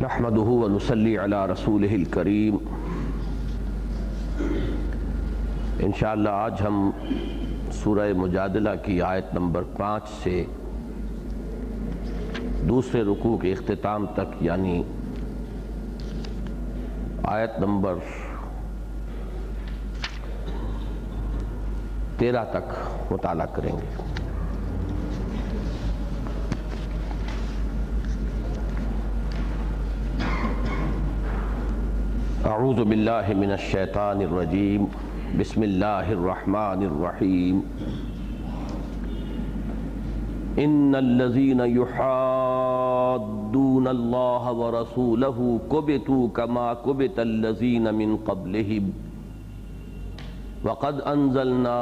نحمده ونصلي على رسوله الكريم۔ انشاءاللہ آج ہم سورہ مجادلہ کی آیت نمبر 5 سے دوسرے رکوع کے اختتام تک یعنی آیت نمبر 13 تک مطالعہ کریں گے۔ اعوذ باللہ من الشیطان الرجیم، بسم اللہ الرحمن الرحیم۔ ان الذین یحادون اللہ ورسولہ کبتوا کما کبت الذین من قبلہم وقد انزلنا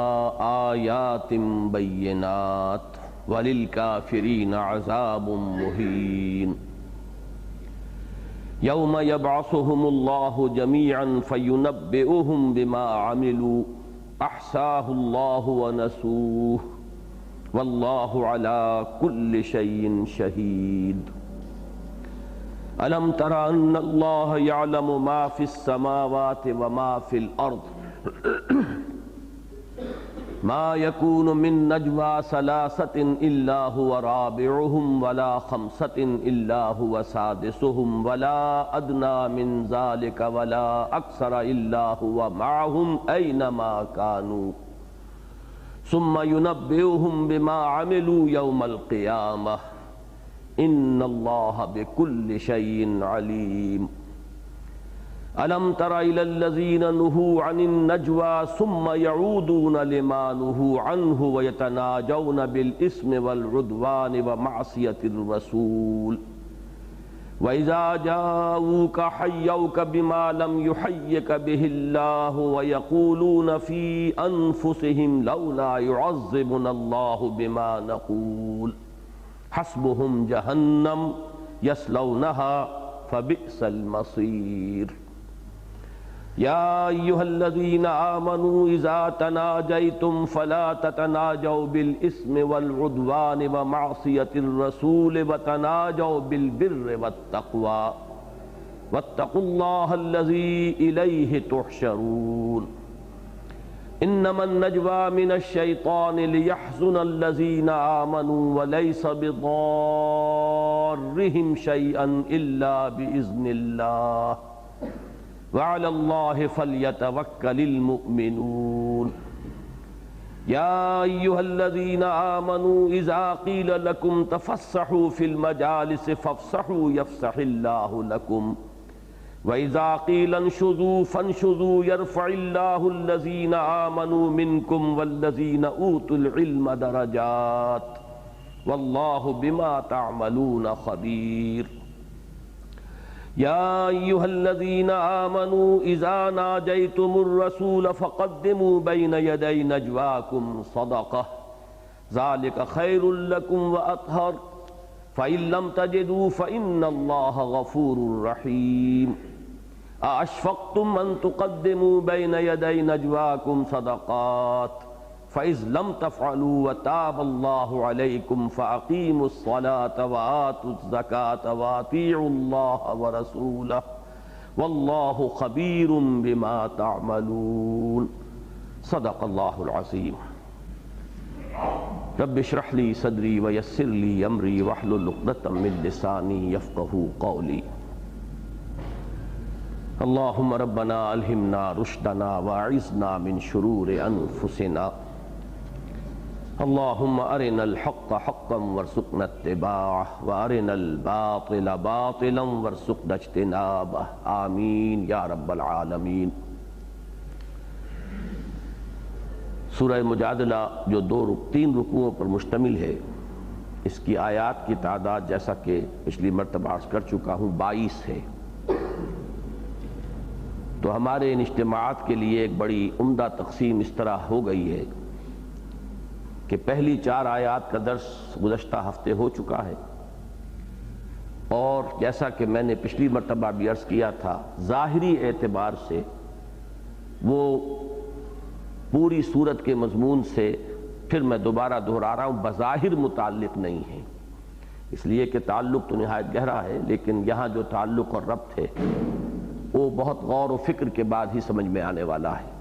آیات بینات وللکافرین عذاب مہین۔ یوم یبعثهم اللہ جمیعا فینبئهم بما عملوا احصاہ اللہ ونسوہ واللہ علی کل شیء شہید۔ الم تر ان اللہ یعلم ما فی السماوات وما فی الارض ما يكون من نجوى ثلاثة إلا هو رابعهم ولا خمسة إلا هو سادسهم ولا أدنى من ذلك ولا أكثر إلا هو معهم أينما كانوا ثم ينبئهم بما عملوا يوم القيامة إن الله بكل شيء عليم۔ ألم تر إلى الذين نهوا عن النجوى ثم يعودون لما نهوا عنه ويتناجون بالإثم والعدوان ومعصية الرسول وإذا جاءوك حيوك بما لم يحيك به الله ويقولون في أنفسهم لولا يعذبنا الله بما نقول حسبهم جهنم يصلونها فبئس المصير۔ یا ایہا الذین آمنوا اذا تناجیتم فلا تتناجوا بالاسم والعدوان ومعصیة الرسول وتناجوا بالبر والتقوى واتقوا اللہ الذی الیہ تحشرون۔ انما النجوى من الشیطان لیحزن الذین آمنوا وليس بضارهم شیئا الا بإذن اللہ وعلى الله فليتوكل المؤمنون۔ يا أيها الذين آمنوا إذا قيل لكم تفسحوا في المجالس فافسحوا يفسح الله لكم وإذا قيل انشزوا فانشزوا يرفع الله الذين آمنوا منكم والذين أوتوا العلم درجات والله بما تعملون خبير۔ یا ایہا الذین آمنوا اذا ناجیتم الرسول فقدموا بین یدی نجواکم صدقہ ذالک خیر لکم واطہر فإن لم تجدوا فإن اللہ غفور رحیم۔ ااشفقتم ان تقدموا بین یدی نجواکم صدقات فإذ لم تفعلوا وتاب اللہ علیکم فأقیموا الصلاة وآتوا الزکاة وأطیعوا اللہ ورسولہ واللہ خبیر بما تعملون۔ صدق اللہ العظیم۔ رب اشرح لی صدری ویسر لی امری واحلل عقدۃ من لسانی یفقہوا قولی۔ اللہم ربنا الہمنا رشدنا واعذنا من شرور انفسنا۔ اللہم ارنا الحق حقا وارزقنا اتباعہ وارنا الباطل باطلا وارزقنا اجتنابہ، آمین یا رب العالمین۔ سورہ مجادلہ جو 3 رکوعوں پر مشتمل ہے، اس کی آیات کی تعداد جیسا کہ پچھلی مرتبہ عرض کر چکا ہوں 22 ہے، تو ہمارے ان اجتماعات کے لیے ایک بڑی عمدہ تقسیم اس طرح ہو گئی ہے کہ پہلی 4 آیات کا درس گزشتہ ہفتے ہو چکا ہے، اور جیسا کہ میں نے پچھلی مرتبہ بھی عرض کیا تھا ظاہری اعتبار سے وہ پوری سورت کے مضمون سے پھر میں دوبارہ دہرا رہا ہوں بظاہر متعلق نہیں ہے، اس لیے کہ تعلق تو نہایت گہرا ہے، لیکن یہاں جو تعلق اور ربط ہے وہ بہت غور و فکر کے بعد ہی سمجھ میں آنے والا ہے۔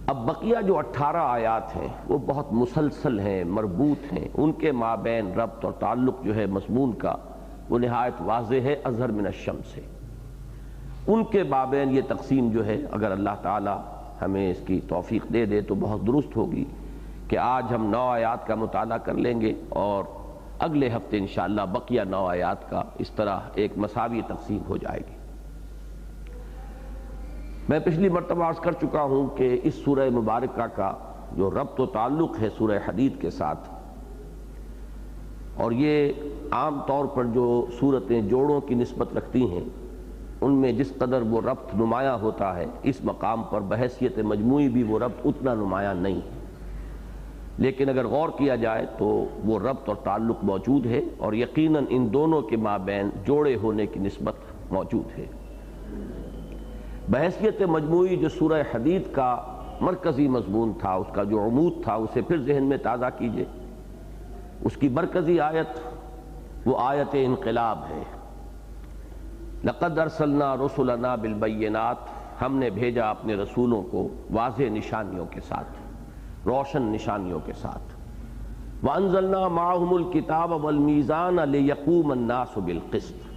اب بقیہ جو 18 آیات ہیں وہ بہت مسلسل ہیں، مربوط ہیں، ان کے مابین ربط اور تعلق جو ہے مضمون کا وہ نہایت واضح ہے اظہر من الشمس سے۔ ان کے مابین یہ تقسیم جو ہے اگر اللہ تعالی ہمیں اس کی توفیق دے دے تو بہت درست ہوگی کہ آج ہم 9 آیات کا مطالعہ کر لیں گے اور اگلے ہفتے انشاءاللہ بقیہ 9 آیات کا اس طرح ایک مساوی تقسیم ہو جائے گی۔ میں پچھلی مرتبہ عرض کر چکا ہوں کہ اس سورہ مبارکہ کا جو ربط و تعلق ہے سورہ حدید کے ساتھ، اور یہ عام طور پر جو صورتیں جوڑوں کی نسبت رکھتی ہیں ان میں جس قدر وہ ربط نمایاں ہوتا ہے، اس مقام پر بحیثیت مجموعی بھی وہ ربط اتنا نمایاں نہیں ہے، لیکن اگر غور کیا جائے تو وہ ربط اور تعلق موجود ہے، اور یقیناً ان دونوں کے مابین جوڑے ہونے کی نسبت موجود ہے۔ بحیثیت مجموعی جو سورہ حدید کا مرکزی مضمون تھا، اس کا جو عمود تھا، اسے پھر ذہن میں تازہ کیجئے۔ اس کی مرکزی آیت وہ آیت انقلاب ہے۔ لقد ارسلنا رسلنا بالبینات، ہم نے بھیجا اپنے رسولوں کو واضح نشانیوں کے ساتھ، روشن نشانیوں کے ساتھ۔ وانزلنا معهم الکتاب والمیزان لیقوم الناس بالقسط،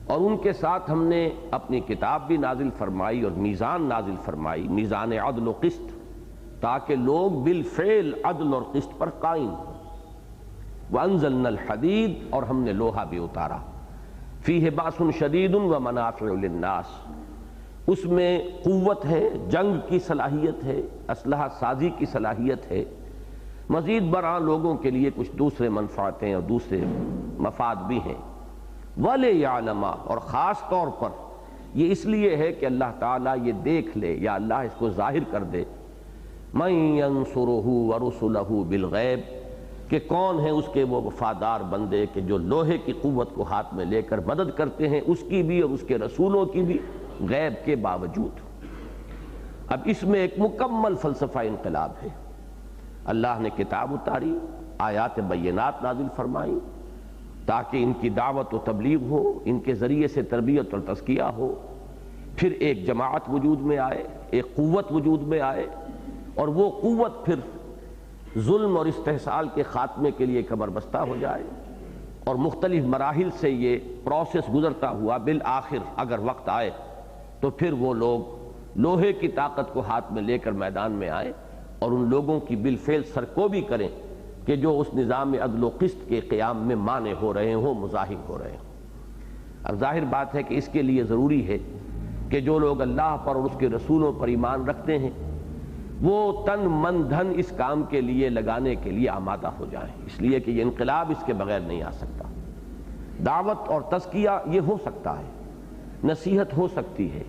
اور ان کے ساتھ ہم نے اپنی کتاب بھی نازل فرمائی اور میزان نازل فرمائی، میزان عدل و قسط، تاکہ لوگ بالفعل عدل اور قسط پر قائم ہوں۔ وانزلنا الحدید، اور ہم نے لوہا بھی اتارا، فیہ باس شدید ومنافع للناس، اس میں قوت ہے، جنگ کی صلاحیت ہے، اسلحہ سازی کی صلاحیت ہے، مزید برآں لوگوں کے لیے کچھ دوسرے منفعتیں اور دوسرے مفاد بھی ہیں۔ وَلِيَعْلَمَ، اور خاص طور پر یہ اس لیے ہے کہ اللہ تعالیٰ یہ دیکھ لے یا اللہ اس کو ظاہر کر دے، مَن يَنصُرُهُ وَرُسُلَهُ بِالْغَیْبِ، کہ کون ہیں اس کے وہ وفادار بندے کہ جو لوہے کی قوت کو ہاتھ میں لے کر مدد کرتے ہیں، اس کی بھی اور اس کے رسولوں کی بھی، غیب کے باوجود۔ اب اس میں ایک مکمل فلسفہ انقلاب ہے۔ اللہ نے کتاب اتاری، آیات بینات نازل فرمائی تاکہ ان کی دعوت و تبلیغ ہو، ان کے ذریعے سے تربیت اور تزکیہ ہو، پھر ایک جماعت وجود میں آئے، ایک قوت وجود میں آئے، اور وہ قوت پھر ظلم اور استحصال کے خاتمے کے لیے کمر بستہ ہو جائے، اور مختلف مراحل سے یہ پروسیس گزرتا ہوا بالآخر اگر وقت آئے تو پھر وہ لوگ لوہے کی طاقت کو ہاتھ میں لے کر میدان میں آئے اور ان لوگوں کی بالفعل سرکوبی کریں کہ جو اس نظام عدل و قسط کے قیام میں مانع ہو رہے ہوں، مزاحم ہو رہے ہوں۔ اب ظاہر بات ہے کہ اس کے لیے ضروری ہے کہ جو لوگ اللہ پر اور اس کے رسولوں پر ایمان رکھتے ہیں وہ تن من دھن اس کام کے لیے لگانے کے لیے آمادہ ہو جائیں، اس لیے کہ یہ انقلاب اس کے بغیر نہیں آ سکتا۔ دعوت اور تزکیہ یہ ہو سکتا ہے، نصیحت ہو سکتی ہے،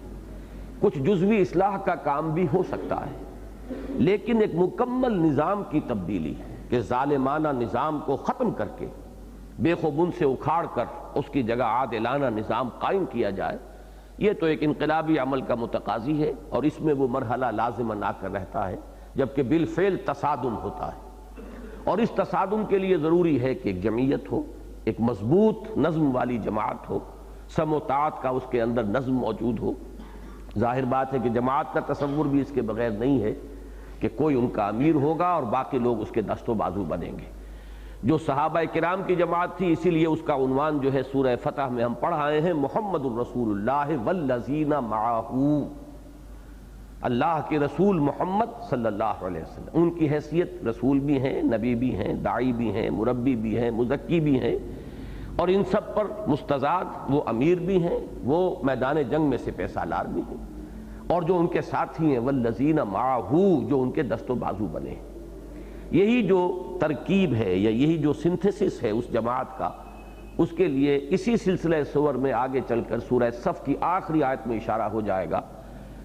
کچھ جزوی اصلاح کا کام بھی ہو سکتا ہے، لیکن ایک مکمل نظام کی تبدیلی کہ ظالمانہ نظام کو ختم کر کے بے خوبن سے اکھاڑ کر اس کی جگہ عادلانہ نظام قائم کیا جائے، یہ تو ایک انقلابی عمل کا متقاضی ہے، اور اس میں وہ مرحلہ لازماً آ کر رہتا ہے جبکہ بالفعل تصادم ہوتا ہے، اور اس تصادم کے لیے ضروری ہے کہ ایک جمعیت ہو، ایک مضبوط نظم والی جماعت ہو، سم و طاعت کا اس کے اندر نظم موجود ہو۔ ظاہر بات ہے کہ جماعت کا تصور بھی اس کے بغیر نہیں ہے کہ کوئی ان کا امیر ہوگا اور باقی لوگ اس کے دست و بازو بنیں گے۔ جو صحابہ کرام کی جماعت تھی، اسی لیے اس کا عنوان جو ہے سورہ فتح میں ہم پڑھ آئے ہیں، محمد الرسول اللہ والذین معہ، اللہ کے رسول محمد صلی اللہ علیہ وسلم، ان کی حیثیت رسول بھی ہیں، نبی بھی ہیں، داعی بھی ہیں، مربی بھی ہیں، مزکی بھی ہیں، اور ان سب پر مستضاد وہ امیر بھی ہیں، وہ میدان جنگ میں سپہ سالار بھی ہیں، اور جو ان کے ساتھی ہیں والذین معہ، جو ان کے دست و بازو بنے ہیں۔ یہی جو ترکیب ہے یا یہی جو سنتھسس ہے اس جماعت کا، اس کے لیے اسی سلسلہ سور میں آگے چل کر سورہ صف کی آخری آیت میں اشارہ ہو جائے گا،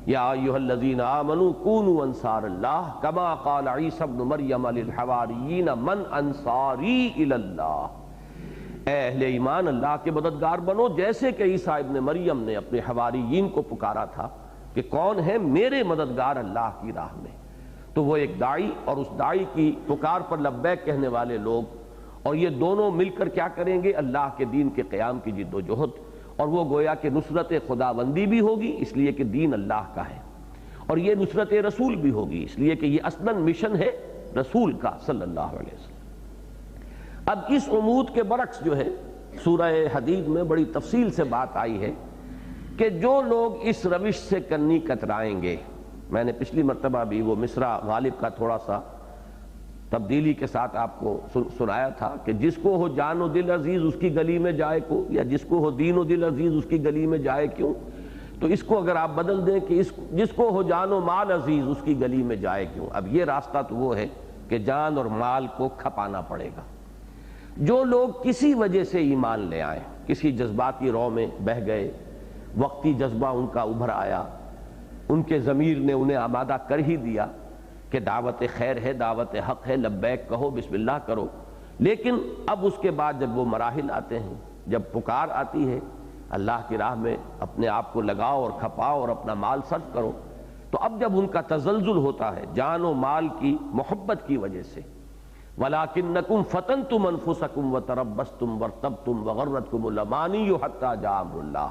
یا ایھا الذین آمنوا کونوا انصار اللہ کما قال عیسی ابن مریم للحواریین من انصاری الی اللہ، اے اہل ایمان اللہ کے مددگار بنو، جیسے کہ عیسیٰ ابن مریم نے اپنے حواریین کو پکارا تھا کہ کون ہے میرے مددگار اللہ کی راہ میں۔ تو وہ ایک داعی اور اس داعی کی پکار پر لبیک کہنے والے لوگ اور یہ دونوں مل کر کیا کریں گے؟ اللہ کے دین کے قیام کی جد و جہد، اور وہ گویا کہ نصرت خداوندی بھی ہوگی اس لیے کہ دین اللہ کا ہے، اور یہ نصرت رسول بھی ہوگی اس لیے کہ یہ اصلاً مشن ہے رسول کا صلی اللہ علیہ وسلم۔ اب اس عمود کے برعکس جو ہے سورہ حدید میں بڑی تفصیل سے بات آئی ہے کہ جو لوگ اس روش سے کنی کترائیں گے، میں نے پچھلی مرتبہ بھی وہ مصرع غالب کا تھوڑا سا تبدیلی کے ساتھ آپ کو سنایا تھا کہ جس کو ہو جان و دل عزیز اس کی گلی میں جائے کو، یا جس کو ہو دین و دل عزیز اس کی گلی میں جائے کیوں، تو اس کو اگر آپ بدل دیں کہ جس کو ہو جان و مال عزیز اس کی گلی میں جائے کیوں۔ اب یہ راستہ تو وہ ہے کہ جان اور مال کو کھپانا پڑے گا۔ جو لوگ کسی وجہ سے ایمان لے آئے، کسی جذباتی رو میں بہہ گئے، وقتی جذبہ ان کا ابھر آیا، ان کے ضمیر نے انہیں آمادہ کر ہی دیا کہ دعوت خیر ہے، دعوت حق ہے، لبیک کہو، بسم اللہ کرو، لیکن اب اس کے بعد جب وہ مراحل آتے ہیں، جب پکار آتی ہے اللہ کی راہ میں اپنے آپ کو لگاؤ اور کھپاؤ اور اپنا مال صرف کرو، تو اب جب ان کا تزلزل ہوتا ہے جان و مال کی محبت کی وجہ سے، وَلَٰكِنَّكُمْ فَتَنْتُمْ أَنفُسَكُمْ وَتَرَبَّصْتُمْ وَارْتَبْتُمْ وَغَرَّتْكُمُ الْأَمَانِيُّ حَتَّىٰ جَاءَ أَمْرُ اللَّهِ۔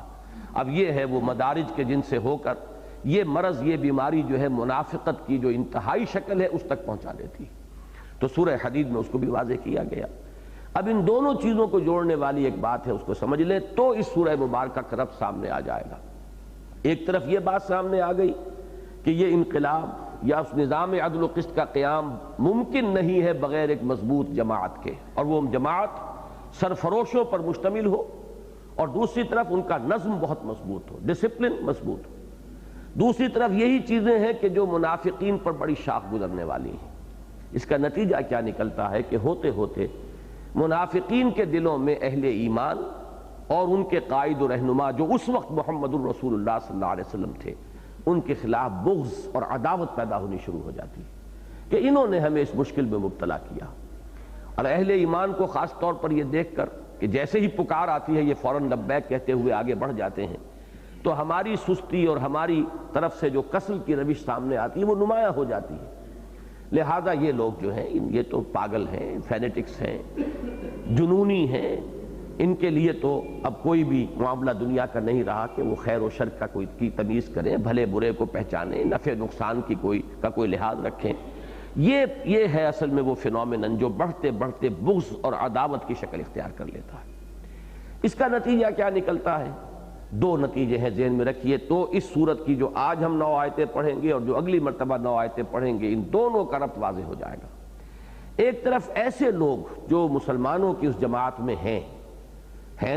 اب یہ ہے وہ مدارج کے جن سے ہو کر یہ مرض، یہ بیماری جو ہے منافقت کی جو انتہائی شکل ہے اس تک پہنچا دیتی، تو سورہ حدید میں اس کو بھی واضح کیا گیا۔ اب ان دونوں چیزوں کو جوڑنے والی ایک بات ہے، اس کو سمجھ لیں تو اس سورہ مبارکہ کا ربط سامنے آ جائے گا۔ ایک طرف یہ بات سامنے آ گئی کہ یہ انقلاب یا اس نظام عدل و قسط کا قیام ممکن نہیں ہے بغیر ایک مضبوط جماعت کے، اور وہ جماعت سرفروشوں پر مشتمل ہو، اور دوسری طرف ان کا نظم بہت مضبوط ہو، ڈسپلن مضبوط ہو۔ دوسری طرف یہی چیزیں ہیں کہ جو منافقین پر بڑی شاخ گزرنے والی ہیں۔ اس کا نتیجہ کیا نکلتا ہے کہ ہوتے ہوتے منافقین کے دلوں میں اہل ایمان اور ان کے قائد و رہنما جو اس وقت محمد الرسول اللہ صلی اللہ علیہ وسلم تھے، ان کے خلاف بغض اور عداوت پیدا ہونی شروع ہو جاتی ہے کہ انہوں نے ہمیں اس مشکل میں مبتلا کیا۔ اور اہل ایمان کو خاص طور پر یہ دیکھ کر کہ جیسے ہی پکار آتی ہے یہ فوراً لبیک کہتے ہوئے آگے بڑھ جاتے ہیں، تو ہماری سستی اور ہماری طرف سے جو کسل کی روش سامنے آتی ہے وہ نمایاں ہو جاتی ہے۔ لہذا یہ لوگ جو ہیں یہ تو پاگل ہیں، فینیٹکس ہیں، جنونی ہیں، ان کے لیے تو اب کوئی بھی معاملہ دنیا کا نہیں رہا کہ وہ خیر و شر کا کی تمیز کریں، بھلے برے کو پہچانیں، نفع نقصان کی کوئی لحاظ رکھیں۔ یہ ہے اصل میں وہ فینومینن جو بڑھتے بڑھتے بغض اور عداوت کی شکل اختیار کر لیتا ہے۔ اس کا نتیجہ کیا نکلتا ہے؟ دو نتیجے ہیں ذہن میں رکھیے، تو اس صورت کی جو آج ہم 9 آیتیں پڑھیں گے اور جو اگلی مرتبہ 9 آیتیں پڑھیں گے، ان دونوں کا ربط واضح ہو جائے گا۔ ایک طرف ایسے لوگ جو مسلمانوں کی اس جماعت میں ہیں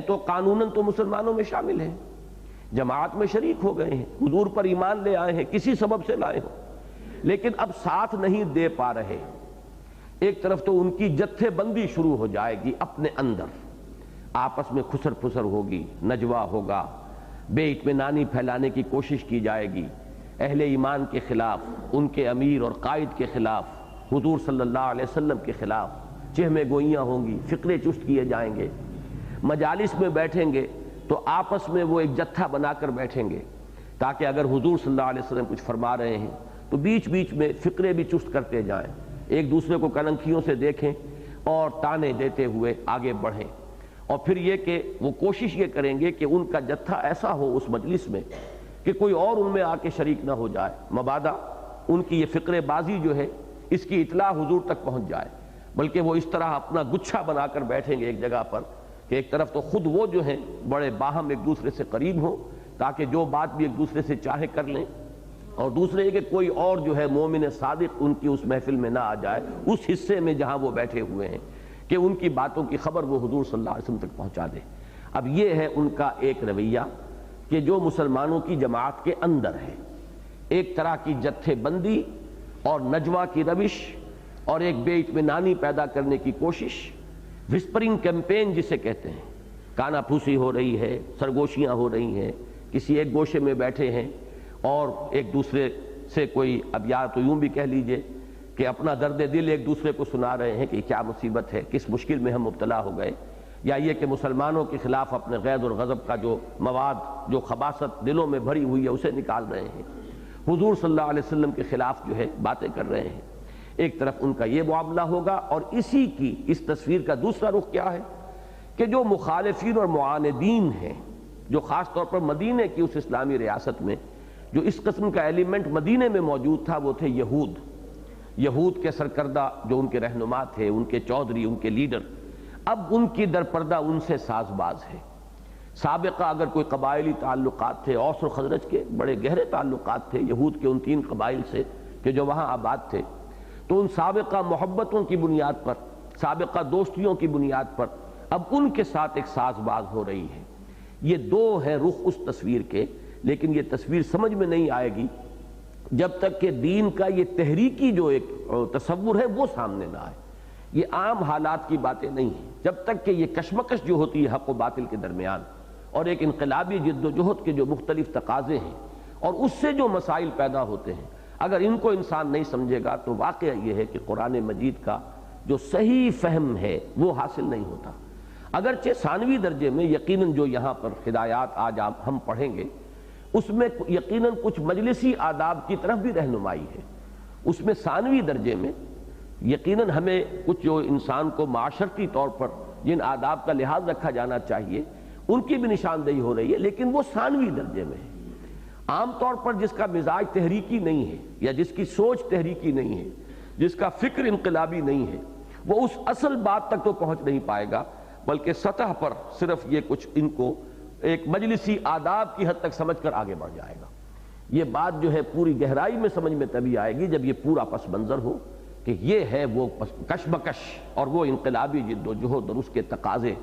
تو قانوناً تو مسلمانوں میں شامل ہیں، جماعت میں شریک ہو گئے ہیں، حضور پر ایمان لے آئے ہیں، کسی سبب سے لائے ہوں، لیکن اب ساتھ نہیں دے پا رہے۔ ایک طرف تو ان کی جتھے بندی شروع ہو جائے گی، اپنے اندر آپس میں خسر پھسر ہوگی، نجوا ہوگا، بے اطمینانی پھیلانے کی کوشش کی جائے گی، اہل ایمان کے خلاف، ان کے امیر اور قائد کے خلاف، حضور صلی اللہ علیہ وسلم کے خلاف چہمے گوئیاں ہوں گی، فقرے چست کیے جائیں گے، مجالس میں بیٹھیں گے تو آپس میں وہ ایک جتھا بنا کر بیٹھیں گے تاکہ اگر حضور صلی اللہ علیہ وسلم کچھ فرما رہے ہیں تو بیچ بیچ میں فقرے بھی چست کرتے جائیں، ایک دوسرے کو کلنکھیوں سے دیکھیں اور تانے دیتے ہوئے آگے بڑھیں، اور پھر یہ کہ وہ کوشش یہ کریں گے کہ ان کا جتھا ایسا ہو اس مجلس میں کہ کوئی اور ان میں آ کے شریک نہ ہو جائے، مبادا ان کی یہ فقرے بازی جو ہے اس کی اطلاع حضور تک پہنچ جائے، بلکہ وہ اس طرح اپنا گچھا بنا کر بیٹھیں گے ایک جگہ پر کہ ایک طرف تو خود وہ جو ہیں بڑے باہم ایک دوسرے سے قریب ہوں تاکہ جو بات بھی ایک دوسرے سے چاہے کر لیں، اور دوسرے یہ کہ کوئی اور جو ہے مومن صادق ان کی اس محفل میں نہ آ جائے، اس حصے میں جہاں وہ بیٹھے ہوئے ہیں، کہ ان کی باتوں کی خبر وہ حضور صلی اللہ علیہ وسلم تک پہنچا دے۔ اب یہ ہے ان کا ایک رویہ کہ جو مسلمانوں کی جماعت کے اندر ہے، ایک طرح کی جتھے بندی اور نجوا کی روش اور ایک بے اطمینانی پیدا کرنے کی کوشش، وسپرنگ کیمپین جسے کہتے ہیں، کانا پھوسی ہو رہی ہے، سرگوشیاں ہو رہی ہیں، کسی ایک گوشے میں بیٹھے ہیں اور ایک دوسرے سے کوئی، اب یا تو یوں بھی کہہ لیجئے کہ اپنا درد دل ایک دوسرے کو سنا رہے ہیں کہ کیا مصیبت ہے، کس مشکل میں ہم مبتلا ہو گئے، یا یہ کہ مسلمانوں کے خلاف اپنے غیظ اور غضب کا جو مواد، جو خباثت دلوں میں بھری ہوئی ہے اسے نکال رہے ہیں، حضور صلی اللہ علیہ وسلم کے خلاف جو ہے باتیں کر رہے ہیں۔ ایک طرف ان کا یہ معاملہ ہوگا، اور اسی کی اس تصویر کا دوسرا رخ کیا ہے کہ جو مخالفین اور معاندین ہیں، جو خاص طور پر مدینے کی اس اسلامی ریاست میں جو اس قسم کا ایلیمنٹ مدینے میں موجود تھا، وہ تھے یہود کے سرکردہ جو ان کے رہنما تھے، ان کے چودھری، ان کے لیڈر، اب ان کی درپردہ ان سے ساز باز ہے۔ سابقہ اگر کوئی قبائلی تعلقات تھے، اوس اور خزرج کے بڑے گہرے تعلقات تھے یہود کے ان 3 قبائل سے کہ جو وہاں آباد تھے، تو ان سابقہ محبتوں کی بنیاد پر، سابقہ دوستیوں کی بنیاد پر اب ان کے ساتھ ایک ساز باز ہو رہی ہے۔ یہ 2 ہیں رخ اس تصویر کے، لیکن یہ تصویر سمجھ میں نہیں آئے گی جب تک کہ دین کا یہ تحریکی جو ایک تصور ہے وہ سامنے نہ آئے۔ یہ عام حالات کی باتیں نہیں ہیں، جب تک کہ یہ کشمکش جو ہوتی ہے حق و باطل کے درمیان، اور ایک انقلابی جد و جہد کے جو مختلف تقاضے ہیں اور اس سے جو مسائل پیدا ہوتے ہیں، اگر ان کو انسان نہیں سمجھے گا تو واقعہ یہ ہے کہ قرآن مجید کا جو صحیح فہم ہے وہ حاصل نہیں ہوتا۔ اگرچہ ثانوی درجے میں یقیناً جو یہاں پر ہدایات آج ہم پڑھیں گے، اس میں یقیناً کچھ مجلسی آداب کی طرف بھی رہنمائی ہے۔ اس میں ثانوی درجے میں یقیناً ہمیں کچھ جو انسان کو معاشرتی طور پر جن آداب کا لحاظ رکھا جانا چاہیے ان کی بھی نشاندہی ہو رہی ہے، لیکن وہ ثانوی درجے میں ہے۔ عام طور پر جس کا مزاج تحریکی نہیں ہے، یا جس کی سوچ تحریکی نہیں ہے، جس کا فکر انقلابی نہیں ہے، وہ اس اصل بات تک تو پہنچ نہیں پائے گا، بلکہ سطح پر صرف یہ کچھ ان کو ایک مجلسی آداب کی حد تک سمجھ کر آگے بڑھ جائے گا۔ یہ بات جو ہے پوری گہرائی میں سمجھ میں تبھی آئے گی جب یہ پورا پس منظر ہو کہ یہ ہے وہ کشمکش اور وہ انقلابی جد و جہد اور اس کے تقاضے،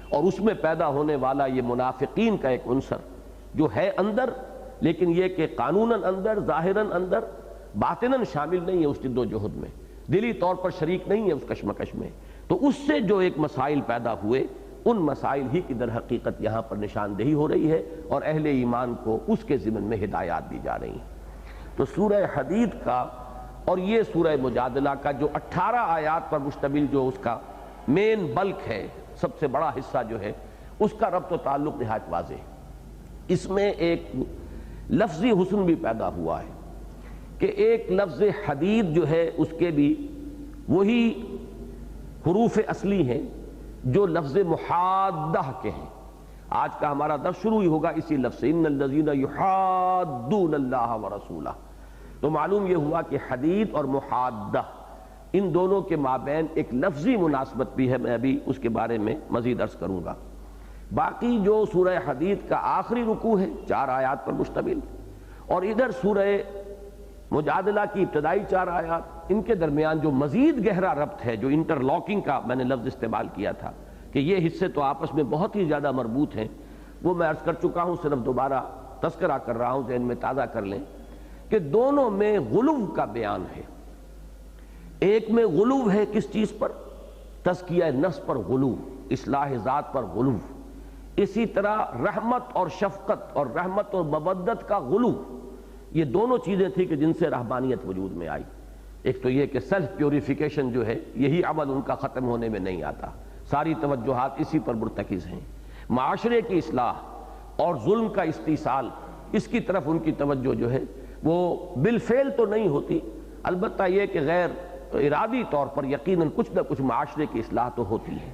اور اس میں پیدا ہونے والا یہ منافقین کا ایک عنصر جو ہے اندر، لیکن یہ کہ قانوناً اندر، ظاہراً اندر، باطناً شامل نہیں ہے اس جد و جہد میں، دلی طور پر شریک نہیں ہے اس کشمکش میں۔ تو اس سے جو ایک مسائل پیدا ہوئے، ان مسائل ہی کی در حقیقت یہاں پر نشاندہی ہو رہی ہے، اور اہل ایمان کو اس کے ضمن میں ہدایات دی جا رہی ہیں۔ تو سورہ حدید کا اور یہ سورہ مجادلہ کا جو 18 آیات پر مشتمل جو اس کا مین بلک ہے، سب سے بڑا حصہ جو ہے، اس کا ربط و تعلق نہایت واضح ہے۔ اس میں ایک لفظی حسن بھی پیدا ہوا ہے کہ ایک لفظ حدید جو ہے اس کے بھی وہی حروف اصلی ہیں جو لفظ محادہ کے ہیں۔ آج کا ہمارا درس شروع ہی ہوگا اسی لفظ سے، ان الذین یحادون اللہ ورسولہ۔ تو معلوم یہ ہوا کہ حدید اور محادہ ان دونوں کے مابین ایک لفظی مناسبت بھی ہے، میں ابھی اس کے بارے میں مزید عرض کروں گا۔ باقی جو سورہ حدید کا آخری رکوع ہے 4 آیات پر مشتمل، اور ادھر سورہ مجادلہ کی ابتدائی 4 آیات، ان کے درمیان جو مزید گہرا ربط ہے، جو انٹرلاکنگ کا میں نے لفظ استعمال کیا تھا کہ یہ حصے تو آپس میں بہت ہی زیادہ مربوط ہیں، وہ میں عرض کر چکا ہوں، صرف دوبارہ تذکرہ کر رہا ہوں، ذہن میں تازہ کر لیں کہ دونوں میں غلو کا بیان ہے۔ ایک میں غلو ہے کس چیز پر؟ تزکیہ نفس پر غلو، اصلاح ذات پر غلو۔ اسی طرح رحمت اور شفقت اور رحمت اور مودت کا غلو، یہ دونوں چیزیں تھیں کہ جن سے رہبانیت وجود میں آئی۔ ایک تو یہ کہ سیلف پیوریفیکیشن جو ہے، یہی عمل ان کا ختم ہونے میں نہیں آتا، ساری توجہات اسی پر مرتکز ہیں۔ معاشرے کی اصلاح اور ظلم کا استیصال، اس کی طرف ان کی توجہ جو ہے وہ بالفعل تو نہیں ہوتی، البتہ یہ کہ غیر ارادی طور پر یقیناً کچھ نہ کچھ معاشرے کی اصلاح تو ہوتی ہے،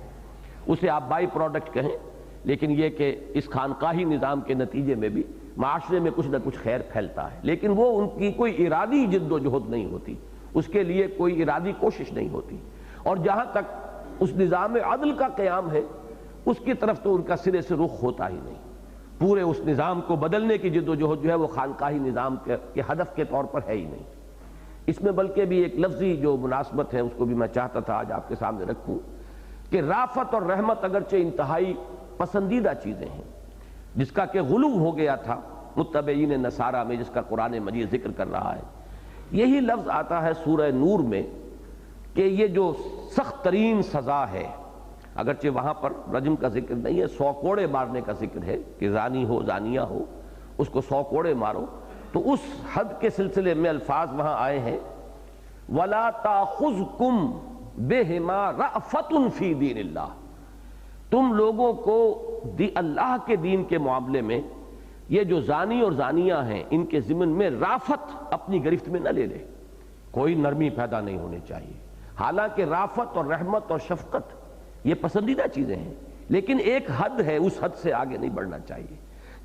اسے آپ بائی پروڈکٹ کہیں، لیکن یہ کہ اس خانقاہی نظام کے نتیجے میں بھی معاشرے میں کچھ نہ کچھ خیر پھیلتا ہے، لیکن وہ ان کی کوئی ارادی جد و جہد نہیں ہوتی، اس کے لیے کوئی ارادی کوشش نہیں ہوتی۔ اور جہاں تک اس نظام عدل کا قیام ہے، اس کی طرف تو ان کا سرے سے رخ ہوتا ہی نہیں۔ پورے اس نظام کو بدلنے کی جد و جہد جو ہے وہ خانقاہی نظام کے ہدف کے طور پر ہے ہی نہیں۔ اس میں بلکہ بھی ایک لفظی جو مناسبت ہے اس کو بھی میں چاہتا تھا آج آپ کے سامنے رکھوں کہ رافت اور رحمت اگرچہ انتہائی پسندیدہ چیزیں ہیں، جس کا کہ غلو ہو گیا تھا متبعین نصارہ میں، جس کا قرآن مجید ذکر کر رہا ہے، یہی لفظ آتا ہے سورہ نور میں کہ یہ جو سخت ترین سزا ہے، اگرچہ وہاں پر رجم کا ذکر نہیں ہے، 100 کوڑے مارنے کا ذکر ہے کہ زانی ہو زانیہ ہو اس کو 100 کوڑے مارو، تو اس حد کے سلسلے میں الفاظ وہاں آئے ہیں وَلَا تَأْخُذْكُمْ بِهِمَا رَأْفَةٌ فِي دِينِ اللَّهِ، تم لوگوں کو اللہ کے دین کے معاملے میں یہ جو زانی اور زانیہ ہیں ان کے ضمن میں رافت اپنی گرفت میں نہ لے لے، کوئی نرمی پیدا نہیں ہونی چاہیے. حالانکہ رافت اور رحمت اور شفقت یہ پسندیدہ چیزیں ہیں، لیکن ایک حد ہے، اس حد سے آگے نہیں بڑھنا چاہیے.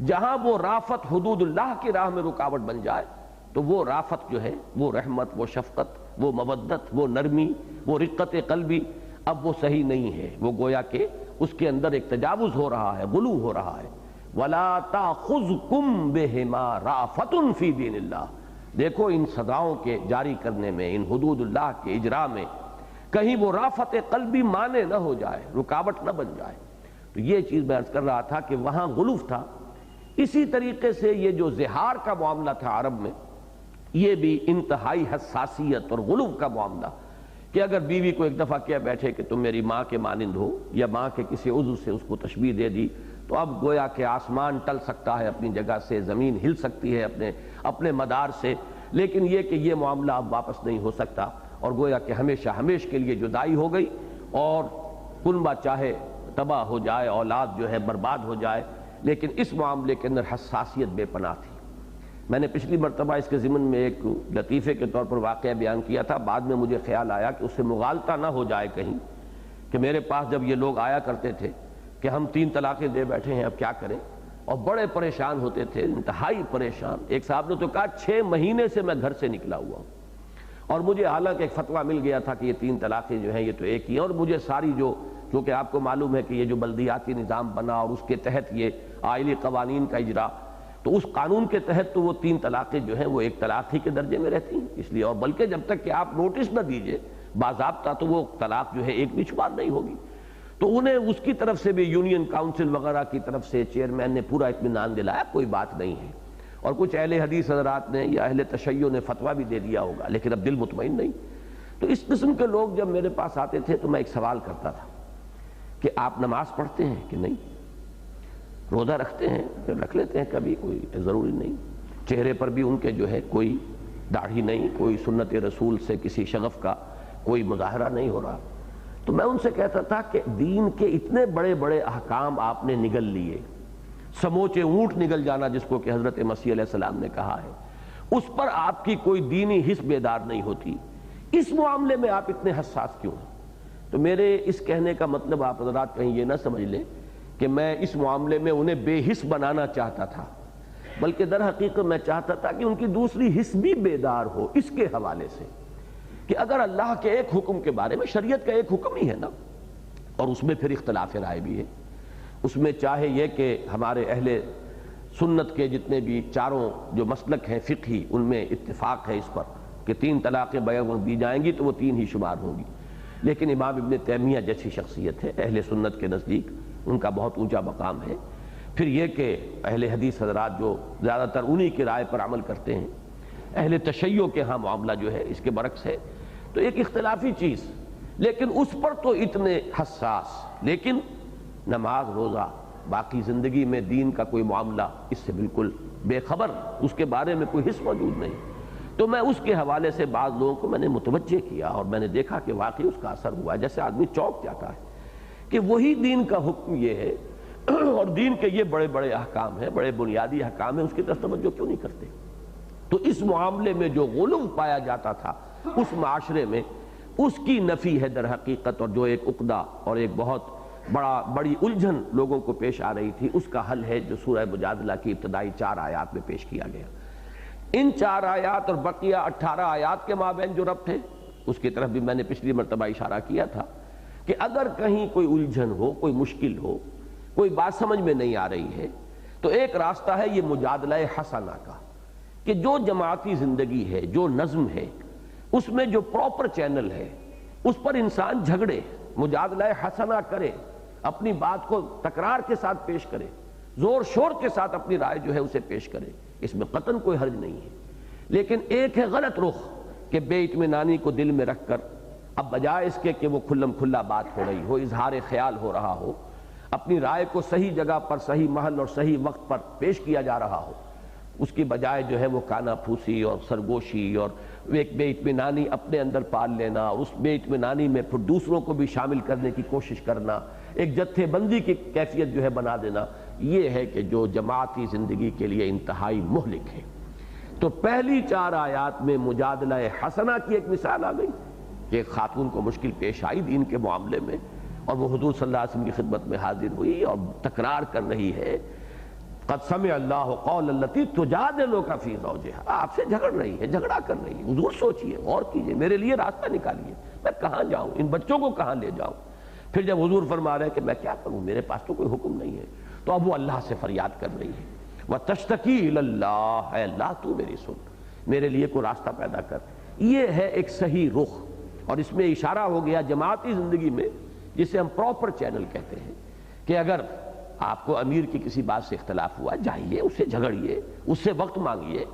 جہاں وہ رافت حدود اللہ کی راہ میں رکاوٹ بن جائے تو وہ رافت جو ہے، وہ رحمت، وہ شفقت، وہ مودت، وہ نرمی، وہ رقت قلبی اب وہ صحیح نہیں ہے. وہ گویا کہ اس کے اندر ایک تجاوز ہو رہا ہے، غلو ہو رہا ہے. وَلَا تَأْخُذْكُمْ بِهِمَا رَأْفَةٌ فِي دِينِ اللَّهِ. دیکھو ان سزاؤں کے جاری کرنے میں، ان حدود اللہ کے اجراء میں کہیں وہ رافت قلبی مانے نہ ہو جائے، رکاوٹ نہ بن جائے. تو یہ چیز میں عرض کر رہا تھا کہ وہاں غلوف تھا. اسی طریقے سے یہ جو زہار کا معاملہ تھا عرب میں، یہ بھی انتہائی حساسیت اور غلو کا معاملہ، کہ اگر بیوی کو ایک دفعہ کیا بیٹھے کہ تم میری ماں کے مانند ہو، یا ماں کے کسی عضو سے اس کو تشبیہ دے دی، تو اب گویا کہ آسمان ٹل سکتا ہے اپنی جگہ سے، زمین ہل سکتی ہے اپنے مدار سے، لیکن یہ کہ یہ معاملہ اب واپس نہیں ہو سکتا، اور گویا کہ ہمیشہ ہمیشہ کے لیے جدائی ہو گئی، اور کنبہ چاہے تباہ ہو جائے، اولاد جو ہے برباد ہو جائے. لیکن اس معاملے کے اندر حساسیت بے پناہ تھی. میں نے پچھلی مرتبہ اس کے ضمن میں ایک لطیفے کے طور پر واقعہ بیان کیا تھا. بعد میں مجھے خیال آیا کہ اس سے مغالطہ نہ ہو جائے کہیں، کہ میرے پاس جب یہ لوگ آیا کرتے تھے کہ ہم 3 طلاقیں دے بیٹھے ہیں، اب کیا کریں، اور بڑے پریشان ہوتے تھے، انتہائی پریشان. ایک صاحب نے تو کہا 6 مہینے سے میں گھر سے نکلا ہوا ہوں، اور مجھے حالانکہ ایک فتویٰ مل گیا تھا کہ یہ 3 طلاقیں جو ہیں یہ تو ایک ہی ہیں، اور مجھے ساری کیونکہ آپ کو معلوم ہے کہ یہ جو بلدیاتی نظام بنا اور اس کے تحت یہ آئلی قوانین کا اجرا، تو اس قانون کے تحت تو وہ 3 طلاقیں جو ہیں وہ ایک طلاق ہی کے درجے میں رہتی ہیں. اس لیے، اور بلکہ جب تک کہ آپ نوٹس نہ دیجئے باضابطہ، تو وہ طلاق جو ہے ایک بھی شمار نہیں ہوگی. تو انہیں اس کی طرف سے بھی یونین کاؤنسل وغیرہ کی طرف سے چیئرمین نے پورا اطمینان دلایا، کوئی بات نہیں ہے. اور کچھ اہل حدیث حضرات نے یا اہل تشیع نے فتویٰ بھی دے دیا ہوگا، لیکن اب دل مطمئن نہیں. تو اس قسم کے لوگ جب میرے پاس آتے تھے تو میں ایک سوال کرتا تھا کہ آپ نماز پڑھتے ہیں کہ نہیں، روزہ رکھتے ہیں کہ رکھ لیتے ہیں کبھی، کوئی ضروری نہیں. چہرے پر بھی ان کے جو ہے کوئی داڑھی نہیں، کوئی سنت رسول سے کسی شغف کا کوئی مظاہرہ نہیں ہو رہا. تو میں ان سے کہتا تھا کہ دین کے اتنے بڑے بڑے احکام آپ نے نگل لیے، سموچے اونٹ نگل جانا جس کو کہ حضرت مسیح علیہ السلام نے کہا ہے، اس پر آپ کی کوئی دینی حس بیدار نہیں ہوتی. اس معاملے میں آپ اتنے حساس کیوں ہیں؟ تو میرے اس کہنے کا مطلب آپ حضرات کہیں یہ نہ سمجھ لیں کہ میں اس معاملے میں انہیں بے حس بنانا چاہتا تھا، بلکہ در حقیقت میں چاہتا تھا کہ ان کی دوسری حس بھی بیدار ہو اس کے حوالے سے، کہ اگر اللہ کے ایک حکم کے بارے میں، شریعت کا ایک حکم ہی ہے نا، اور اس میں پھر اختلاف رائے بھی ہے. اس میں چاہے یہ کہ ہمارے اہل سنت کے جتنے بھی چاروں جو مسلک ہیں فقہی، ان میں اتفاق ہے اس پر کہ 3 طلاقیں بیعت دی جائیں گی تو وہ 3 ہی شمار ہوں گی. لیکن امام ابن تیمیہ جیسی شخصیت ہے اہل سنت کے نزدیک، ان کا بہت اونچا مقام ہے. پھر یہ کہ اہل حدیث حضرات جو زیادہ تر انہی کی رائے پر عمل کرتے ہیں، اہل تشیع کے ہاں معاملہ جو ہے اس کے برعکس ہے. تو ایک اختلافی چیز، لیکن اس پر تو اتنے حساس. لیکن نماز، روزہ، باقی زندگی میں دین کا کوئی معاملہ اس سے بالکل بے خبر، اس کے بارے میں کوئی حس موجود نہیں. تو میں اس کے حوالے سے بعض لوگوں کو میں نے متوجہ کیا، اور میں نے دیکھا کہ واقعی اس کا اثر ہوا. جیسے آدمی چونک جاتا ہے کہ وہی دین کا حکم یہ ہے، اور دین کے یہ بڑے بڑے احکام ہیں، بڑے بنیادی احکام ہیں، اس کی طرف توجہ کیوں نہیں کرتے؟ تو اس معاملے میں جو غلو پایا جاتا تھا اس معاشرے میں، اس کی نفی ہے در حقیقت. اور جو ایک عقدہ اور ایک بہت بڑی الجھن لوگوں کو پیش آ رہی تھی، اس کا حل ہے جو سورہ مجادلہ کی ابتدائی 4 آیات میں پیش کیا گیا. ان 4 آیات اور بقیہ 18 آیات کے مابین جو ربط ہے، اس کی طرف بھی میں نے پچھلی مرتبہ اشارہ کیا تھا کہ اگر کہیں کوئی الجھن ہو، کوئی مشکل ہو، کوئی بات سمجھ میں نہیں آ رہی ہے، تو ایک راستہ ہے یہ مجادلہ حسنہ کا، کہ جو جماعتی زندگی ہے، جو نظم ہے، اس میں جو پراپر چینل ہے، اس پر انسان جھگڑے، مجادلہ حسنہ کرے، اپنی بات کو تکرار کے ساتھ پیش کرے، زور شور کے ساتھ اپنی رائے جو ہے اسے پیش کرے. اس میں قطعاً کوئی حرج نہیں ہے. لیکن ایک ہے غلط رخ کہ بے اطمینانی کو دل میں رکھ کر، اب بجائے اس کے کہ وہ کھلم کھلا بات ہو رہی ہو، اظہار خیال ہو رہا ہو، اپنی رائے کو صحیح جگہ پر، صحیح محل اور صحیح وقت پر پیش کیا جا رہا ہو، اس کی بجائے جو ہے وہ کانا پھوسی اور سرگوشی اور ایک بے اطمینانی اپنے اندر پال لینا، اور اس بے اطمینانی میں پھر دوسروں کو بھی شامل کرنے کی کوشش کرنا، ایک جتھے بندی کی کیفیت جو ہے بنا دینا، یہ ہے کہ جو جماعتی زندگی کے لیے انتہائی مہلک ہے. تو پہلی 4 آیات میں مجادلہ حسنہ کی ایک مثال آ گئی کہ ایک خاتون کو مشکل پیش آئی دین کے معاملے میں، اور وہ حضور صلی اللہ علیہ وسلم کی خدمت میں حاضر ہوئی اور تکرار کر رہی ہے قد سمع اللہ قول التی تجادلک فی زوجہا، آپ سے جھگڑ رہی ہے، جھگڑا کر رہی ہے۔ حضور سوچئے، غور کیجئے، میرے لیے راستہ نکالیے، میں کہاں جاؤں، ان بچوں کو کہاں لے جاؤں؟ پھر جب حضور فرما رہے ہیں کہ میں کیا کروں، میرے پاس تو کوئی حکم نہیں ہے، تو اب وہ اللہ سے فریاد کر رہی ہے وَتَشْتَكِي إِلَى اللَّهِ، اے اللہ تو میری سن، میرے لیے کوئی راستہ پیدا کر۔ یہ ہے ایک صحیح رخ، اور اس میں اشارہ ہو گیا جماعتی زندگی میں جسے ہم پراپر چینل کہتے ہیں، کہ اگر آپ کو امیر کی کسی بات سے اختلاف ہوا، جائیے اس سے جھگڑیے، اس سے وقت مانگیے،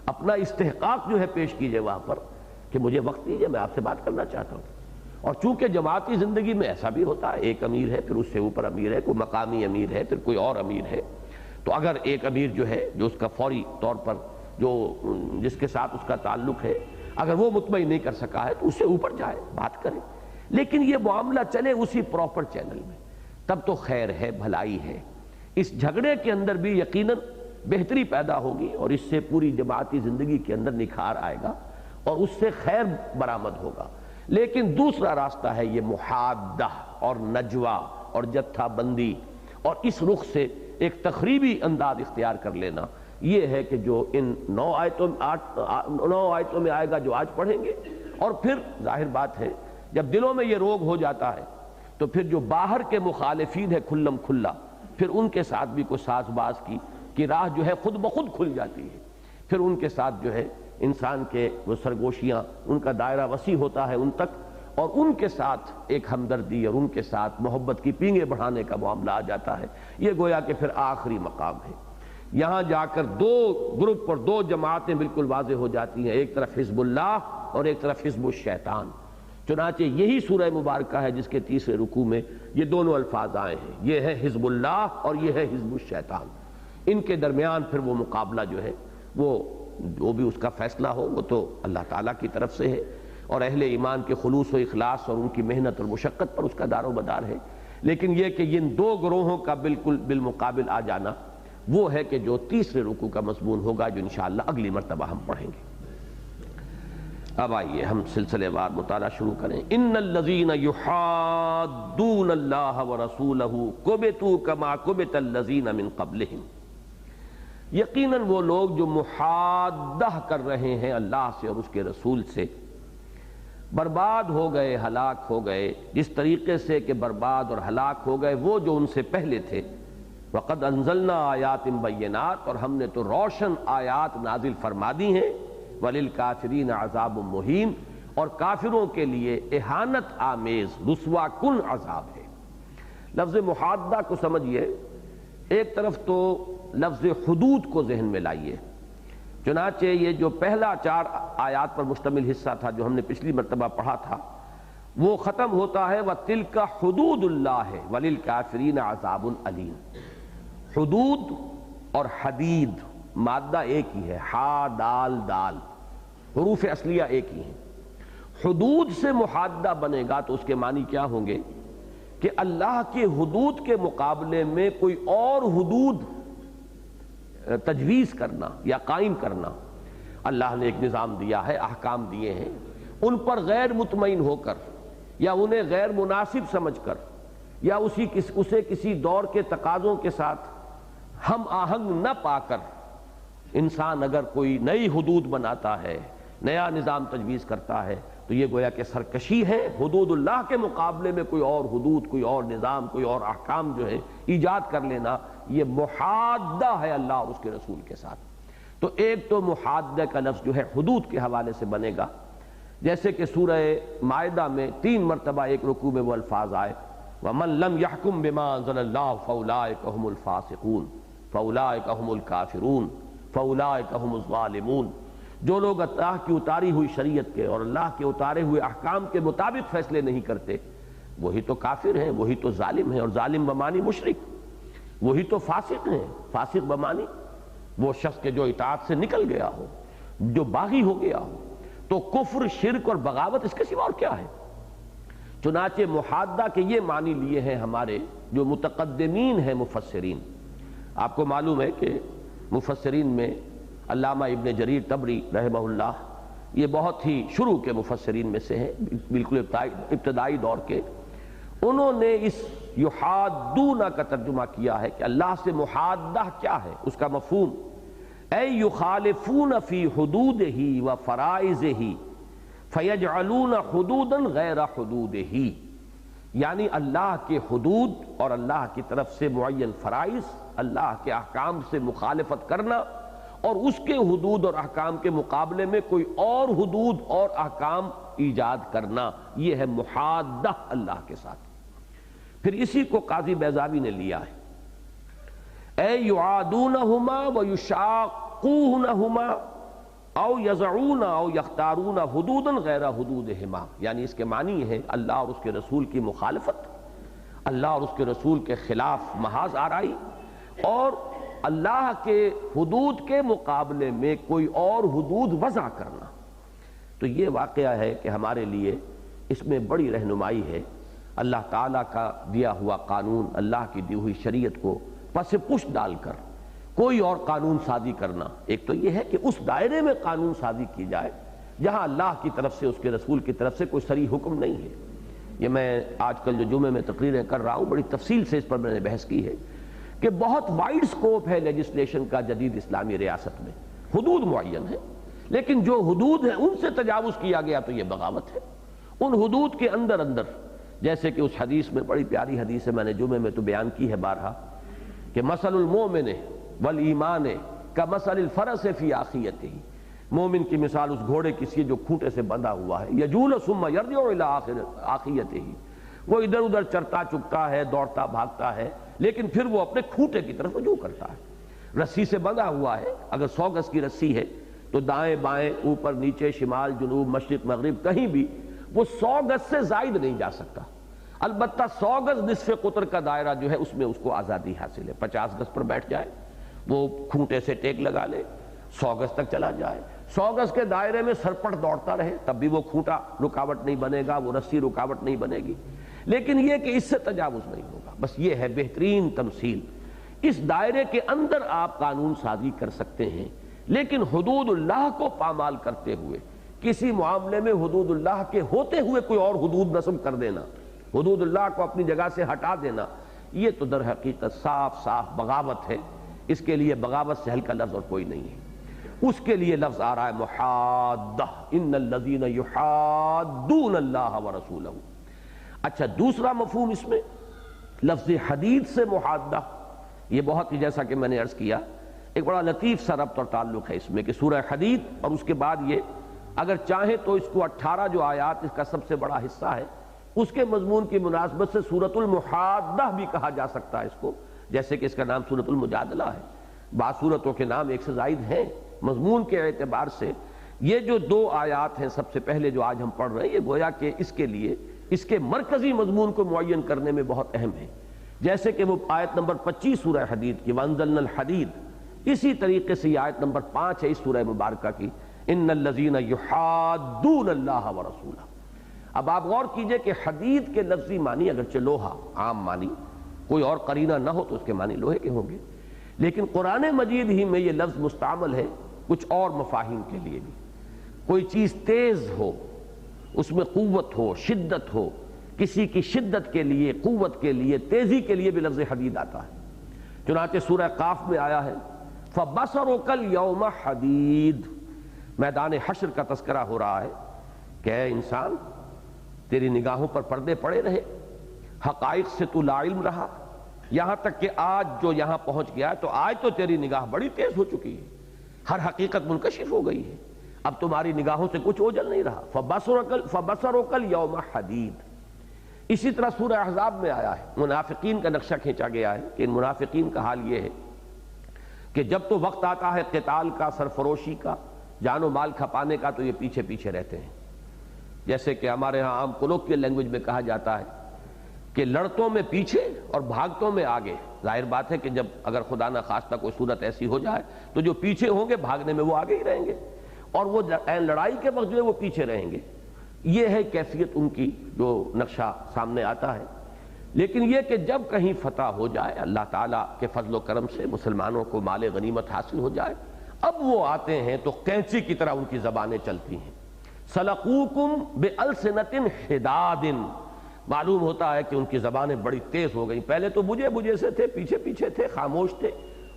اپنا استحقاق جو ہے پیش کیجئے وہاں پر کہ مجھے وقت دیجئے، میں آپ سے بات کرنا چاہتا ہوں۔ اور چونکہ جماعتی زندگی میں ایسا بھی ہوتا ہے، ایک امیر ہے، پھر اس سے اوپر امیر ہے، کوئی مقامی امیر ہے، پھر کوئی اور امیر ہے، تو اگر ایک امیر جو ہے جو اس کا فوری طور پر جس کے ساتھ اس کا تعلق ہے، اگر وہ مطمئن نہیں کر سکا ہے تو اس سے اوپر جائے، بات کرے، لیکن یہ معاملہ چلے اسی پراپر چینل میں، تب تو خیر ہے، بھلائی ہے۔ اس جھگڑے کے اندر بھی یقیناً بہتری پیدا ہوگی، اور اس سے پوری جماعتی زندگی کے اندر نکھار آئے گا، اور اس سے خیر برآمد ہوگا۔ لیکن دوسرا راستہ ہے یہ محادہ اور نجوہ اور جتھا بندی، اور اس رخ سے ایک تخریبی انداز اختیار کر لینا، یہ ہے کہ جو ان 9 آیتوں میں آئے گا جو آج پڑھیں گے۔ اور پھر ظاہر بات ہے جب دلوں میں یہ روگ ہو جاتا ہے تو پھر جو باہر کے مخالفین ہے کھلم کھلا، پھر ان کے ساتھ بھی کوئی ساز باز کی راہ جو ہے خود بخود کھل جاتی ہے، پھر ان کے ساتھ جو ہے انسان کے وہ سرگوشیاں، ان کا دائرہ وسیع ہوتا ہے ان تک، اور ان کے ساتھ ایک ہمدردی اور ان کے ساتھ محبت کی پینگیں بڑھانے کا معاملہ آ جاتا ہے۔ یہ گویا کہ پھر آخری مقام ہے، یہاں جا کر 2 گروپ اور 2 جماعتیں بالکل واضح ہو جاتی ہیں، ایک طرف حزب اللہ اور ایک طرف حزب الشیطان۔ چنانچہ یہی سورہ مبارکہ ہے جس کے تیسرے رکوع میں یہ دونوں الفاظ آئے ہیں، یہ ہے حزب اللہ اور یہ ہے حزب الشیطان۔ ان کے درمیان پھر وہ مقابلہ جو ہے وہ بھی اس کا فیصلہ ہو، وہ تو اللہ تعالیٰ کی طرف سے ہے، اور اہل ایمان کے خلوص و اخلاص اور ان کی محنت اور مشقت پر اس کا دار و مدار ہے۔ لیکن یہ کہ ان 2 گروہوں کا بالکل بالمقابل آ جانا، وہ ہے کہ جو تیسرے رکوع کا مضمون ہوگا، جو انشاءاللہ اگلی مرتبہ ہم پڑھیں گے۔ اب آئیے ہم سلسلے وار مطالعہ شروع کریں۔ ان الذین یحادون اللہ ورسولہ کبتوا کما کبت الذین من قبلہم، یقیناً وہ لوگ جو محادہ کر رہے ہیں اللہ سے اور اس کے رسول سے، برباد ہو گئے، ہلاک ہو گئے، جس طریقے سے کہ برباد اور ہلاک ہو گئے وہ جو ان سے پہلے تھے۔ وَقَدْ أَنزَلْنَا آيَاتٍ بَيِّنَاتٍ، اور ہم نے تو روشن آیات نازل فرما دی ہیں، وَلِلْكَافِرِينَ عَذَابٌ مُّهِينٌ، اور کافروں کے لیے اہانت آمیز رسوا کن عذاب ہے۔ لفظ محادہ کو سمجھیے، ایک طرف تو لفظ حدود کو ذہن میں لائیے، چنانچہ یہ جو پہلا 4 آیات پر مشتمل حصہ تھا جو ہم نے پچھلی مرتبہ پڑھا تھا، وہ ختم ہوتا ہے وَتِلْكَ حُدُودُ اللَّهِ وَلِلْكَافِرِينَ عَذَابٌ أَلِيمٌ۔ حدود اور حدید مادہ ایک ہی ہے، ہا دال دال، حروف اصلیہ ایک ہی ہیں۔ حدود سے محادہ بنے گا تو اس کے معنی کیا ہوں گے کہ اللہ کے حدود کے مقابلے میں کوئی اور حدود تجویز کرنا یا قائم کرنا۔ اللہ نے ایک نظام دیا ہے، احکام دیے ہیں، ان پر غیر مطمئن ہو کر یا انہیں غیر مناسب سمجھ کر یا اسے کسی دور کے تقاضوں کے ساتھ ہم آہنگ نہ پا کر انسان اگر کوئی نئی حدود بناتا ہے، نیا نظام تجویز کرتا ہے، تو یہ گویا کہ سرکشی ہے۔ حدود اللہ کے مقابلے میں کوئی اور حدود، کوئی اور نظام، کوئی اور احکام جو ہے ایجاد کر لینا، یہ محادہ ہے اللہ اور اس کے رسول کے ساتھ۔ تو ایک تو محادہ کا لفظ جو ہے حدود کے حوالے سے بنے گا، جیسے کہ سورہ مائدہ میں 3 مرتبہ ایک رکوع میں وہ الفاظ آئے، وَمَن لَمْ يَحْكُمْ بِمَا أَنزَلَ اللَّهُ فَأُولَٰئِكَ هُمُ الْفَاسِقُونَ فَأُولَٰئِكَ هُمُ الْكَافِرُونَ فَأُولَٰئِكَ هُمُ الظَّالِمُونَ۔ جو لوگ اللہ کی اتاری ہوئی شریعت کے اور اللہ کے اتارے ہوئے احکام کے مطابق فیصلے نہیں کرتے، وہی تو کافر ہیں، وہی تو ظالم ہیں، اور ظالم بمانی مشرک، وہی تو فاسق ہیں، فاسق بمانی وہ شخص کے جو اطاعت سے نکل گیا ہو، جو باغی ہو گیا ہو۔ تو کفر، شرک اور بغاوت اس کے سوا اور کیا ہے؟ چنانچہ محادہ کے یہ معنی لیے ہیں ہمارے جو متقدمین ہیں مفسرین۔ آپ کو معلوم ہے کہ مفسرین میں علامہ ابن جریر طبری رحمہ اللہ، یہ بہت ہی شروع کے مفسرین میں سے ہیں، بالکل ابتدائی دور کے، انہوں نے اس یحادون کا ترجمہ کیا ہے کہ اللہ سے محادہ کیا ہے، اس کا مفہوم اے یخالفون فی حدودہ و فرائضہ فیجعلون حدودا غیر حدودہ، یعنی اللہ کے حدود اور اللہ کی طرف سے معین فرائض، اللہ کے احکام سے مخالفت کرنا اور اس کے حدود اور احکام کے مقابلے میں کوئی اور حدود اور احکام ایجاد کرنا، یہ ہے محادہ اللہ کے ساتھ۔ پھر اسی کو قاضی بیضاوی نے لیا ہے، اے یعادونہما ویشاقونہما او یزعون او یختارون حدودا غیر حدودہما، یعنی اس کے معنی ہے اللہ اور اس کے رسول کی مخالفت، اللہ اور اس کے رسول کے خلاف محاذ آرائی، اور اللہ کے حدود کے مقابلے میں کوئی اور حدود وضع کرنا۔ تو یہ واقعہ ہے کہ ہمارے لیے اس میں بڑی رہنمائی ہے، اللہ تعالیٰ کا دیا ہوا قانون، اللہ کی دی ہوئی شریعت کو پس پش ڈال کر کوئی اور قانون سازی کرنا۔ ایک تو یہ ہے کہ اس دائرے میں قانون سازی کی جائے جہاں اللہ کی طرف سے، اس کے رسول کی طرف سے کوئی صریح حکم نہیں ہے۔ یہ میں آج کل جو جمعے میں تقریریں کر رہا ہوں، بڑی تفصیل سے اس پر میں نے بحث کی ہے کہ بہت وائڈ سکوپ ہے لیجسلیشن کا جدید اسلامی ریاست میں، حدود معین ہے، لیکن جو حدود ہیں ان سے تجاوز کیا گیا تو یہ بغاوت ہے۔ ان حدود کے اندر جیسے کہ اس حدیث میں، بڑی پیاری حدیث ہے، میں نے جمعے میں تو بیان کی ہے بارہا، کہ مثل المومن والایمان کمثل الفرس فی عاقیتہ، مومن کی مثال اس گھوڑے کی سی جو کھوٹے سے بندھا ہوا ہے، یجول ثم یرجع الی عاقیتہ، وہ ادھر ادھر چرتا چکتا ہے، دوڑتا بھاگتا ہے، لیکن پھر وہ اپنے کھوٹے کی طرف رجوع کرتا ہے۔ رسی سے بندھا ہوا ہے، اگر 100 گز کی رسی ہے تو دائیں بائیں، اوپر نیچے، شمال جنوب، مشرق مغرب، کہیں بھی وہ 100 گز سے زائد نہیں جا سکتا، البتہ 100 گز نصف قطر کا دائرہ جو ہے اس میں اس کو آزادی حاصل ہے۔ 50 گز پر بیٹھ جائے، وہ کھوٹے سے ٹیک لگا لے، 100 گز تک چلا جائے، 100 گز کے دائرے میں سرپٹ دوڑتا رہے، تب بھی وہ کھوٹا رکاوٹ نہیں بنے گا، وہ رسی رکاوٹ نہیں بنے گی، لیکن یہ کہ اس سے تجاوز نہیں ہوگا۔ بس یہ ہے بہترین تمثیل۔ اس دائرے کے اندر آپ قانون سازی کر سکتے ہیں، لیکن حدود اللہ کو پامال کرتے ہوئے، کسی معاملے میں حدود اللہ کے ہوتے ہوئے کوئی اور حدود نصب کر دینا، حدود اللہ کو اپنی جگہ سے ہٹا دینا، یہ تو در حقیقت صاف صاف بغاوت ہے۔ اس کے لیے بغاوت سے ہلکا لفظ اور کوئی نہیں ہے۔ اس کے لیے لفظ آ رہا ہے محادہ، ان الذین یحادون اللہ ورسولہ۔ اچھا، دوسرا مفہوم اس میں لفظ حدید سے محادہ، یہ بہت ہی، جیسا کہ میں نے عرض کیا، ایک بڑا لطیف سا ربط اور تعلق ہے اس میں کہ سورہ حدید اور اس کے بعد یہ، اگر چاہیں تو اس کو 18 جو آیات اس کا سب سے بڑا حصہ ہے، اس کے مضمون کی مناسبت سے سورۃ المحادہ بھی کہا جا سکتا ہے اس کو، جیسے کہ اس کا نام سورۃ المجادلہ ہے۔ بعض سورتوں کے نام ایک سے زائد ہیں مضمون کے اعتبار سے۔ یہ جو 2 آیات ہیں سب سے پہلے جو آج ہم پڑھ رہے ہیں، یہ گویا کہ اس کے لیے اس کے مرکزی مضمون کو معین کرنے میں بہت اہم ہے، جیسے کہ وہ آیت نمبر 25 سورہ حدید کی وَأَنزَلْنَا الْحَدِيدَ، اسی طریقے سے یہ آیت نمبر 5 ہے اس سورہ مبارکہ کی، إِنَّ الَّذِينَ يُحَادُّونَ اللَّهَ وَرَسُولَهُ۔ اب آپ غور کیجئے کہ حدید کے لفظی معنی اگرچہ لوہا عام معنی، کوئی اور قرینہ نہ ہو تو اس کے معنی لوہے کے ہوں گے، لیکن قرآن مجید ہی میں یہ لفظ مستعمل ہے کچھ اور مفاہیم کے لیے بھی۔ کوئی چیز تیز ہو، اس میں قوت ہو، شدت ہو، کسی کی شدت کے لیے، قوت کے لیے، تیزی کے لیے بھی لفظ حدید آتا ہے۔ چنانچہ سورہ قاف میں آیا ہے فَبَصَرُكَ الْيَوْمَ حَدِيدٌ، میدان حشر کا تذکرہ ہو رہا ہے کہ اے انسان، تیری نگاہوں پر پردے پڑے رہے، حقائق سے تو لا علم رہا، یہاں تک کہ آج جو یہاں پہنچ گیا تو آج تو تیری نگاہ بڑی تیز ہو چکی ہے، ہر حقیقت منکشف ہو گئی ہے، اب تمہاری نگاہوں سے کچھ اوجھل نہیں رہا۔ فَبَصَرُكَ الْيَوْمَ حَدِيدٌ۔ اسی طرح سورہ احزاب میں آیا ہے، منافقین کا نقشہ کھینچا گیا ہے کہ ان منافقین کا حال یہ ہے کہ جب تو وقت آتا ہے قتال کا، سرفروشی کا، جان و مال کھپانے کا، تو یہ پیچھے پیچھے رہتے ہیں، جیسے کہ ہمارے ہاں عام کولوکیل لینگویج میں کہا جاتا ہے کہ لڑتوں میں پیچھے اور بھاگتوں میں آگے۔ ظاہر بات ہے کہ جب اگر خدا نہ خواستہ کوئی صورت ایسی ہو جائے تو جو پیچھے ہوں گے بھاگنے میں وہ آگے ہی رہیں گے، اور وہ لڑائی کے وقت جو ہے وہ پیچھے رہیں گے۔ یہ ہے کیفیت ان کی جو نقشہ سامنے آتا ہے۔ لیکن یہ کہ جب کہیں فتح ہو جائے، اللہ تعالیٰ کے فضل و کرم سے مسلمانوں کو مال غنیمت حاصل ہو جائے، اب وہ آتے ہیں تو قینچی کی طرح ان کی زبانیں چلتی ہیں. سلقوکم بألسنۃ حداد، معلوم ہوتا ہے کہ ان کی زبانیں بڑی تیز ہو گئیں. پہلے تو بجے بجے سے تھے، پیچھے پیچھے تھے، خاموش تھے.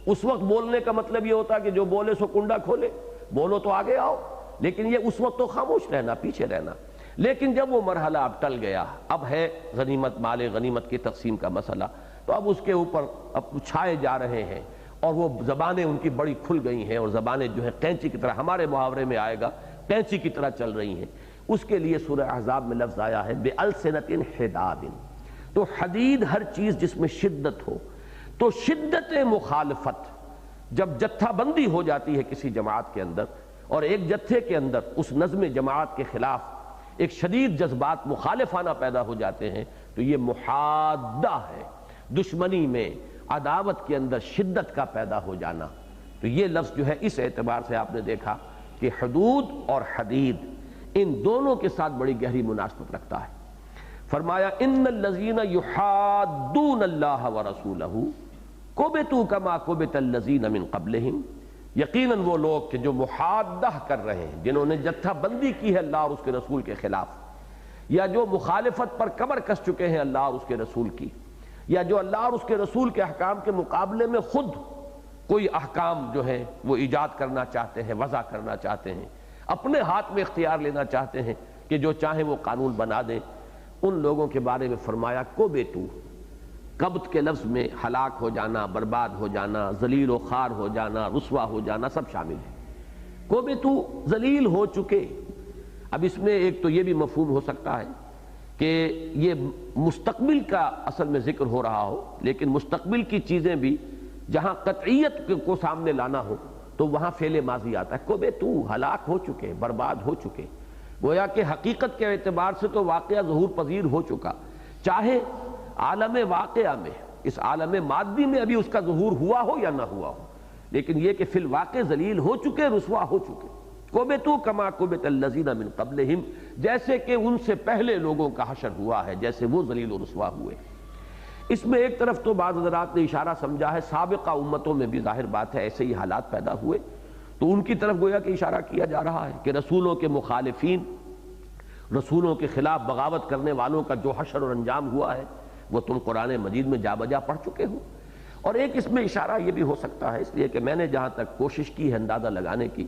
اس وقت بولنے کا مطلب یہ ہوتا کہ جو بولے سو کنڈا کھولے، بولو تو آگے آؤ. لیکن یہ اس وقت تو خاموش رہنا، پیچھے رہنا. لیکن جب وہ مرحلہ اب ٹل گیا، اب ہے غنیمت، مال غنیمت کی تقسیم کا مسئلہ، تو اب اس کے اوپر اب چھائے جا رہے ہیں اور وہ زبانیں ان کی بڑی کھل گئی ہیں، اور زبانیں جو ہے قینچی کی طرح، ہمارے محاورے میں آئے گا قینچی کی طرح چل رہی ہیں. اس کے لیے سورہ احزاب میں لفظ آیا ہے بِأَلْسِنَةٍ حِدَادٍ. تو حدید ہر چیز جس میں شدت ہو. تو شدت مخالفت جب جتھا بندی ہو جاتی ہے کسی جماعت کے اندر، اور ایک جتھے کے اندر اس نظم جماعت کے خلاف ایک شدید جذبات مخالفانہ پیدا ہو جاتے ہیں، تو یہ محادہ ہے. دشمنی میں، عداوت کے اندر شدت کا پیدا ہو جانا. تو یہ لفظ جو ہے اس اعتبار سے آپ نے دیکھا کہ حدود اور حدید ان دونوں کے ساتھ بڑی گہری مناسبت رکھتا ہے. فرمایا ان الذین یحادون اللہ ورسولہ کبتوا کما کبت الذین من قبلہم. یقیناً وہ لوگ کہ جو محادہ کر رہے ہیں، جنہوں نے جتھا بندی کی ہے اللہ اور اس کے رسول کے خلاف، یا جو مخالفت پر کمر کس چکے ہیں اللہ اور اس کے رسول کی، یا جو اللہ اور اس کے رسول کے احکام کے مقابلے میں خود کوئی احکام جو ہے وہ ایجاد کرنا چاہتے ہیں، وضع کرنا چاہتے ہیں، اپنے ہاتھ میں اختیار لینا چاہتے ہیں کہ جو چاہیں وہ قانون بنا دیں، ان لوگوں کے بارے میں فرمایا کو بیتو. قبط کے لفظ میں ہلاک ہو جانا، برباد ہو جانا، ذلیل و خوار ہو جانا، رسوا ہو جانا سب شامل ہے. کو بیتو ذلیل ہو چکے. اب اس میں ایک تو یہ بھی مفہوم ہو سکتا ہے کہ یہ مستقبل کا اصل میں ذکر ہو رہا ہو، لیکن مستقبل کی چیزیں بھی جہاں قطعیت کو سامنے لانا ہو تو وہاں فعل ماضی آتا ہے. کو بیتو ہلاک ہو چکے، برباد ہو چکے. گویا کہ حقیقت کے اعتبار سے تو واقعہ ظہور پذیر ہو چکا، چاہے عالم واقعہ میں، اس عالم مادی میں ابھی اس کا ظہور ہوا ہو یا نہ ہوا ہو، لیکن یہ کہ فی الواقع ذلیل ہو چکے، رسوا ہو چکے. کبتوا کما کبت الذین من قبلہم، جیسے کہ ان سے پہلے لوگوں کا حشر ہوا ہے، جیسے وہ ذلیل و رسوا ہوئے. اس میں ایک طرف تو بعض حضرات نے اشارہ سمجھا ہے سابقہ امتوں میں بھی ظاہر بات ہے ایسے ہی حالات پیدا ہوئے، تو ان کی طرف گویا کہ اشارہ کیا جا رہا ہے کہ رسولوں کے مخالفین، رسولوں کے خلاف بغاوت کرنے والوں کا جو حشر اور انجام ہوا ہے وہ تم قرآن مجید میں جا بجا پڑھ چکے ہو. اور ایک اس میں اشارہ یہ بھی ہو سکتا ہے، اس لیے کہ میں نے جہاں تک کوشش کی ہے اندازہ لگانے کی،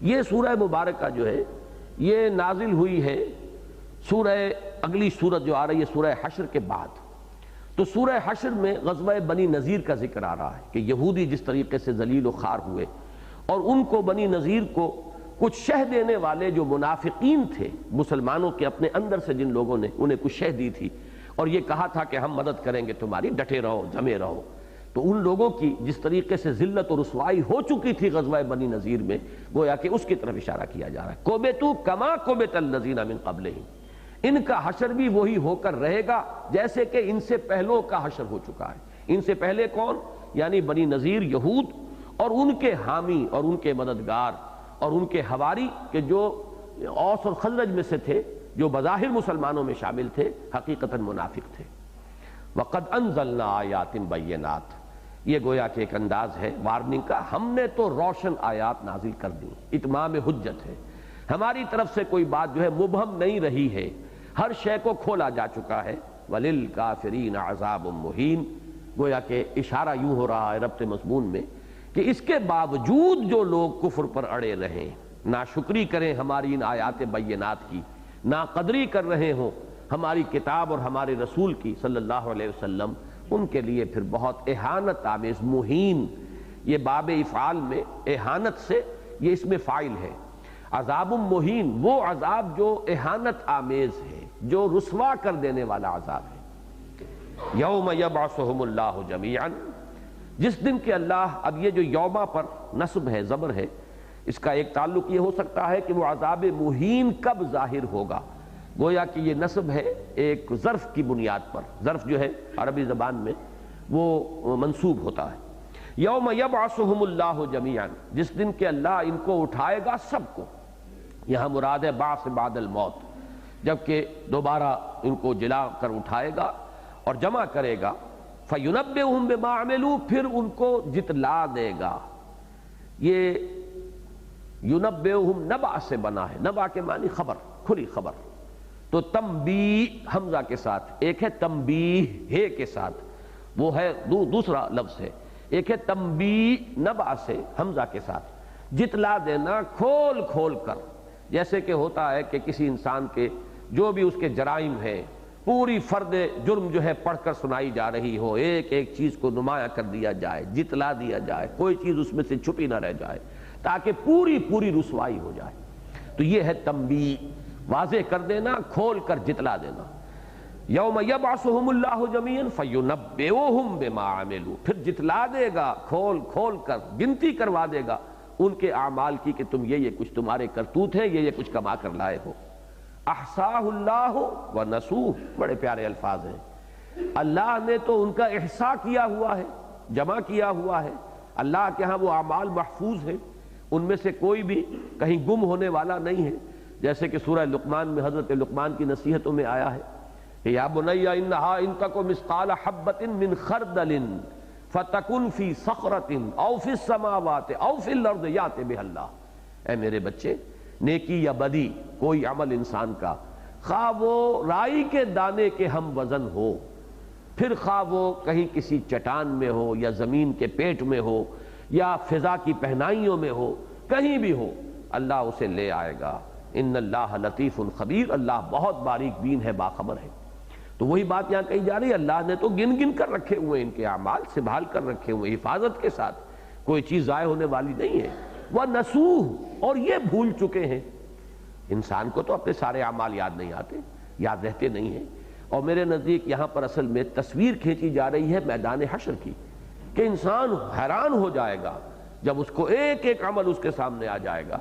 یہ سورہ مبارکہ جو ہے یہ نازل ہوئی ہے سورہ، اگلی سورت جو آ رہی ہے سورہ حشر کے بعد. تو سورہ حشر میں غزوہ بنی نذیر کا ذکر آ رہا ہے کہ یہودی جس طریقے سے ذلیل و خوار ہوئے، اور ان کو بنی نذیر کو کچھ شہ دینے والے جو منافقین تھے مسلمانوں کے اپنے اندر سے، جن لوگوں نے انہیں کچھ شہ دی تھی اور یہ کہا تھا کہ ہم مدد کریں گے تمہاری، ڈٹے رہو، جمے رہو. تو ان لوگوں کی جس طریقے سے ذلت و رسوائی ہو چکی تھی غزوہ بنی نذیر میں، گویا کہ اس کی طرف اشارہ کیا جا رہا ہے. کبتوا کما کبت الذین من قبلہم، ان کا حشر بھی وہی ہو کر رہے گا جیسے کہ ان سے پہلوں کا حشر ہو چکا ہے. ان سے پہلے کون؟ یعنی بنی نذیر، یہود، اور ان کے حامی اور ان کے مددگار اور ان کے حواری کہ جو اوس اور خزرج میں سے تھے، جو بظاہر مسلمانوں میں شامل تھے، حقیقتاً منافق تھے. وَقَدْ أَنزَلْنَا آیَاتٍ بَيِّنَاتٍ، یہ گویا کہ ایک انداز ہے وارننگ کا. ہم نے تو روشن آیات نازل کر دی، اتمام حجت ہے. ہماری طرف سے کوئی بات جو ہے مبہم نہیں رہی ہے، ہر شے کو کھولا جا چکا ہے. وَلِلْكَافِرِينَ عَذَابٌ مُّهِينٌ، گویا کہ اشارہ یوں ہو رہا ہے ربط مضمون میں کہ اس کے باوجود جو لوگ کفر پر اڑے رہیں، ناشکری کریں ہماری ان آیات بینات کی، ناقدری کر رہے ہوں ہماری کتاب اور ہمارے رسول کی صلی اللہ علیہ وسلم، ان کے لیے پھر بہت اہانت آمیز، مہین، یہ باب افعال میں اہانت سے یہ اس میں فاعل ہے. عذاب مہین، وہ عذاب جو اہانت آمیز ہے، جو رسوا کر دینے والا عذاب ہے. یوم یبعثہم اللہ جمیعا، جس دن کہ اللہ، اب یہ جو یوما پر نصب ہے، زبر ہے، اس کا ایک تعلق یہ ہو سکتا ہے کہ وہ عذاب مہین کب ظاہر ہوگا. گویا کہ یہ نصب ہے ایک ظرف کی بنیاد پر. ظرف جو ہے عربی زبان میں وہ منصوب ہوتا ہے. یوم یبعثہم اللہ جمیعا، جس دن کہ اللہ ان کو اٹھائے گا سب کو. یہاں مراد ہے بعث بعد الموت، جبکہ دوبارہ ان کو جلا کر اٹھائے گا اور جمع کرے گا. فَيُنَبِّئُهُم بِمَا عَمِلُوا، پھر ان کو جتلا دے گا. یہ ینبئہم نبع سے بنا ہے، نبع کے معنی خبر، کھلی خبر، تو تنبیہ حمزہ کے ساتھ، ایک ہے تنبیہ ہے کے ساتھ، وہ ہے دوسرا لفظ ہے، ایک ہے تنبیہ نبع سے حمزہ کے ساتھ، جتلا دینا کھول کھول کر، جیسے کہ ہوتا ہے کہ کسی انسان کے جو بھی اس کے جرائم ہیں پوری فرد جرم جو ہے پڑھ کر سنائی جا رہی ہو، ایک ایک چیز کو نمایاں کر دیا جائے، جتلا دیا جائے، کوئی چیز اس میں سے چھپی نہ رہ جائے تاکہ پوری پوری رسوائی ہو جائے، تو یہ ہے تنبیہ، واضح کر دینا، کھول کر جتلا دینا۔ یوم یبعثہم اللہ جمیعا فینبئہم بما عملوا، پھر جتلا دے گا کھول کھول کر، گنتی کروا دے گا ان کے اعمال کی کہ تم یہ کچھ تمہارے کرتوت ہیں، یہ کچھ کما کر لائے ہو۔ احصاہ اللہ ونسوہ، بڑے پیارے الفاظ ہیں، اللہ نے تو ان کا احصاء کیا ہوا ہے، جمع کیا ہوا ہے، اللہ کے ہاں وہ اعمال محفوظ ہیں، ان میں سے کوئی بھی کہیں گم ہونے والا نہیں ہے، جیسے کہ سورہ لقمان میں حضرت لقمان کی نصیحتوں میں آیا ہے کہ یا بنی انہا ان تک مثقال حبۃ من خردل فتکن فی صخرۃ او فی السماوات او فی الارض یأت بہ اللہ، اے میرے بچے، نیکی یا بدی کوئی عمل انسان کا، خواہ وہ رائی کے دانے کے ہم وزن ہو، پھر خواہ وہ کہیں کسی چٹان میں ہو یا زمین کے پیٹ میں ہو یا فضا کی پہنائیوں میں ہو، کہیں بھی ہو، اللہ اسے لے آئے گا۔ ان اللہ لطیف خبیر، اللہ بہت باریک بین ہے، باخبر ہے۔ تو وہی بات یہاں کہی جا رہی ہے، اللہ نے تو گن گن کر رکھے ہوئے ان کے اعمال، سنبھال کر رکھے ہوئے حفاظت کے ساتھ، کوئی چیز ضائع ہونے والی نہیں ہے۔ وَنَسُوهُ، اور یہ بھول چکے ہیں۔ انسان کو تو اپنے سارے اعمال یاد نہیں آتے، یاد رہتے نہیں ہیں، اور میرے نزدیک یہاں پر اصل میں تصویر کھینچی جا رہی ہے میدان حشر کی، کہ انسان حیران ہو جائے گا جب اس کو ایک ایک عمل اس کے سامنے آ جائے گا،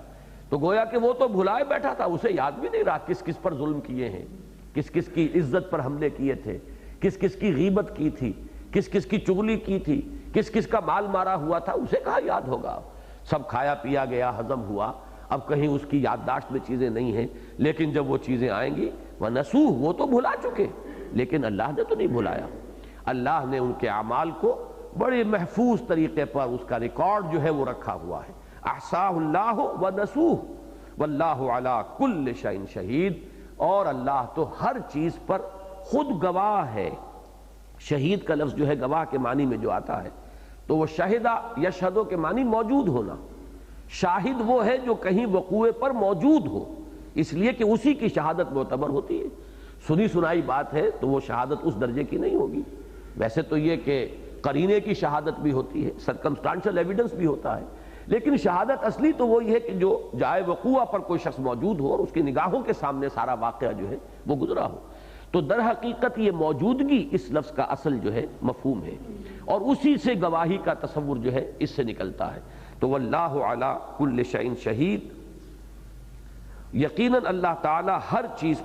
تو گویا کہ وہ تو بھلائے بیٹھا تھا، اسے یاد بھی نہیں رہا کس کس پر ظلم کیے ہیں، کس کس کی عزت پر حملے کیے تھے، کس کس کی غیبت کی تھی، کس کس کی چغلی کی تھی، کس کس کا مال مارا ہوا تھا، اسے کہاں یاد ہوگا؟ سب کھایا پیا گیا، ہضم ہوا، اب کہیں اس کی یادداشت میں چیزیں نہیں ہیں، لیکن جب وہ چیزیں آئیں گی وَنَسُوهُ، وہ تو بھلا چکے، لیکن اللہ نے تو نہیں بھلایا، اللہ نے ان کے اعمال کو بڑے محفوظ طریقے پر اس کا ریکارڈ جو ہے وہ رکھا ہوا ہے۔ احصاہ اللہ وَنَسُوهُ واللہ علی کل شیء شہید، اور اللہ تو ہر چیز پر خود گواہ ہے۔ شہید کا لفظ جو ہے گواہ کے معنی میں جو آتا ہے، تو وہ شہدہ یشہدو کے معنی موجود ہونا، شاہد وہ ہے جو کہیں وقوع پر موجود ہو، اس لیے کہ اسی کی شہادت معتبر ہوتی ہے۔ سنی سنائی بات ہے تو وہ شہادت اس درجے کی نہیں ہوگی۔ ویسے تو یہ کہ قرینے کی شہادت بھی ہوتی ہے، سرکمسٹانشل ایویڈنس بھی ہوتا ہے، لیکن شہادت اصلی تو وہی ہے کہ جو جائے وقوع پر کوئی شخص موجود ہو اور اس کی نگاہوں کے سامنے سارا واقعہ جو ہے وہ گزرا ہو۔ تو در حقیقت یہ موجودگی اس لفظ کا اصل جو ہے مفہوم ہے، اور اسی سے گواہی کا تصور جو ہے اس سے نکلتا ہے۔ تو واللہ علی کل شیء شہید، یقیناً اللہ تعالی ہر چیز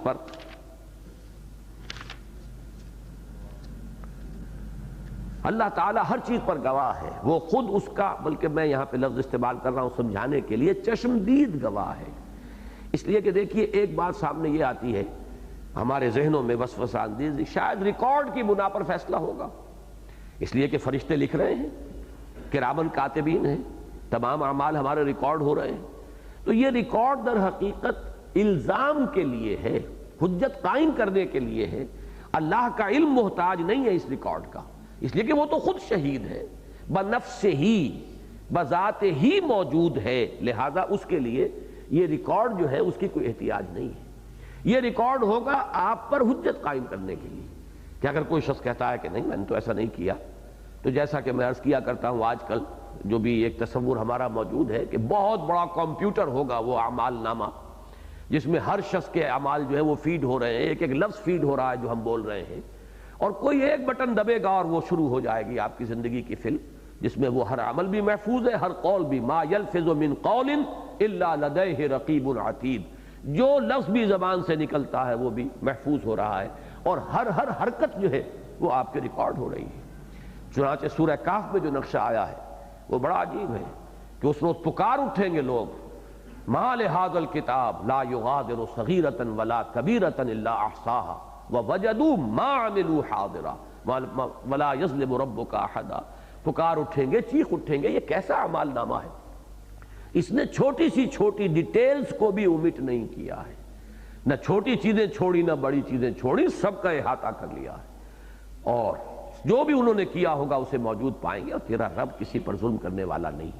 پر گواہ ہے، وہ خود اس کا، بلکہ میں یہاں پہ لفظ استعمال کر رہا ہوں سمجھانے کے لیے، چشمدید گواہ ہے۔ اس لیے کہ دیکھیے ایک بات سامنے یہ آتی ہے ہمارے ذہنوں میں وسوسہ اندیزی، شاید ریکارڈ کی بنا پر فیصلہ ہوگا، اس لیے کہ فرشتے لکھ رہے ہیں، کرامن کاتبین ہیں، تمام اعمال ہمارے ریکارڈ ہو رہے ہیں، تو یہ ریکارڈ در حقیقت الزام کے لیے ہے، حجت قائم کرنے کے لیے ہے۔ اللہ کا علم محتاج نہیں ہے اس ریکارڈ کا، اس لیے کہ وہ تو خود شہید ہے، بنفس ہی، بذات ہی موجود ہے، لہذا اس کے لیے یہ ریکارڈ جو ہے اس کی کوئی احتیاج نہیں ہے۔ یہ ریکارڈ ہوگا آپ پر حجت قائم کرنے کے لیے، کہ اگر کوئی شخص کہتا ہے کہ نہیں میں نے تو ایسا نہیں کیا، تو جیسا کہ میں عرض کیا کرتا ہوں آج کل جو بھی ایک تصور ہمارا موجود ہے کہ بہت بڑا کمپیوٹر ہوگا وہ اعمال نامہ، جس میں ہر شخص کے اعمال جو ہے وہ فیڈ ہو رہے ہیں، ایک ایک لفظ فیڈ ہو رہا ہے جو ہم بول رہے ہیں، اور کوئی ایک بٹن دبے گا اور وہ شروع ہو جائے گی آپ کی زندگی کی فلم، جس میں وہ ہر عمل بھی محفوظ ہے، ہر قول بھی، ما یلفظ من قول الا لدیہ رقیب عتید، جو لفظ بھی زبان سے نکلتا ہے وہ بھی محفوظ ہو رہا ہے، اور ہر حرکت جو ہے وہ آپ کے ریکارڈ ہو رہی ہے۔ چنانچہ سورہ کہف میں جو نقشہ آیا ہے وہ بڑا عجیب ہے کہ اس روز پکار اٹھیں گے لوگ، ما لہذا الکتاب لا یغادر صغیرۃ ولا کبیرۃ الا احصاها ووجدوا ما عملوا حاضرا ولا یظلم ربک احدا۔ پکار اٹھیں گے، چیخ اٹھیں گے، یہ کیسا اعمال نامہ ہے اس نے چھوٹی سی چھوٹی ڈیٹیلز کو بھی اومٹ نہیں کیا ہے، نہ چھوٹی چیزیں چھوڑی نہ بڑی چیزیں چھوڑی، سب کا احاطہ کر لیا ہے، اور جو بھی انہوں نے کیا ہوگا اسے موجود پائیں گے، اور تیرا رب کسی پر ظلم کرنے والا نہیں۔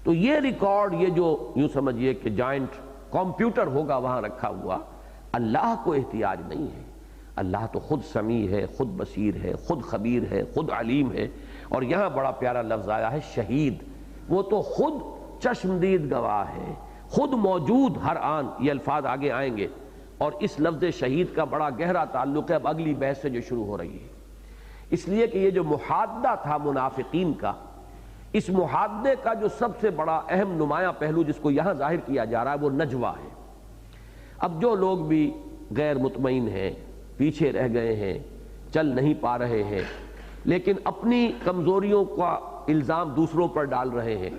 تو یہ ریکارڈ، یہ جو یوں سمجھئے کہ جائنٹ کمپیوٹر ہوگا وہاں رکھا ہوا، اللہ کو احتیاج نہیں ہے۔ اللہ تو خود سمیع ہے، خود بصیر ہے، خود خبیر ہے، خود علیم ہے، اور یہاں بڑا پیارا لفظ آیا ہے شہید، وہ تو خود چشمدید گواہ ہے، خود موجود ہر آن۔ یہ الفاظ آگے آئیں گے، اور اس لفظ شہید کا بڑا گہرا تعلق ہے اب اگلی بحث سے جو شروع ہو رہی ہے، اس لیے کہ یہ جو محادثہ تھا منافقین کا، اس محادثے کا جو سب سے بڑا اہم نمایاں پہلو جس کو یہاں ظاہر کیا جا رہا ہے وہ نجوہ ہے۔ اب جو لوگ بھی غیر مطمئن ہیں، پیچھے رہ گئے ہیں، چل نہیں پا رہے ہیں، لیکن اپنی کمزوریوں کا الزام دوسروں پر ڈال رہے ہیں،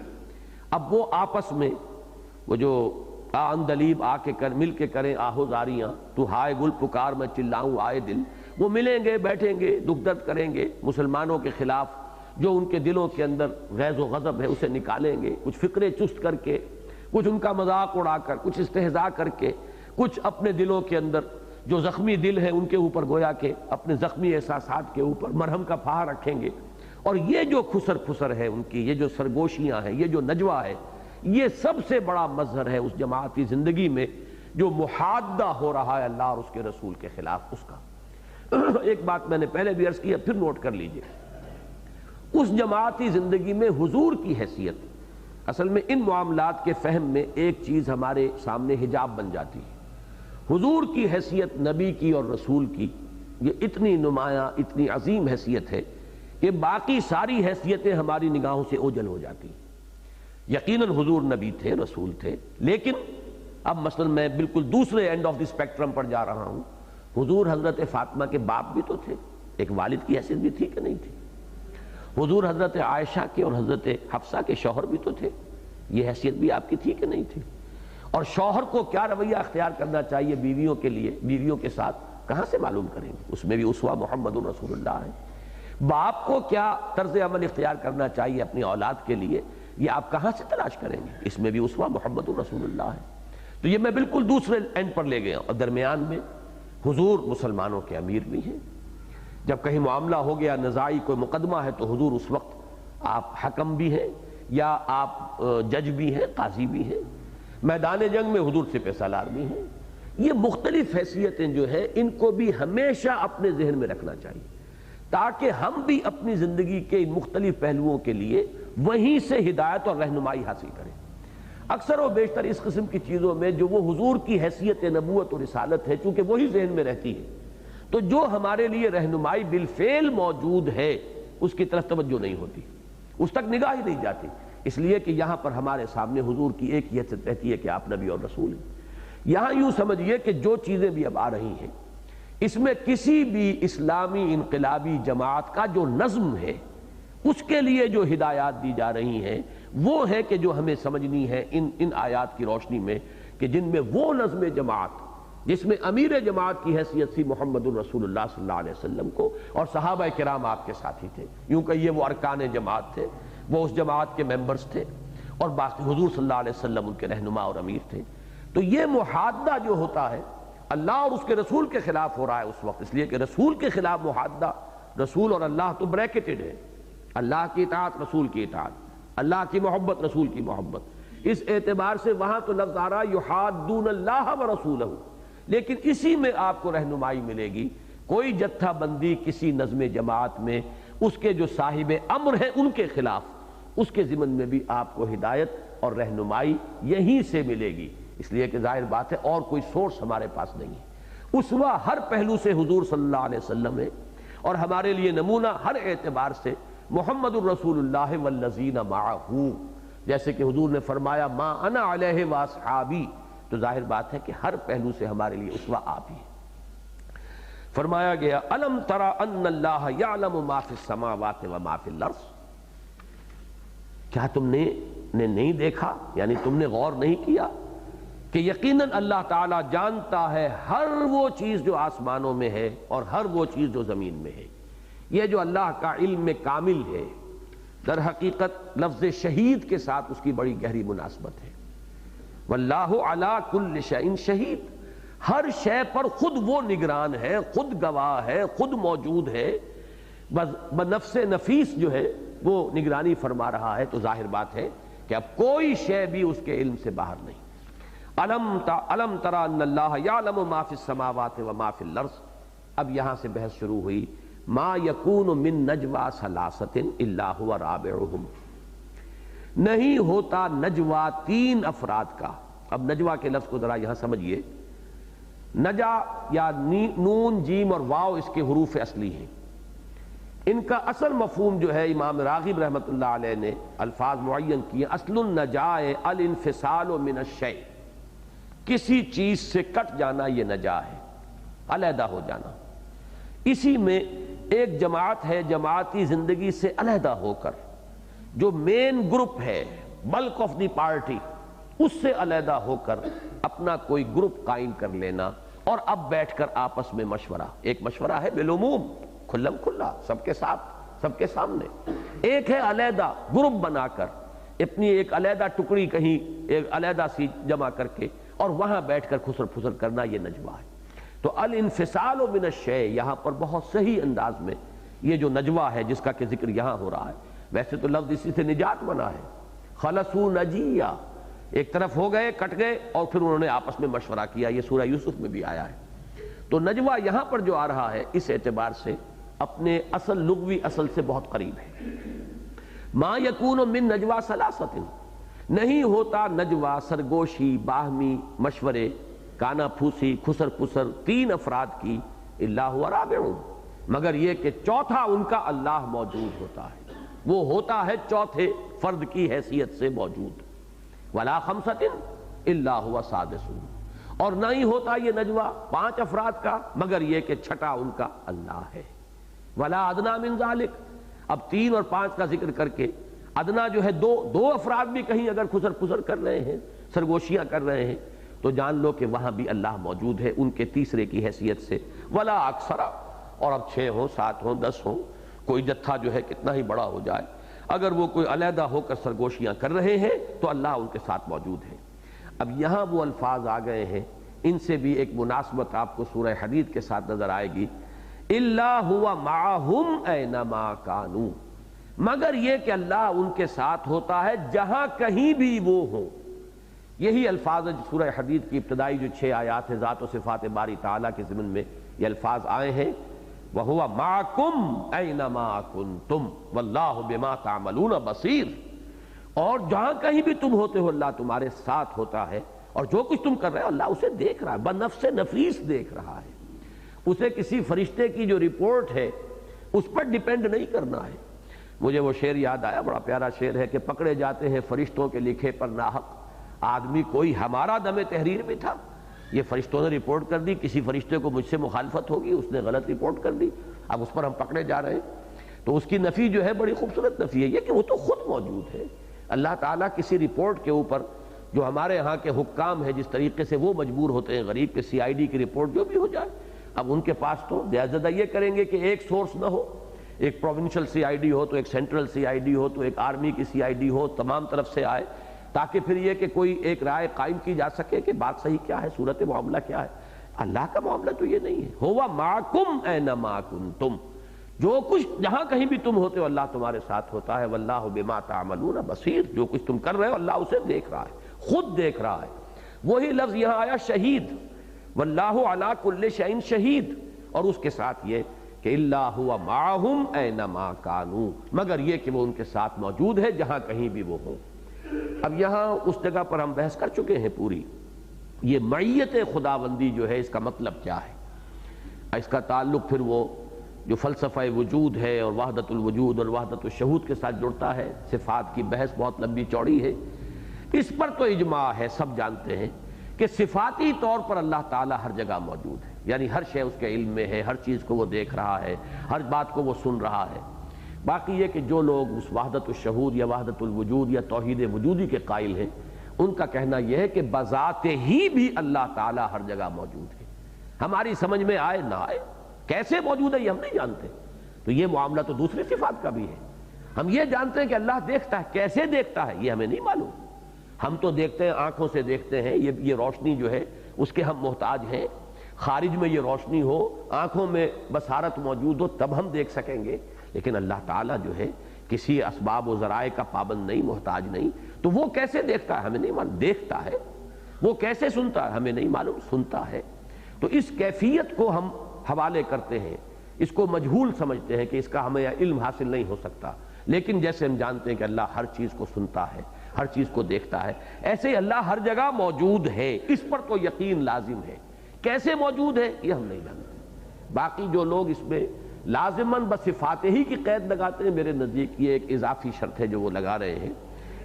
اب وہ آپس میں وہ جو اندلیب آ کے مل کے کریں آہو زاریاں، تو ہائے گل پکار میں چلاؤں آئے دل، وہ ملیں گے، بیٹھیں گے، دکھ درد کریں گے، مسلمانوں کے خلاف جو ان کے دلوں کے اندر غیظ و غضب ہے اسے نکالیں گے، کچھ فکرے چست کر کے، کچھ ان کا مذاق اڑا کر، کچھ استہزاء کر کے، کچھ اپنے دلوں کے اندر جو زخمی دل ہے ان کے اوپر گویا کہ اپنے زخمی احساسات کے اوپر مرہم کا پھاہ رکھیں گے، اور یہ جو خسر پھسر ہے ان کی، یہ جو سرگوشیاں ہیں، یہ جو نجوہ ہے، یہ سب سے بڑا مظہر ہے اس جماعتی زندگی میں جو محادثہ ہو رہا ہے اللہ اور اس کے رسول کے خلاف اس کا۔ ایک بات میں نے پہلے بھی عرض کی ہے، پھر نوٹ کر لیجئے، اس جماعتی زندگی میں حضور کی حیثیت، اصل میں ان معاملات کے فہم میں ایک چیز ہمارے سامنے حجاب بن جاتی ہے۔ حضور کی حیثیت نبی کی اور رسول کی یہ اتنی نمایاں، اتنی عظیم حیثیت ہے کہ باقی ساری حیثیتیں ہماری نگاہوں سے اوجھل ہو جاتی ہیں۔ یقیناً حضور نبی تھے، رسول تھے، لیکن اب مثلا میں بالکل دوسرے اینڈ آف دی اسپیکٹرم پر جا رہا ہوں، حضور حضرت فاطمہ کے باپ بھی تو تھے، ایک والد کی حیثیت بھی تھی کہ نہیں تھی؟ حضور حضرت عائشہ کے اور حضرت حفصہ کے شوہر بھی تو تھے، یہ حیثیت بھی آپ کی تھی کہ نہیں تھی؟ اور شوہر کو کیا رویہ اختیار کرنا چاہیے بیویوں کے لیے، بیویوں کے ساتھ، کہاں سے معلوم کریں گے؟ اس میں بھی اسوہ محمد رسول اللہ ہے۔ باپ کو کیا طرز عمل اختیار کرنا چاہیے اپنی اولاد کے لیے، یہ آپ کہاں سے تلاش کریں گے؟ اس میں بھی اسوہ محمد رسول اللہ ہے۔ تو یہ میں بالکل دوسرے اینڈ پر لے گیا، اور درمیان میں حضور مسلمانوں کے امیر بھی ہیں۔ جب کہیں معاملہ ہو گیا نزاعی کوئی مقدمہ ہے تو حضور اس وقت آپ حکم بھی ہیں، یا آپ جج بھی ہیں، قاضی بھی ہیں، میدان جنگ میں حضور سپہ سالار بھی ہیں۔ یہ مختلف حیثیتیں جو ہیں ان کو بھی ہمیشہ اپنے ذہن میں رکھنا چاہیے، تاکہ ہم بھی اپنی زندگی کے ان مختلف پہلوؤں کے لیے وہیں سے ہدایت اور رہنمائی حاصل کریں۔ اکثر و بیشتر اس قسم کی چیزوں میں جو وہ حضور کی حیثیت نبوت اور رسالت ہے، چونکہ وہی ذہن میں رہتی ہے، تو جو ہمارے لیے رہنمائی بالفعل موجود ہے اس کی طرف توجہ نہیں ہوتی، اس تک نگاہ ہی نہیں جاتی، اس لیے کہ یہاں پر ہمارے سامنے حضور کی ایک یہ حیثیت رہتی ہے کہ آپ نبی اور رسول ہیں۔ یہاں یوں سمجھیے کہ جو چیزیں بھی اب آ رہی ہیں، اس میں کسی بھی اسلامی انقلابی جماعت کا جو نظم ہے، اس کے لیے جو ہدایات دی جا رہی ہیں وہ ہے کہ جو ہمیں سمجھنی ہے ان آیات کی روشنی میں، کہ جن میں وہ نظم جماعت جس میں امیر جماعت کی حیثیت تھی محمد الرسول اللہ صلی اللہ علیہ وسلم کو، اور صحابہ کرام آپ کے ساتھی تھے، یوں کہیے وہ ارکان جماعت تھے، وہ اس جماعت کے ممبرز تھے، اور باقی حضور صلی اللہ علیہ وسلم ان کے رہنما اور امیر تھے۔ تو یہ محادثہ جو ہوتا ہے اللہ اور اس کے رسول کے خلاف ہو رہا ہے اس وقت، اس لیے کہ رسول کے خلاف محادثہ، رسول اور اللہ تو بریکٹڈ ہے، اللہ کی اطاعت رسول کی اطاعت، اللہ کی محبت رسول کی محبت، اس اعتبار سے وہاں تو لفظ آ رہا یحادون اللہ ورسولہ، لیکن اسی میں آپ کو رہنمائی ملے گی۔ کوئی جتھا بندی کسی نظم جماعت میں اس کے جو صاحب امر ہیں ان کے خلاف، اس کے ضمن میں بھی آپ کو ہدایت اور رہنمائی یہیں سے ملے گی، اس لیے کہ ظاہر بات ہے اور کوئی سورس ہمارے پاس نہیں ہے۔ اسوہ ہر پہلو سے حضور صلی اللہ علیہ وسلم ہے، اور ہمارے لیے نمونہ ہر اعتبار سے محمد الرسول اللہ والذین معہ، جیسے کہ حضور نے فرمایا ما انا علیہ واصحابی، تو ظاہر بات ہے کہ ہر پہلو سے ہمارے لیے اسوہ آپ ہی ہے۔ فرمایا گیا الم تری ان اللہ یعلم ما فی السماوات و ما فی الارض، کیا تم نے نہیں دیکھا، یعنی تم نے غور نہیں کیا کہ یقیناً اللہ تعالیٰ جانتا ہے ہر وہ چیز جو آسمانوں میں ہے اور ہر وہ چیز جو زمین میں ہے۔ یہ جو اللہ کا علم کامل ہے، در حقیقت لفظ شہید کے ساتھ اس کی بڑی گہری مناسبت ہے۔ واللہ علی کل شیء شہید، ہر شے پر خود وہ نگران ہے، خود گواہ ہے، خود موجود ہے، بنفس نفیس جو ہے وہ نگرانی فرما رہا ہے۔ تو ظاہر بات ہے کہ اب کوئی شے بھی اس کے علم سے باہر نہیں۔ الم تری ان اللہ یعلم ما فی السماوات و ما فی الارض، اب یہاں سے بحث شروع ہوئی۔ ما یکون من نجوی ثلاثۃ الا هو رابعهم، نہیں ہوتا نجوا تین افراد کا۔ اب نجوا کے لفظ کو ذرا یہاں سمجھیے، نجا یا نون جیم اور واو اس کے حروف اصلی ہیں، ان کا اصل مفہوم جو ہے امام راغب رحمۃ اللہ علیہ نے الفاظ معین کیے، اصل النجاء الانفصال من الشیء، کسی چیز سے کٹ جانا یہ نجا ہے، علیحدہ ہو جانا۔ اسی میں ایک جماعت ہے جماعتی زندگی سے علیحدہ ہو کر، جو مین گروپ ہے بلک آف دی پارٹی، اس سے علیحدہ ہو کر اپنا کوئی گروپ قائم کر لینا، اور اب بیٹھ کر آپس میں مشورہ، ایک مشورہ ہے بالعموم کھلم کھلا سب کے ساتھ سب کے سامنے، ایک ہے علیحدہ گروپ بنا کر اپنی ایک علیحدہ ٹکڑی کہیں ایک علیحدہ سی جمع کر کے اور وہاں بیٹھ کر خسر پھسر کرنا، یہ نجوہ ہے۔ تو الانفصال من الشیء یہاں پر بہت صحیح انداز میں یہ جو نجوہ ہے جس کا کہ ذکر یہاں ہو رہا ہے، ویسے تو لفظ اسی سے نجات بنا ہے، خلصوا نجیہ، ایک طرف ہو گئے کٹ گئے اور پھر انہوں نے آپس میں مشورہ کیا، یہ سورہ یوسف میں بھی آیا ہے۔ تو نجوہ یہاں پر جو آ رہا ہے اس اعتبار سے اپنے اصل لغوی اصل سے بہت قریب ہے۔ ما یکون من نجوی ثلاثۃ، نہیں ہوتا نجوہ سرگوشی باہمی مشورے کانا پھوسی خسر پسر تین افراد کی، الا هو رابعهم، مگر یہ کہ چوتھا ان کا اللہ موجود ہوتا ہے، وہ ہوتا ہے چوتھے فرد کی حیثیت سے موجود۔ ولا خمسۃ الا هو سادسهم، اور نہ ہی ہوتا یہ نجوہ پانچ افراد کا مگر یہ کہ چھٹا ان کا اللہ ہے۔ ولا ادنی من ذلک، اب تین اور پانچ کا ذکر کر کے ادنا جو ہے دو افراد بھی کہیں اگر خسر پسر کر رہے ہیں سرگوشیاں کر رہے ہیں تو جان لو کہ وہاں بھی اللہ موجود ہے ان کے تیسرے کی حیثیت سے۔ ولا اکثر، اور اب 6 ہوں 7 ہوں 10 ہوں، کوئی جتھا جو ہے کتنا ہی بڑا ہو جائے، اگر وہ کوئی علیحدہ ہو کر سرگوشیاں کر رہے ہیں تو اللہ ان کے ساتھ موجود ہے۔ اب یہاں وہ الفاظ آ گئے ہیں، ان سے بھی ایک مناسبت آپ کو سورہ حدید کے ساتھ نظر آئے گی۔ الا هو معهم اینما کانوا، مگر یہ کہ اللہ ان کے ساتھ ہوتا ہے جہاں کہیں بھی وہ ہوں۔ یہی الفاظ سورہ حدید کی ابتدائی جو 6 آیات ہیں ذات و صفات باری تعالیٰ کے ضمن میں یہ الفاظ آئے ہیں، وَهُوَ مَعَكُمْ أَيْنَمَا كُنْتُمْ وَاللَّهُ بِمَا تَعْمَلُونَ بصیر، اور جہاں کہیں بھی تم ہوتے ہو اللہ تمہارے ساتھ ہوتا ہے، اور جو کچھ تم کر رہے ہو اللہ اسے دیکھ رہا ہے، بنفس نفیس دیکھ رہا ہے۔ اسے کسی فرشتے کی جو رپورٹ ہے اس پر ڈیپینڈ نہیں کرنا ہے۔ مجھے وہ شعر یاد آیا، بڑا پیارا شعر ہے کہ پکڑے جاتے ہیں فرشتوں کے لکھے پر ناحق آدمی کوئی، ہمارا دم تحریر بھی تھا، یہ فرشتوں نے رپورٹ کر دی، کسی فرشتے کو مجھ سے مخالفت ہوگی، اس نے غلط رپورٹ کر دی، اب اس پر ہم پکڑے جا رہے ہیں۔ تو اس کی نفی جو ہے بڑی خوبصورت نفی ہے، یہ کہ وہ تو خود موجود ہے۔ اللہ تعالیٰ کسی رپورٹ کے اوپر جو ہمارے ہاں کے حکام ہیں جس طریقے سے وہ مجبور ہوتے ہیں غریب کے CID کی رپورٹ جو بھی ہو جائے، اب ان کے پاس تو زیادہ یہ کریں گے کہ ایک سورس نہ ہو، ایک پروونشل CID ہو تو ایک سینٹرل CID ہو تو ایک آرمی کی CID ہو، تمام طرف سے آئے، تاکہ پھر یہ کہ کوئی ایک رائے قائم کی جا سکے کہ بات صحیح کیا ہے، صورت معاملہ کیا ہے۔ اللہ کا معاملہ تو یہ نہیں ہے، ہوا معکم اینما کنتم، جو کچھ جہاں کہیں بھی تم ہوتے ہو اللہ تمہارے ساتھ ہوتا ہے، واللہ بما تعملون بصیر، جو کچھ تم کر رہے ہو اللہ اسے دیکھ رہا ہے، خود دیکھ رہا ہے۔ وہی لفظ یہاں آیا شہید، واللہ علی کل شیء شہید، اور اس کے ساتھ یہ کہ الا هو معہم اینما کانوا، مگر یہ کہ وہ ان کے ساتھ موجود ہے جہاں کہیں بھی وہ ہوں۔ اب یہاں اس جگہ پر ہم بحث کر چکے ہیں پوری، یہ معیت خداوندی جو ہے اس کا مطلب کیا ہے، اس کا تعلق پھر وہ جو فلسفہ وجود ہے اور وحدت الوجود اور وحدت الشہود کے ساتھ جڑتا ہے۔ صفات کی بحث بہت لمبی چوڑی ہے، اس پر تو اجماع ہے، سب جانتے ہیں کہ صفاتی طور پر اللہ تعالیٰ ہر جگہ موجود ہے، یعنی ہر شے اس کے علم میں ہے، ہر چیز کو وہ دیکھ رہا ہے، ہر بات کو وہ سن رہا ہے۔ باقی یہ کہ جو لوگ اس وحدت الشہود یا وحدت الوجود یا توحید وجودی کے قائل ہیں، ان کا کہنا یہ ہے کہ بذات ہی بھی اللہ تعالیٰ ہر جگہ موجود ہے، ہماری سمجھ میں آئے نہ آئے، کیسے موجود ہے یہ ہم نہیں جانتے، تو یہ معاملہ تو دوسری صفات کا بھی ہے۔ ہم یہ جانتے ہیں کہ اللہ دیکھتا ہے، کیسے دیکھتا ہے یہ ہمیں نہیں معلوم. ہم تو دیکھتے ہیں، آنکھوں سے دیکھتے ہیں، یہ روشنی جو ہے اس کے ہم محتاج ہیں. خارج میں یہ روشنی ہو، آنکھوں میں بصارت موجود ہو، تب ہم دیکھ سکیں گے. لیکن اللہ تعالیٰ جو ہے کسی اسباب و ذرائع کا پابند نہیں، محتاج نہیں. تو وہ کیسے دیکھتا ہے ہمیں نہیں معلوم، دیکھتا ہے. وہ کیسے سنتا ہے ہمیں نہیں معلوم، سنتا ہے. تو اس کیفیت کو ہم حوالے کرتے ہیں، اس کو مجہول سمجھتے ہیں کہ اس کا ہمیں علم حاصل نہیں ہو سکتا. لیکن جیسے ہم جانتے ہیں کہ اللہ ہر چیز کو سنتا ہے، ہر چیز کو دیکھتا ہے، ایسے ہی اللہ ہر جگہ موجود ہے. اس پر تو یقین لازم ہے. کیسے موجود ہے یہ ہم نہیں جانتے. باقی جو لوگ اس میں لازماً بصفات ہی کی قید لگاتے ہیں، میرے نزدیک یہ ایک اضافی شرط ہے جو وہ لگا رہے ہیں.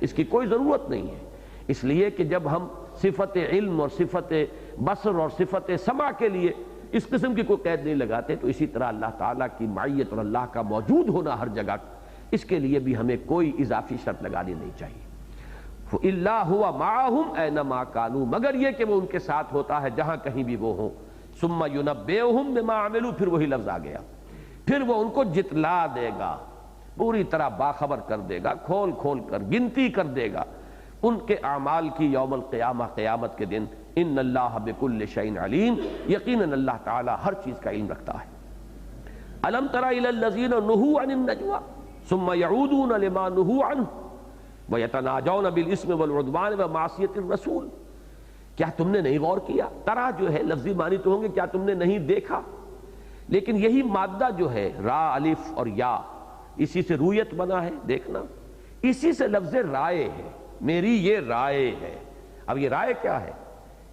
اس کی کوئی ضرورت نہیں ہے. اس لیے کہ جب ہم صفت علم اور صفت بصر اور صفت سمع کے لیے اس قسم کی کوئی قید نہیں لگاتے، تو اسی طرح اللہ تعالیٰ کی معیت اور اللہ کا موجود ہونا ہر جگہ، اس کے لیے بھی ہمیں کوئی اضافی شرط لگانی نہیں چاہیے. إِلَّا هُوَ مَعَهُمْ أَيْنَمَا كَانُوا، مگر یہ کہ وہ ان کے ساتھ ہوتا ہے جہاں کہیں بھی وہ ہوں. ثُمَّ يُنَبِّئُهُم بِمَا عَمِلُوا، پھر وہی لفظ آ گیا، پھر وہ ان کو جتلا دے گا، پوری طرح باخبر کر دے گا، کھول کھول کر گنتی کر دے گا ان کے اعمال کی یوم القیامہ، قیامت کے دن. ان اللہ بکل شیء علیم، یقیناً اللہ تعالی ہر چیز کا علم رکھتا ہے. الم تر الی الذین نہوا عن النجوى ثم يعودون لما نہوا عنہ ویتناجون بالاسم والعدوان ومعصیۃ الرسول. کیا تم نے نہیں غور کیا؟ ترا جو ہے لفظی معنی تو ہوں گے کیا تم نے نہیں دیکھا، لیکن یہی مادہ جو ہے را الف اور یا، اسی سے رویت بنا ہے، دیکھنا. اسی سے لفظ رائے ہے، میری یہ رائے ہے. اب یہ رائے کیا ہے؟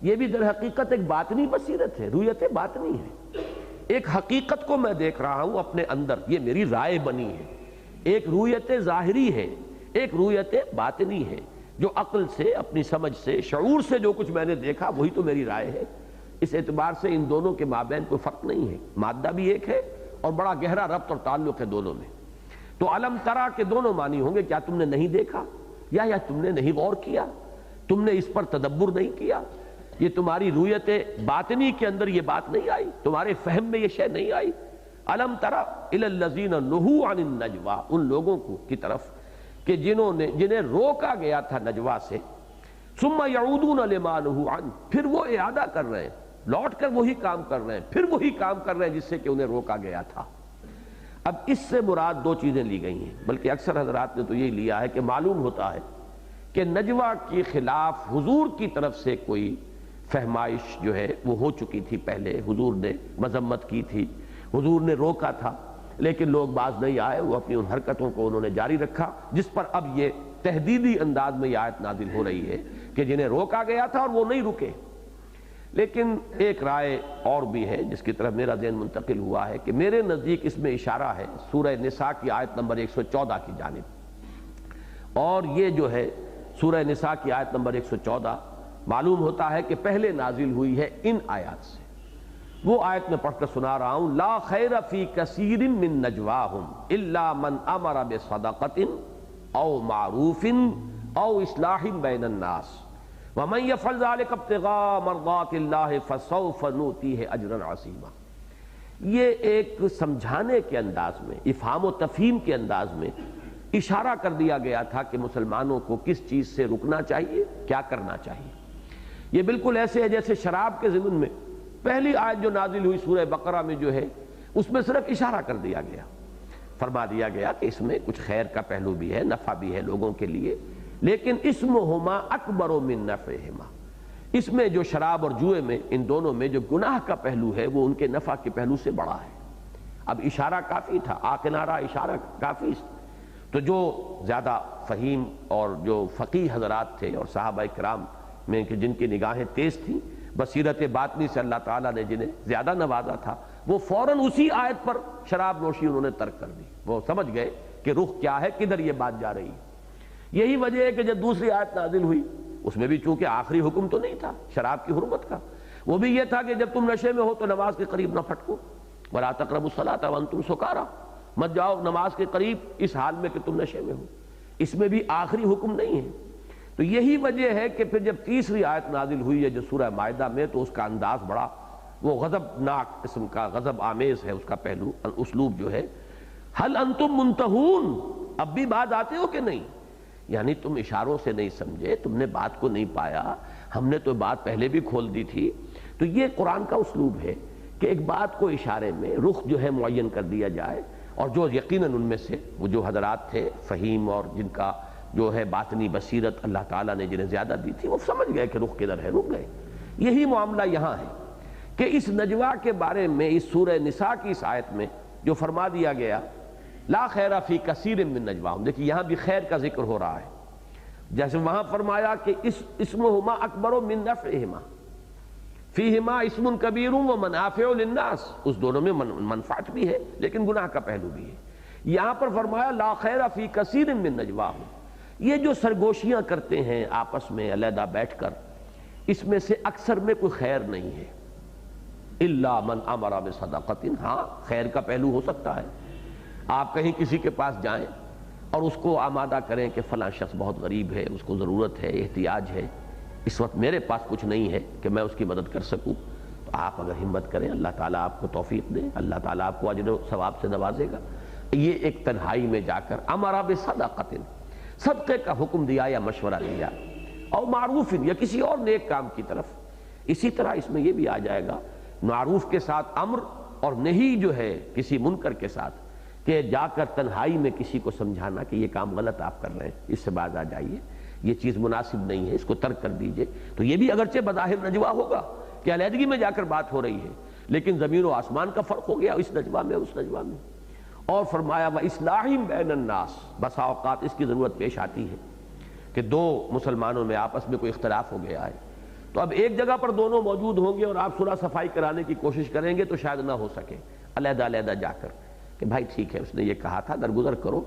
یہ بھی در حقیقت ایک باطنی بصیرت ہے، رویت باطنی ہے. ایک حقیقت کو میں دیکھ رہا ہوں اپنے اندر، یہ میری رائے بنی ہے. ایک رویت ظاہری ہے، ایک رویت باطنی ہے، جو عقل سے، اپنی سمجھ سے، شعور سے جو کچھ میں نے دیکھا وہی تو میری رائے ہے. اس اعتبار سے ان دونوں کے مابین کوئی فرق نہیں ہے، مادہ بھی ایک ہے اور بڑا گہرا ربط اور تعلق ہے دونوں میں. تو علم ترا کے دونوں معنی ہوں گے، کیا تم نے نہیں دیکھا، یا تم نے نہیں غور کیا، تم نے اس پر تدبر نہیں کیا. یہ تمہاری رویت باطنی کے اندر یہ بات نہیں آئی، تمہارے فہم میں یہ شے نہیں آئی. الم ترا الی الذین نہوا عن النجوى، ان لوگوں کو کی طرف کہ جنہیں روکا گیا تھا نجوا سے. ثم یعودون لما نہوا عنہ، پھر وہ اعادہ کر رہے ہیں، لوٹ کر وہی کام کر رہے ہیں، پھر وہی کام کر رہے ہیں جس سے کہ انہیں روکا گیا تھا. اب اس سے مراد دو چیزیں لی گئی ہیں، بلکہ اکثر حضرات نے تو یہی لیا ہے کہ معلوم ہوتا ہے کہ نجوہ کے خلاف حضور کی طرف سے کوئی فہمائش جو ہے وہ ہو چکی تھی پہلے، حضور نے مذمت کی تھی، حضور نے روکا تھا، لیکن لوگ باز نہیں آئے، وہ اپنی ان حرکتوں کو انہوں نے جاری رکھا، جس پر اب یہ تہدیدی انداز میں یہ آیت نازل ہو رہی ہے کہ جنہیں روکا گیا تھا اور وہ نہیں رکے. لیکن ایک رائے اور بھی ہے جس کی طرف میرا ذہن منتقل ہوا ہے کہ میرے نزدیک اس میں اشارہ ہے سورہ نساء کی آیت نمبر 114 کی جانب. اور یہ جو ہے سورہ نساء کی آیت نمبر 114 معلوم ہوتا ہے کہ پہلے نازل ہوئی ہے ان آیات سے. وہ آیت میں پڑھ کر سنا رہا ہوں، لا خیر فی کثیر من نجواہم الا من امر بصدقۃ او معروف او اصلاح بین الناس ومن یفعل ذلک ابتغاء مرضات اللہ فسوف نؤتیہ اجرا عظیما. یہ ایک سمجھانے کے انداز میں، افہام و تفہیم کے انداز میں اشارہ کر دیا گیا تھا کہ مسلمانوں کو کس چیز سے رکنا چاہیے، کیا کرنا چاہیے. یہ بالکل ایسے ہے جیسے شراب کے ضمن میں پہلی آیت جو نازل ہوئی سورہ بقرہ میں جو ہے اس میں صرف اشارہ کر دیا گیا، فرما دیا گیا کہ اس میں کچھ خیر کا پہلو بھی ہے، نفع بھی ہے لوگوں کے لیے، لیکن اسمہما اکبر من نفعہما، اس میں جو شراب اور جوئے میں، ان دونوں میں جو گناہ کا پہلو ہے وہ ان کے نفع کے پہلو سے بڑا ہے. اب اشارہ کافی تھا، آکنارہ اشارہ کافی. تو جو زیادہ فہیم اور جو فقیہ حضرات تھے اور صحابہ کرام میں کہ جن کی نگاہیں تیز تھیں، بصیرت باطنی سے اللہ تعالیٰ نے جنہیں زیادہ نوازا تھا، وہ فوراً اسی آیت پر شراب نوشی انہوں نے ترک کر دی. وہ سمجھ گئے کہ رخ کیا ہے، کدھر یہ بات جا رہی ہے. یہی وجہ ہے کہ جب دوسری آیت نازل ہوئی اس میں بھی چونکہ آخری حکم تو نہیں تھا شراب کی حرمت کا، وہ بھی یہ تھا کہ جب تم نشے میں ہو تو نماز کے قریب نہ پھٹکو، وَلَا تَقْرَبُوا الصَّلَاةَ وَأَنْتُمْ سُكَارَىٰ، مت جاؤ نماز کے قریب اس حال میں کہ تم نشے میں ہو. اس میں بھی آخری حکم نہیں ہے. تو یہی وجہ ہے کہ پھر جب تیسری آیت نازل ہوئی ہے جو سورہ مائدہ میں، تو اس کا انداز بڑا وہ غضبناک قسم کا، غضب آمیز ہے اس کا پہلو، اسلوب جو ہے. هَلْ أَنْتُمْ مُنْتَهُونَ، اب بھی بعد آتے ہو کہ نہیں؟ یعنی تم اشاروں سے نہیں سمجھے، تم نے بات کو نہیں پایا، ہم نے تو بات پہلے بھی کھول دی تھی۔ تو یہ قرآن کا اسلوب ہے کہ ایک بات کو اشارے میں رخ جو ہے معین کر دیا جائے، اور جو یقیناً ان میں سے وہ جو حضرات تھے فہیم اور جن کا جو ہے باطنی بصیرت اللہ تعالیٰ نے جنہیں زیادہ دی تھی، وہ سمجھ گئے کہ رخ کدھر ہے، رک گئے۔ یہی معاملہ یہاں ہے کہ اس نجوہ کے بارے میں اس سورہ نساء کی اس آیت میں جو فرما دیا گیا لا خیر فی کثیر من نجواہم، دیکھیے یہاں بھی خیر کا ذکر ہو رہا ہے، جیسے وہاں فرمایا کہ اسمہما اکبر من نفعہما فیہما اسم کبیر و منافع للناس، اس دونوں میں منفعت بھی ہے لیکن گناہ کا پہلو بھی ہے۔ یہاں پر فرمایا لا خیر فی کثیر من نجواہم، یہ جو سرگوشیاں کرتے ہیں آپس میں علیحدہ بیٹھ کر، اس میں سے اکثر میں کوئی خیر نہیں ہے، الا من امر بصدقۃ، ہاں خیر کا پہلو ہو سکتا ہے، آپ کہیں کسی کے پاس جائیں اور اس کو آمادہ کریں کہ فلاں شخص بہت غریب ہے، اس کو ضرورت ہے، احتیاج ہے، اس وقت میرے پاس کچھ نہیں ہے کہ میں اس کی مدد کر سکوں، تو آپ اگر ہمت کریں اللہ تعالیٰ آپ کو توفیق دے، اللہ تعالیٰ آپ کو اجر و ثواب سے نوازے گا۔ یہ ایک تنہائی میں جا کر امر بصدقۃ، صدقے کا حکم دیا یا مشورہ دیا، اور معروف یا کسی اور نیک کام کی طرف۔ اسی طرح اس میں یہ بھی آ جائے گا معروف کے ساتھ امر، اور نہیں جو ہے کسی منکر کے ساتھ کہ جا کر تنہائی میں کسی کو سمجھانا کہ یہ کام غلط آپ کر رہے ہیں، اس سے باز آ جائیے، یہ چیز مناسب نہیں ہے، اس کو ترک کر دیجئے۔ تو یہ بھی اگرچہ بظاہر نجوہ ہوگا کہ علیحدگی میں جا کر بات ہو رہی ہے، لیکن زمین و آسمان کا فرق ہو گیا اس نجوہ میں اس نجوہ میں۔ اور فرمایا وَإِصْلَاحٍ بَيْنَ النَّاسِ، بسا اوقات اس کی ضرورت پیش آتی ہے کہ دو مسلمانوں میں آپس میں کوئی اختلاف ہو گیا ہے، تو اب ایک جگہ پر دونوں موجود ہوں گے اور آپ صلح صفائی کرانے کی کوشش کریں گے تو شاید نہ ہو سکے، علیحدہ علیحدہ جا کر کہ بھائی ٹھیک ہے اس نے یہ کہا تھا، درگزر کرو،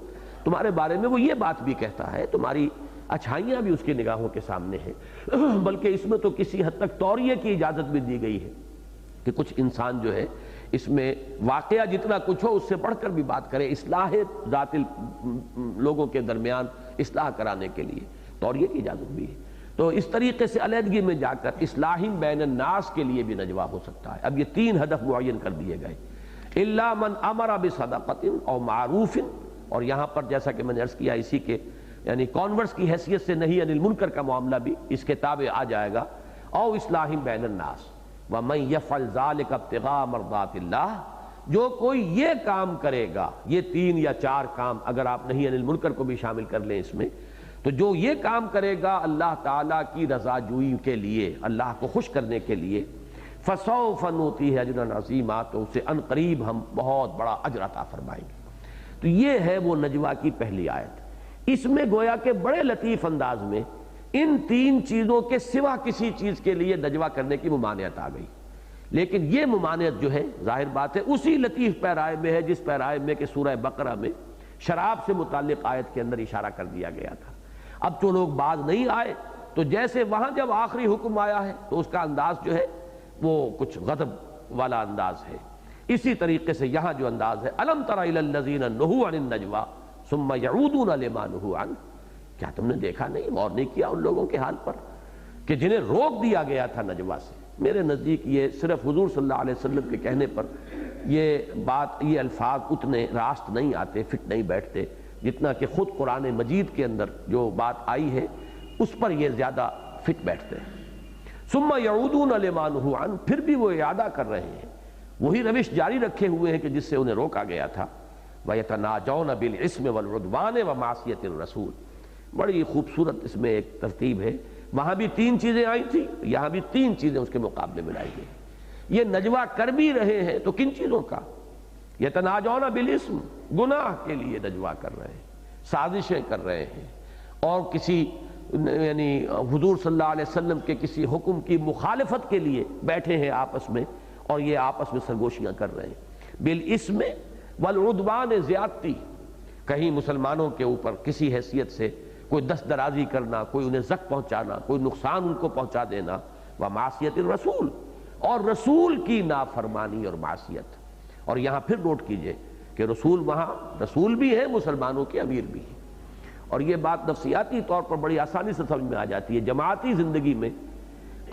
تمہارے بارے میں وہ یہ بات بھی کہتا ہے، تمہاری اچھائیاں بھی اس کی نگاہوں کے سامنے ہیں، بلکہ اس میں تو کسی حد تک توریہ کی اجازت بھی دی گئی ہے کہ کچھ انسان جو ہے اس میں واقعہ جتنا کچھ ہو اس سے بڑھ کر بھی بات کرے، اصلاح ذات لوگوں کے درمیان اصلاح کرانے کے لیے توریہ کی اجازت بھی ہے۔ تو اس طریقے سے علیحدگی میں جا کر اصلاح بین الناس کے لیے بھی نجوہ ہو سکتا ہے۔ اب یہ تین ہدف معین کر دیے گئے، الا من امر بصدقۃ او معروف، اور یہاں پر جیسا کہ میں نے عرض کیا اسی کے یعنی کانورس کی حیثیت سے نہی عن المنکر کا معاملہ بھی اس کے تابع آ جائے گا، او اصلاح بین الناس ومن یفعل ذلک ابتغاء مرضات اللہ، جو کوئی یہ کام کرے گا، یہ تین یا چار کام اگر آپ نہی عن المنکر کو بھی شامل کر لیں اس میں، تو جو یہ کام کرے گا اللہ تعالیٰ کی رضا جوئی کے لیے، اللہ کو خوش کرنے کے لیے، فسوف نؤتیہ اجرا عظیما، تو اسے ان قریب ہم بہت بڑا اجر عطا فرمائیں گے۔ تو یہ ہے وہ نجوہ کی پہلی آیت۔ اس میں گویا کہ بڑے لطیف انداز میں ان تین چیزوں کے سوا کسی چیز کے لیے نجوہ کرنے کی ممانعت آ گئی، لیکن یہ ممانعت جو ہے ظاہر بات ہے اسی لطیف پیرائے میں ہے جس پیرائے میں کہ سورہ بقرہ میں شراب سے متعلق آیت کے اندر اشارہ کر دیا گیا تھا۔ اب تو لوگ باز نہیں آئے، تو جیسے وہاں جب آخری حکم آیا ہے تو اس کا انداز جو ہے وہ کچھ غضب والا انداز ہے، اسی طریقے سے یہاں جو انداز ہے الم تر الی الذین نہوا عن النجوی ثم یعودون لما نہوا عنہ، کیا تم نے دیکھا نہیں، غور نہیں کیا ان لوگوں کے حال پر کہ جنہیں روک دیا گیا تھا نجوہ سے؟ میرے نزدیک یہ صرف حضور صلی اللہ علیہ وسلم کے کہنے پر یہ بات، یہ الفاظ اتنے راست نہیں آتے، فٹ نہیں بیٹھتے، جتنا کہ خود قرآن مجید کے اندر جو بات آئی ہے اس پر یہ زیادہ فٹ بیٹھتے ہیں۔ ثم یعودون لما نہوا عنہ، پھر بھی وہ اعادہ کر رہے ہیں، وہی روش جاری رکھے ہوئے ہیں کہ جس سے انہیں روکا گیا تھا۔ وَيَتَنَاجَوْنَ بِالْإِثْمِ وَالْعُدْوَانِ وَمَعْصِيَةِ الرَّسُولِ، بڑی خوبصورت اس میں ایک ترتیب ہے، وہاں بھی تین چیزیں آئی تھیں، یہاں بھی تین چیزیں اس کے مقابلے میں لائی گئی۔ یہ نجوہ کر بھی رہے ہیں تو کن چیزوں کا؟ یتناجون بالاسم، گناہ کے لیے نجوہ کر رہے ہیں، سازشیں کر رہے ہیں، اور کسی یعنی حضور صلی اللہ علیہ وسلم کے کسی حکم کی مخالفت کے لیے بیٹھے ہیں آپس میں، اور یہ آپس میں سرگوشیاں کر رہے ہیں۔ بالاسم والعدوان، زیادتی، کہیں مسلمانوں کے اوپر کسی حیثیت سے کوئی دست درازی کرنا، کوئی انہیں زخم پہنچانا، کوئی نقصان ان کو پہنچا دینا، ومعصیت الرسول، اور رسول کی نافرمانی اور معصیت۔ اور یہاں پھر نوٹ کیجئے کہ رسول وہاں رسول بھی ہے، مسلمانوں کے امیر بھی ہیں، اور یہ بات نفسیاتی طور پر بڑی آسانی سے سمجھ میں آ جاتی ہے۔ جماعتی زندگی میں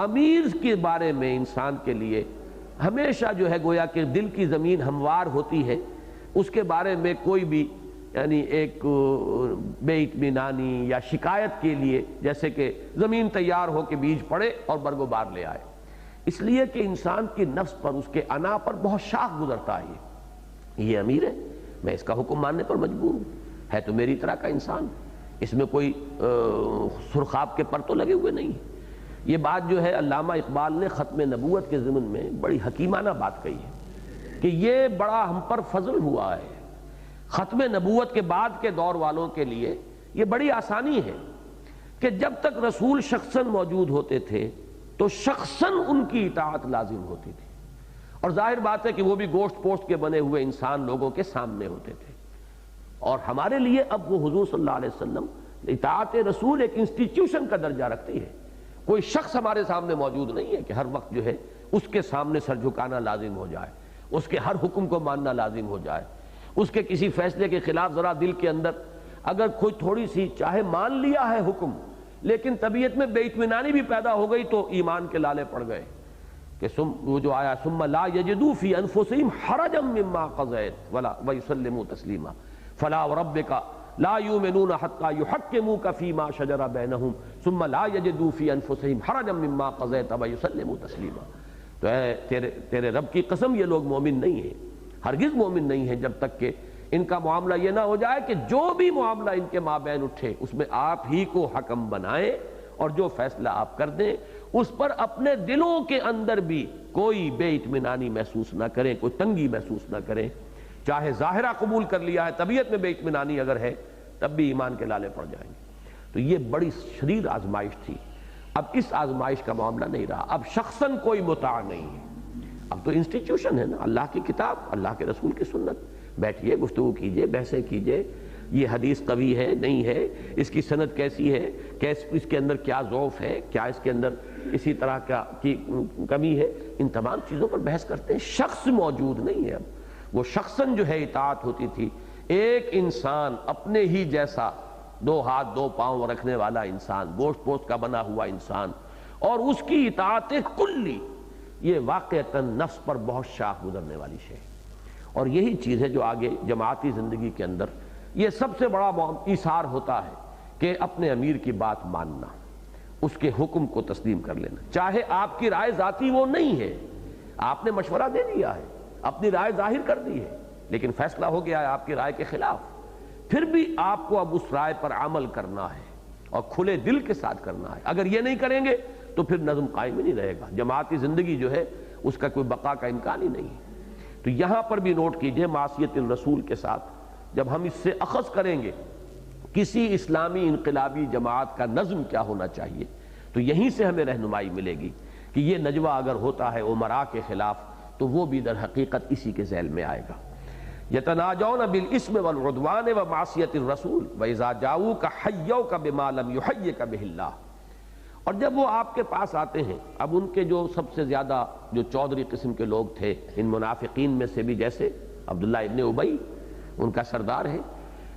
امیر کے بارے میں انسان کے لیے ہمیشہ جو ہے گویا کہ دل کی زمین ہموار ہوتی ہے، اس کے بارے میں کوئی بھی یعنی ایک بے اطمینانی یا شکایت کے لیے، جیسے کہ زمین تیار ہو کے بیج پڑے اور برگ و بار لے آئے، اس لیے کہ انسان کی نفس پر، اس کے انا پر بہت شاخ گزرتا ہے۔ یہ امیر ہے، میں اس کا حکم ماننے پر مجبور ہوں، ہے تو میری طرح کا انسان، اس میں کوئی سرخاب کے پر تو لگے ہوئے نہیں۔ یہ بات جو ہے علامہ اقبال نے ختم نبوت کے ضمن میں بڑی حکیمانہ بات کہی ہے کہ یہ بڑا ہم پر فضل ہوا ہے، ختم نبوت کے بعد کے دور والوں کے لیے یہ بڑی آسانی ہے کہ جب تک رسول شخصاً موجود ہوتے تھے تو شخصاً ان کی اطاعت لازم ہوتی تھی، اور ظاہر بات ہے کہ وہ بھی گوشت پوشت کے بنے ہوئے انسان لوگوں کے سامنے ہوتے تھے۔ اور ہمارے لیے اب وہ حضور صلی اللہ علیہ وسلم اطاعت رسول ایک انسٹیٹیوشن کا درجہ رکھتی ہے، کوئی شخص ہمارے سامنے موجود نہیں ہے کہ ہر وقت جو ہے اس کے سامنے سر جھکانا لازم ہو جائے، اس کے ہر حکم کو ماننا لازم ہو جائے، اس کے کسی فیصلے کے خلاف ذرا دل کے اندر اگر کوئی تھوڑی سی چاہے مان لیا ہے حکم لیکن طبیعت میں بے اطمینانی بھی پیدا ہو گئی تو ایمان کے لالے پڑ گئے کہ وہ جو آیا ثم لا یجدوا فی انفسہم حرجا مما قضیت ویسلموا تسلیما فلا وربک لا یؤمنون حتی یحکموک فیما شجر بینہم ثم لا یجدوا فی انفسہم حرجا مما قضیت ویسلموا تسلیما۔ تو اے تیرے رب کی قسم، یہ لوگ مومن نہیں ہیں، ہرگز مومن نہیں ہیں جب تک کہ ان کا معاملہ یہ نہ ہو جائے کہ جو بھی معاملہ ان کے مابین اٹھے اس میں آپ ہی کو حکم بنائیں اور جو فیصلہ آپ کر دیں اس پر اپنے دلوں کے اندر بھی کوئی بے اطمینانی محسوس نہ کریں، کوئی تنگی محسوس نہ کریں، چاہے ظاہرہ قبول کر لیا ہے، طبیعت میں بے اطمینانی اگر ہے تب بھی ایمان کے لالے پڑ جائیں گے۔ تو یہ بڑی شدید آزمائش تھی، اب اس آزمائش کا معاملہ نہیں رہا، اب شخصاً کوئی مطاع نہیں ہے، اب تو انسٹیٹیوشن ہے نا، اللہ کی کتاب، اللہ کے رسول کی سنت، بیٹھیے گفتگو کیجئے، بحثیں کیجئے، یہ حدیث قوی ہے نہیں ہے، اس کی سند کیسی ہے، اس کے اندر کیا ضعف ہے، کیا اس کے اندر اسی طرح کی کمی ہے، ان تمام چیزوں پر بحث کرتے ہیں۔ شخص موجود نہیں ہے اب، وہ شخصاً جو ہے اطاعت ہوتی تھی، ایک انسان اپنے ہی جیسا، دو ہاتھ دو پاؤں رکھنے والا انسان، گوشت پوشت کا بنا ہوا انسان، اور اس کی اطاعت کلی، یہ واقعتاً نفس پر بہت شاخ گزرنے والی شے، اور یہی چیز ہے جو آگے جماعتی زندگی کے اندر یہ سب سے بڑا ایثار ہوتا ہے کہ اپنے امیر کی بات ماننا، اس کے حکم کو تسلیم کر لینا، چاہے آپ کی رائے ذاتی وہ نہیں ہے، آپ نے مشورہ دے دیا ہے، اپنی رائے ظاہر کر دی ہے، لیکن فیصلہ ہو گیا ہے آپ کی رائے کے خلاف، پھر بھی آپ کو اب اس رائے پر عمل کرنا ہے اور کھلے دل کے ساتھ کرنا ہے۔ اگر یہ نہیں کریں گے تو پھر نظم قائم ہی نہیں رہے گا، جماعتی زندگی جو ہے اس کا کوئی بقا کا امکان ہی نہیں ہے۔ تو یہاں پر بھی نوٹ کیجئے، معصیت الرسول کے ساتھ جب ہم اس سے اخذ کریں گے کسی اسلامی انقلابی جماعت کا نظم کیا ہونا چاہیے، تو یہیں سے ہمیں رہنمائی ملے گی کہ یہ نجوہ اگر ہوتا ہے امراء کے خلاف تو وہ بھی در حقیقت اسی کے ذیل میں آئے گا۔ یتناجون بالاسم والعدوان ومعصیت الرسول واذا جاؤوک حیوک بما لم یحیک بہ اللہ۔ اور جب وہ آپ کے پاس آتے ہیں، اب ان کے جو سب سے زیادہ جو چودھری قسم کے لوگ تھے ان منافقین میں سے بھی، جیسے عبداللہ ابن ابی ان کا سردار ہے،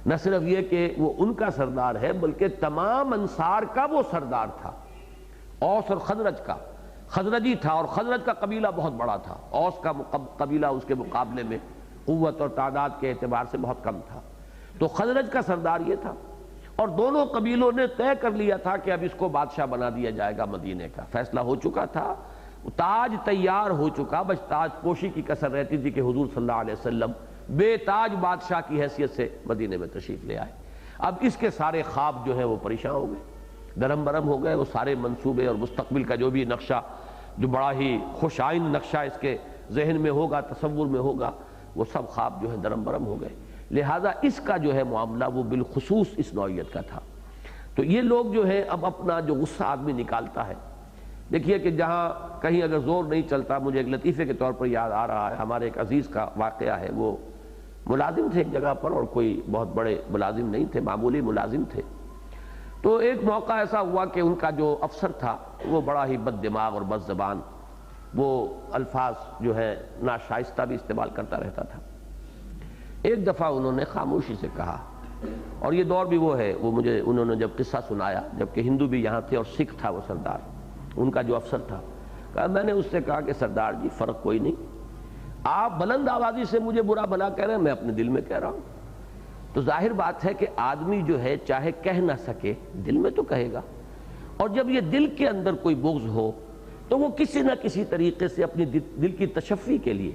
نہ صرف یہ کہ وہ ان کا سردار ہے بلکہ تمام انصار کا وہ سردار تھا، اوس اور خزرج کا، خزرجی تھا، اور خزرج کا قبیلہ بہت بڑا تھا، اوس کا قبیلہ اس کے مقابلے میں قوت اور تعداد کے اعتبار سے بہت کم تھا، تو خزرج کا سردار یہ تھا، اور دونوں قبیلوں نے طے کر لیا تھا کہ اب اس کو بادشاہ بنا دیا جائے گا مدینے کا، فیصلہ ہو چکا تھا، تاج تیار ہو چکا، بس تاج پوشی کی کسر رہتی تھی کہ حضور صلی اللہ علیہ وسلم بے تاج بادشاہ کی حیثیت سے مدینے میں تشریف لے آئے۔ اب اس کے سارے خواب جو ہیں وہ پریشان ہو گئے، درم برم ہو گئے، وہ سارے منصوبے اور مستقبل کا جو بھی نقشہ، جو بڑا ہی خوش آئند نقشہ اس کے ذہن میں ہوگا، تصور میں ہوگا، وہ سب خواب جو ہے درم برم ہو گئے۔ لہٰذا اس کا جو ہے معاملہ وہ بالخصوص اس نوعیت کا تھا۔ تو یہ لوگ جو ہے اب اپنا جو غصہ آدمی نکالتا ہے، دیکھیے کہ جہاں کہیں اگر زور نہیں چلتا، مجھے ایک لطیفے کے طور پر یاد آ رہا ہے، ہمارے ایک عزیز کا واقعہ ہے، وہ ملازم تھے ایک جگہ پر، اور کوئی بہت بڑے ملازم نہیں تھے، معمولی ملازم تھے، تو ایک موقع ایسا ہوا کہ ان کا جو افسر تھا وہ بڑا ہی بد دماغ اور بد زبان، وہ الفاظ جو ہے ناشائستہ بھی استعمال کرتا رہتا تھا۔ ایک دفعہ انہوں نے خاموشی سے کہا، اور یہ دور بھی وہ ہے، وہ مجھے انہوں نے جب قصہ سنایا، جبکہ ہندو بھی یہاں تھے اور سکھ تھا وہ سردار، ان کا جو افسر تھا، کہا میں نے اس سے کہا کہ سردار جی فرق کوئی نہیں، آپ بلند آوازی سے مجھے برا بھلا کہہ رہے ہیں، میں اپنے دل میں کہہ رہا ہوں، تو ظاہر بات ہے کہ آدمی جو ہے چاہے کہہ نہ سکے دل میں تو کہے گا، اور جب یہ دل کے اندر کوئی بغض ہو تو وہ کسی نہ کسی طریقے سے اپنی دل کی تشفی کے لیے،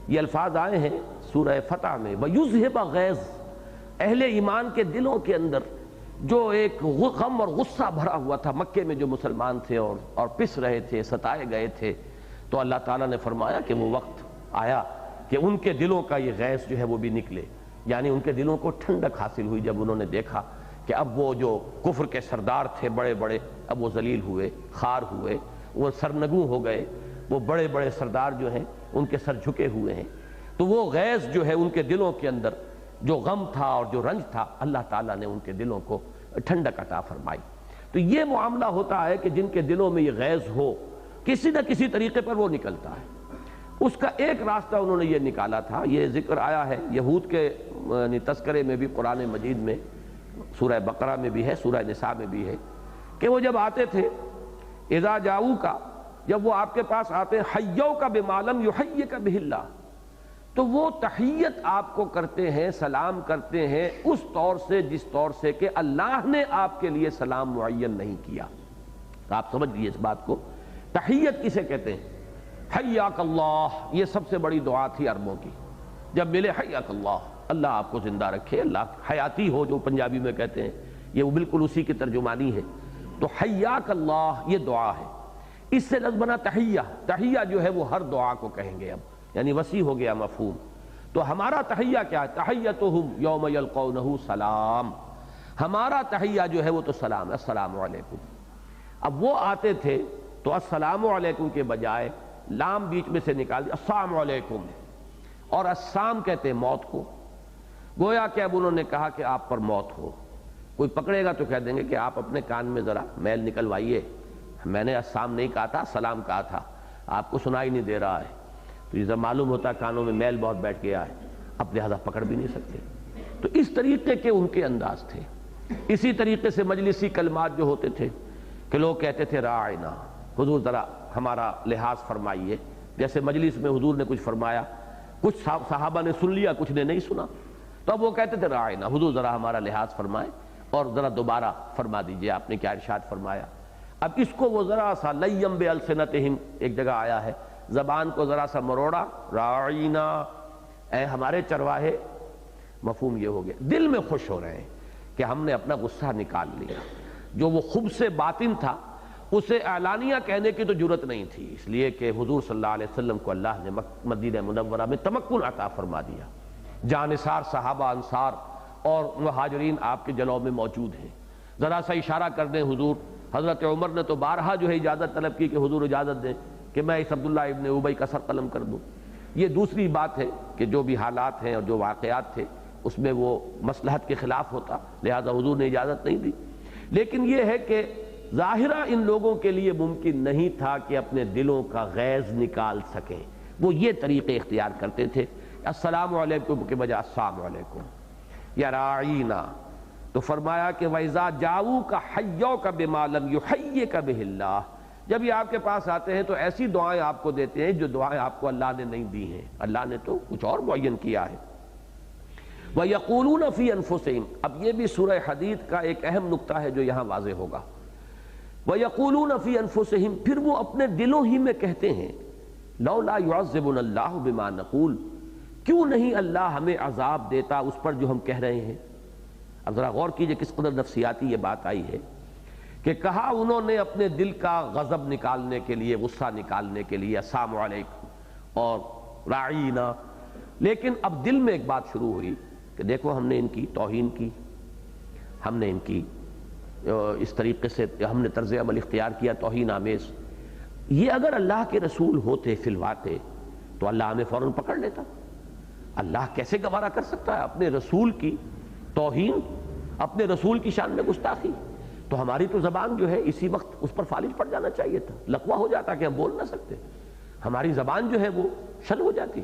یہ الفاظ آئے ہیں سورہ فتح میں، وَيُذْهِبَ غَيْظَ، اہل ایمان کے دلوں کے اندر جو ایک غم اور غصہ بھرا ہوا تھا مکے میں جو مسلمان تھے اور پس رہے تھے، ستائے گئے تھے، تو اللہ تعالیٰ نے فرمایا کہ وہ وقت آیا کہ ان کے دلوں کا یہ غیظ جو ہے وہ بھی نکلے، یعنی ان کے دلوں کو ٹھنڈک حاصل ہوئی جب انہوں نے دیکھا کہ اب وہ جو کفر کے سردار تھے بڑے بڑے، اب وہ ذلیل ہوئے، خار ہوئے، وہ سرنگوں ہو گئے، وہ بڑے بڑے سردار جو ہیں ان کے سر جھکے ہوئے ہیں، تو وہ غیظ جو ہے ان کے دلوں کے اندر جو غم تھا اور جو رنج تھا، اللہ تعالیٰ نے ان کے دلوں کو ٹھنڈک عطا فرمائی۔ تو یہ معاملہ ہوتا ہے کہ جن کے دلوں میں یہ غیظ ہو کسی نہ کسی طریقے پر وہ نکلتا ہے۔ اس کا ایک راستہ انہوں نے یہ نکالا تھا، یہ ذکر آیا ہے یہود کے تذکرے میں بھی قرآن مجید میں، سورہ بقرہ میں بھی ہے، سورہ نساء میں بھی ہے، کہ وہ جب آتے تھے اذا جاؤک، جب وہ آپ کے پاس آتے حیوک بما لم یحیک بہ اللہ، تو وہ تحیت آپ کو کرتے ہیں، سلام کرتے ہیں اس طور سے جس طور سے کہ اللہ نے آپ کے لیے سلام معین نہیں کیا۔ آپ سمجھ لیجیے اس بات کو، تحیت کسے کہتے ہیں؟ حیاک اللہ، یہ سب سے بڑی دعا تھی عربوں کی، جب ملے حیاک اللہ، اللہ آپ کو زندہ رکھے، اللہ حیاتی ہو جو پنجابی میں کہتے ہیں، یہ وہ بالکل اسی کی ترجمانی ہے۔ تو حیاک اللہ یہ دعا ہے، اس سے لفظ بنا تحیہ، تحیہ جو ہے وہ ہر دعا کو کہیں گے اب، یعنی وسیع ہو گیا مفہوم۔ تو ہمارا تحیہ کیا ہے؟ تحیتہم یوم یلقونہ سلام، ہمارا تحیہ جو ہے وہ تو سلام ہے، السلام علیکم۔ اب وہ آتے تھے تو السلام علیکم کے بجائے لام بیچ میں سے نکال دیا، السلام علیکم، اور السلام کہتے ہیں موت کو، گویا کہ اب انہوں نے کہا کہ آپ پر موت ہو۔ کوئی پکڑے گا تو کہہ دیں گے کہ آپ اپنے کان میں ذرا میل نکلوائیے، میں نے السلام نہیں کہا تھا، سلام کہا تھا، آپ کو سنائی نہیں دے رہا ہے۔ تو یہ معلوم ہوتا ہے کانوں میں میل بہت بیٹھ گیا ہے، اب لہذا پکڑ بھی نہیں سکتے۔ تو اس طریقے کے ان کے انداز تھے۔ اسی طریقے سے مجلسی کلمات جو ہوتے تھے کہ لوگ کہتے تھے راعنا، حضور ذرا ہمارا لحاظ فرمائیے، جیسے مجلس میں حضور نے کچھ فرمایا، کچھ صحابہ نے سن لیا، کچھ نے نہیں سنا، تو اب وہ کہتے تھے راعنا، حضور ذرا ہمارا لحاظ فرمائے اور ذرا دوبارہ فرما دیجئے آپ نے کیا ارشاد فرمایا۔ اب اس کو وہ ذرا سا لیم بالسنتہم، ایک جگہ آیا ہے، زبان کو ذرا سا مروڑا، راعینا، اے ہمارے چرواہے، مفہوم یہ ہو گیا، دل میں خوش ہو رہے ہیں کہ ہم نے اپنا غصہ نکال لیا۔ جو وہ خبث باطن تھا اسے اعلانیہ کہنے کی تو جرت نہیں تھی، اس لیے کہ حضور صلی اللہ علیہ وسلم کو اللہ نے مدینہ منورہ میں تمکن عطا فرما دیا، جانثار صحابہ انصار اور مہاجرین آپ کے جلوہ میں موجود ہیں، ذرا سا اشارہ کر دیں حضور، حضرت عمر نے تو بارہا جو ہے اجازت طلب کی کہ حضور اجازت دیں کہ میں اس عبداللہ ابن ابی کا سر قلم کر دوں۔ یہ دوسری بات ہے کہ جو بھی حالات ہیں اور جو واقعات تھے اس میں وہ مصلحت کے خلاف ہوتا، لہذا حضور نے اجازت نہیں دی، لیکن یہ ہے کہ ظاہرہ ان لوگوں کے لیے ممکن نہیں تھا کہ اپنے دلوں کا غیظ نکال سکیں، وہ یہ طریقے اختیار کرتے تھے، السلام علیکم کے بجائے السلام علیکم یا راعینا۔ تو فرمایا کہ وَإِذَا جَاءُوكَ حَيَّوْكَ بِمَا لَمْ يُحَيِّكَ بِهِ اللَّهُ، جب یہ آپ کے پاس آتے ہیں تو ایسی دعائیں آپ کو دیتے ہیں جو دعائیں آپ کو اللہ نے نہیں دی ہیں، اللہ نے تو کچھ اور معین کیا ہے۔ وَيَقُولُونَ فِي أَنفُسِهِمْ، اب یہ بھی سورہ حدید کا ایک اہم نقطہ ہے جو یہاں واضح ہوگا۔ وَيَقُولُونَ فِي أَنفُسِهِمْ، پھر وہ اپنے دلوں ہی میں کہتے ہیں، لَوْلَا يُعَذِّبُنَا اللَّهُ بِمَا نَقُولُ، کیوں نہیں اللہ ہمیں عذاب دیتا اس پر جو ہم کہہ رہے ہیں۔ اب ذرا غور کیجئے کس قدر نفسیاتی یہ بات آئی ہے کہ کہا انہوں نے اپنے دل کا غضب نکالنے کے لیے، غصہ نکالنے کے لیے السلام علیکم اور راعینا، لیکن اب دل میں ایک بات شروع ہوئی کہ دیکھو ہم نے ان کی توہین کی، ہم نے ان کی اس طریقے سے ہم نے طرز عمل اختیار کیا توہین آمیز، یہ اگر اللہ کے رسول ہوتے فی الواقع تو اللہ ہمیں فوراً پکڑ لیتا۔ اللہ کیسے گوارا کر سکتا ہے اپنے رسول کی توہین، اپنے رسول کی شان میں گستاخی؟ تو ہماری تو زبان جو ہے اسی وقت اس پر فالج پڑ جانا چاہیے تھا، لقوہ ہو جاتا کہ ہم بول نہ سکتے، ہماری زبان جو ہے وہ شل ہو جاتی،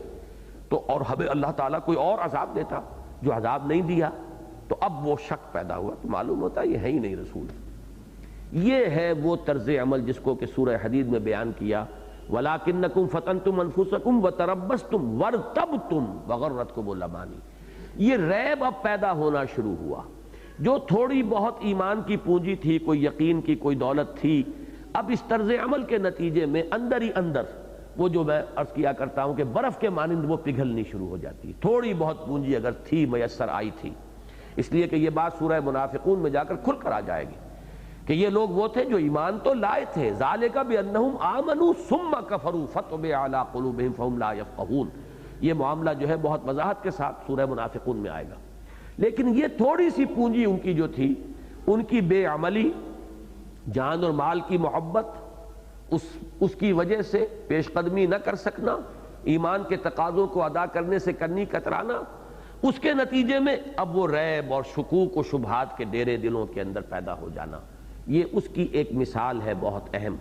تو اور ہمیں اللہ تعالیٰ کوئی اور عذاب دیتا جو عذاب نہیں دیا، تو اب وہ شک پیدا ہوا، تو معلوم ہوتا یہ ہے ہی نہیں رسول۔ یہ ہے وہ طرز عمل جس کو کہ سورہ حدید میں بیان کیا، وَلَٰكِنَّكُمْ فَتَنْتُمْ أَنفُسَكُمْ وَتَرَبَّصْتُمْ وَارْتَبْتُمْ وَغَرَّتْكُمُ الْأَمَانِي، یہ ریب اب پیدا ہونا شروع ہوا. جو تھوڑی بہت ایمان کی پونجی تھی، کوئی یقین کی، کوئی دولت تھی، اب اس طرز عمل کے نتیجے میں اندر ہی اندر وہ جو میں عرض کیا کرتا ہوں کہ برف کے مانند وہ پگھلنی شروع ہو جاتی. تھوڑی بہت پونجی اگر تھی میسر آئی تھی، اس لیے کہ یہ بات سورہ منافقون میں جا کر کھل کر آ جائے گی کہ یہ لوگ وہ تھے جو ایمان تو لائے تھے. ذالک بانہم آمنوا ثم کفروا فتبع علی قلوبہم فہم لا یفقہون. یہ معاملہ جو ہے بہت وضاحت کے ساتھ سورہ منافقون میں آئے گا. لیکن یہ تھوڑی سی پونجی ان کی جو تھی، ان کی بے عملی، جان اور مال کی محبت، اس کی وجہ سے پیش قدمی نہ کر سکنا، ایمان کے تقاضوں کو ادا کرنے سے کنی کترانا، اس کے نتیجے میں اب وہ ریب اور شکوک و شبہات کے ڈیرے دلوں کے اندر پیدا ہو جانا. یہ اس کی ایک مثال ہے بہت اہم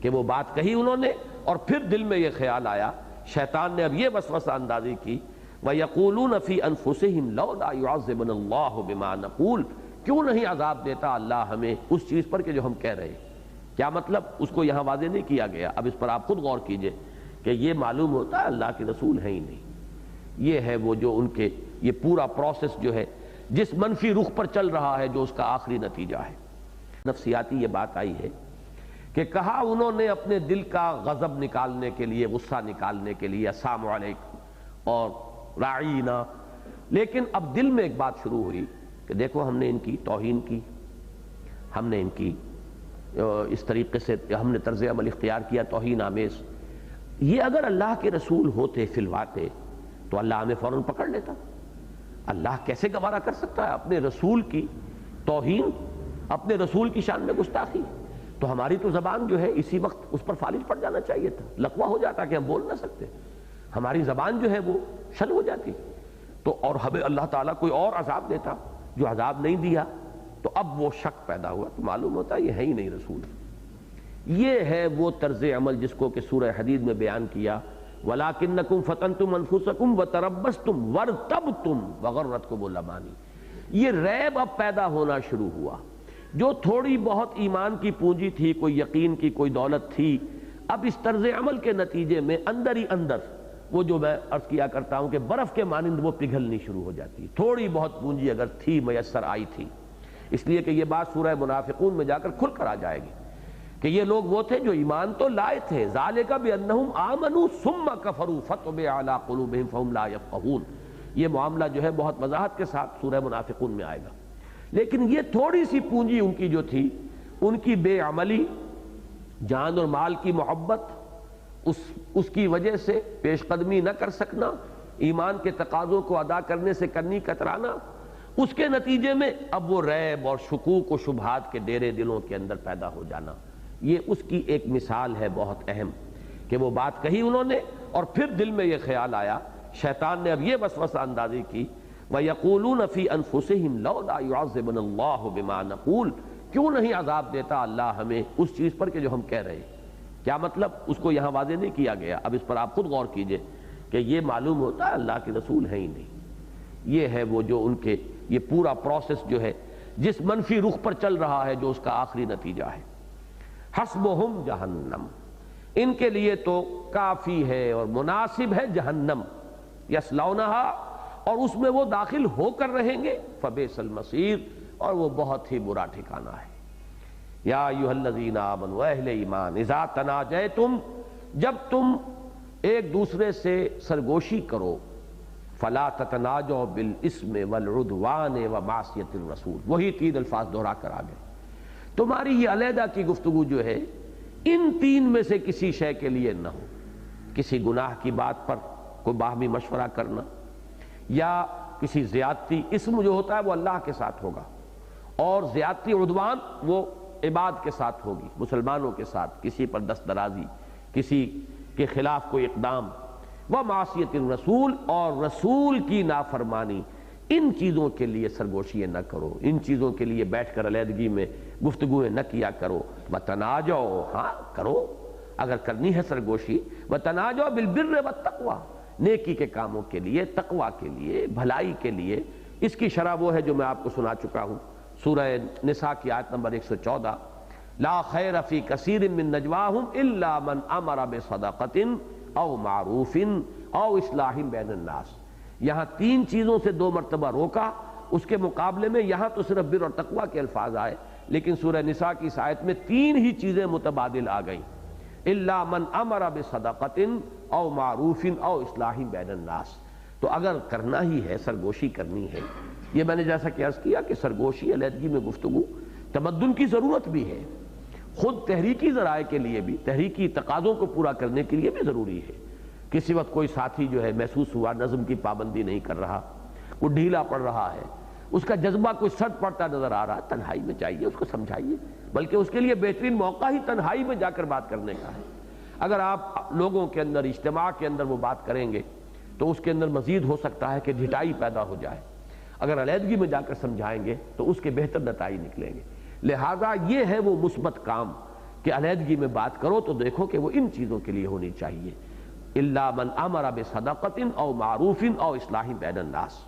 کہ وہ بات کہی انہوں نے اور پھر دل میں یہ خیال آیا، شیطان نے اب یہ وسوسہ اندازی کی، وَيَقُولُونَ فِي أَنفُسِهِمْ لَوْلَا يُعَذِّبُنَا اللَّهُ بِمَا نَقُولُ. کیوں نہیں عذاب دیتا اللہ ہمیں اس چیز پر کہ جو ہم کہہ رہے ہیں. کیا مطلب؟ اس کو یہاں واضح نہیں کیا گیا. اب اس پر آپ خود غور کیجئے کہ یہ معلوم ہوتا ہے اللہ کے رسول ہیں ہی نہیں. یہ ہے وہ جو ان کے یہ پورا پروسیس جو ہے جس منفی رخ پر چل رہا ہے، جو اس کا آخری نتیجہ ہے. نفسیاتی یہ بات آئی ہے کہ کہا انہوں نے اپنے دل کا غضب نکالنے کے لیے، غصہ نکالنے کے لیے السلام علیکم اور راعینا، لیکن اب دل میں ایک بات شروع ہوئی کہ دیکھو ہم نے ان کی توہین کی، ہم نے ان کی اس طریقے سے ہم نے طرز عمل اختیار کیا توہین آمیز. یہ اگر اللہ کے رسول ہوتے فلواتے تو اللہ ہمیں فوراً پکڑ لیتا. اللہ کیسے گوارا کر سکتا ہے اپنے رسول کی توہین، اپنے رسول کی شان میں گستاخی؟ تو ہماری تو زبان جو ہے اسی وقت اس پر فالج پڑ جانا چاہیے تھا، لقوہ ہو جاتا کہ ہم بول نہ سکتے، ہماری زبان جو ہے وہ شل ہو جاتی. تو اور ہمیں اللہ تعالیٰ کوئی اور عذاب دیتا جو عذاب نہیں دیا. تو اب وہ شک پیدا ہوا تو معلوم ہوتا ہے یہ ہے ہی نہیں رسول. یہ ہے وہ طرز عمل جس کو کہ سورہ حدید میں بیان کیا، وَلَٰكِنَّكُمْ فَتَنْتُمْ أَنفُسَكُمْ وَتَرَبَّصْتُمْ وَارْتَبْتُمْ وَغَرَّتْكُمُ الْأَمَانِي. یہ ریب اب پیدا ہونا شروع ہوا. جو تھوڑی بہت ایمان کی پونجی تھی، کوئی یقین کی، کوئی دولت تھی، اب اس طرز عمل کے نتیجے میں اندر ہی اندر وہ جو میں عرض کیا کرتا ہوں کہ برف کے مانند وہ پگھلنی شروع ہو جاتی. تھوڑی بہت پونجی اگر تھی میسر آئی تھی، اس لیے کہ یہ بات سورہ منافقون میں جا کر کھل کر آ جائے گی کہ یہ لوگ وہ تھے جو ایمان تو لائے تھے. ذالک بانہم آمنوا ثم کفروا فتبع علی قلوبہم فہم لا یفقہون. یہ معاملہ جو ہے بہت وضاحت کے ساتھ سورہ منافقون میں آئے گا. لیکن یہ تھوڑی سی پونجی ان کی جو تھی، ان کی بے عملی، جان اور مال کی محبت، اس کی وجہ سے پیش قدمی نہ کر سکنا، ایمان کے تقاضوں کو ادا کرنے سے کنی کترانا، اس کے نتیجے میں اب وہ ریب اور شکوک و شبہات کے ڈیرے دلوں کے اندر پیدا ہو جانا. یہ اس کی ایک مثال ہے بہت اہم کہ وہ بات کہی انہوں نے اور پھر دل میں یہ خیال آیا، شیطان نے اب یہ وسوسہ اندازی کی، وَيَقُولُونَ فِي أَنفُسِهِمْ لَوْلَا يُعَذِّبُنَا اللَّهُ بِمَا نَقُولُ. کیوں نہیں عذاب دیتا اللہ ہمیں اس چیز پر کہ جو ہم کہہ رہے ہیں. کیا مطلب؟ اس کو یہاں واضح نہیں کیا گیا. اب اس پر آپ خود غور کیجئے کہ یہ معلوم ہوتا ہے اللہ کے رسول ہیں ہی نہیں. یہ ہے وہ جو ان کے یہ پورا پروسیس جو ہے جس منفی رخ پر چل رہا ہے، جو اس کا آخری نتیجہ ہے. حسبہم جہنم، ان کے لیے تو کافی ہے اور مناسب ہے جہنم، یصلونہا، اور اس میں وہ داخل ہو کر رہیں گے، فبئس المصیر، اور وہ بہت ہی برا ٹھکانہ ہے. یا ایھا الذین آمنوا، اہل ایمان، اذا تناجیتم، جب تم ایک دوسرے سے سرگوشی کرو، فلا تتناجوا بالاسم والعدوان ومعصیۃ الرسول. وہی 3 الفاظ دہرا کر آ گئے. تمہاری یہ علیحدہ کی گفتگو جو ہے ان 3 میں سے کسی شے کے لیے نہ ہو. کسی گناہ کی بات پر کوئی باہمی مشورہ کرنا، یا کسی زیادتی، اسم جو ہوتا ہے وہ اللہ کے ساتھ ہوگا، اور زیادتی عدوان وہ عباد کے ساتھ ہوگی، مسلمانوں کے ساتھ. کسی پر دست درازی، کسی کے خلاف کوئی اقدام، ومعصیۃ الرسول، اور رسول کی نافرمانی. ان چیزوں کے لیے سرگوشیاں نہ کرو، ان چیزوں کے لیے بیٹھ کر علیحدگی میں گفتگویں نہ کیا کرو. وتناجوا، ہاں کرو اگر کرنی ہے سرگوشی. وتناجوا بالبر والتقوی، نیکی کے کاموں کے لیے، تقوی کے لیے، بھلائی کے لیے. اس کی شرح وہ ہے جو میں آپ کو سنا چکا ہوں، سورہ نساء کی آیت نمبر 114، لا خیر فی کثیر من نجواہم الا من امر بصدقۃ او معروف او اصلاح بین الناس. یہاں 3 چیزوں سے 2 مرتبہ روکا، اس کے مقابلے میں یہاں تو صرف بر اور تقوی کے الفاظ آئے، لیکن سورہ نساء کی اس آیت میں 3 ہی چیزیں متبادل آ گئیں، الا من امر بصدقۃ او معروف او اصلاح بین الناس۔ تو اگر کرنا ہی ہے، سرگوشی کرنی ہے، یہ میں نے جیسا کہ عرض کیا کہ سرگوشی، علیحدگی میں گفتگو تمدن کی ضرورت بھی ہے، خود تحریکی ذرائع کے لیے بھی، تحریکی تقاضوں کو پورا کرنے کے لیے بھی ضروری ہے۔ کسی وقت کوئی ساتھی جو ہے محسوس ہوا نظم کی پابندی نہیں کر رہا، وہ ڈھیلا پڑ رہا ہے، اس کا جذبہ کوئی سٹ پڑتا نظر آ رہا، تنہائی میں چاہیے اس کو سمجھائیے، بلکہ اس کے لیے بہترین موقع ہی تنہائی میں جا کر بات کرنے کا ہے۔ اگر آپ لوگوں کے اندر، اجتماع کے اندر وہ بات کریں گے تو اس کے اندر مزید ہو سکتا ہے کہ ڈھٹائی پیدا ہو جائے، اگر علیحدگی میں جا کر سمجھائیں گے تو اس کے بہتر نتائج نکلیں گے۔ لہٰذا یہ ہے وہ مثبت کام کہ علیحدگی میں بات کرو تو دیکھو کہ وہ ان چیزوں کے لیے ہونی چاہیے، الا من امر بصدقۃ او معروف او اصلاح بین الناس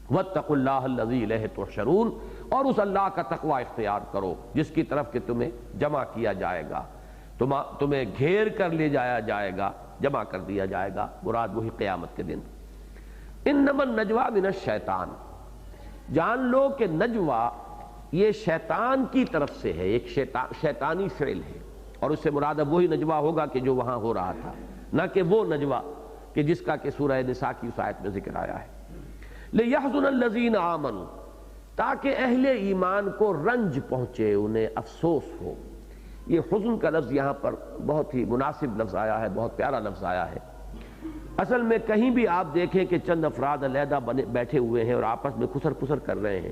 واتقوا اللہ الذی الیہ تحشرون، اور اس اللہ کا تقوی اختیار کرو جس کی طرف کہ تمہیں جمع کیا جائے گا، تمہیں گھیر کر لے جایا جائے گا، جمع کر دیا جائے گا، مراد وہی قیامت کے دن۔ انما النجوى من الشیطان، جان لو کہ نجوہ یہ شیطان کی طرف سے ہے، ایک شیطانی فعل ہے، اور اس سے مراد اب وہی نجوہ ہوگا کہ جو وہاں ہو رہا تھا، نہ کہ وہ نجوہ کہ جس کا کہ سورہ نساء کی اس آیت میں ذکر آیا ہے۔ لِيَحْزُنَ الَّذِينَ آمَنُوا، تاکہ اہل ایمان کو رنج پہنچے، انہیں افسوس ہو۔ یہ حزن کا لفظ یہاں پر بہت ہی مناسب لفظ آیا ہے، بہت پیارا لفظ آیا ہے۔ اصل میں کہیں بھی آپ دیکھیں کہ چند افراد علیحدہ بیٹھے ہوئے ہیں اور آپس میں خسر پسر کر رہے ہیں،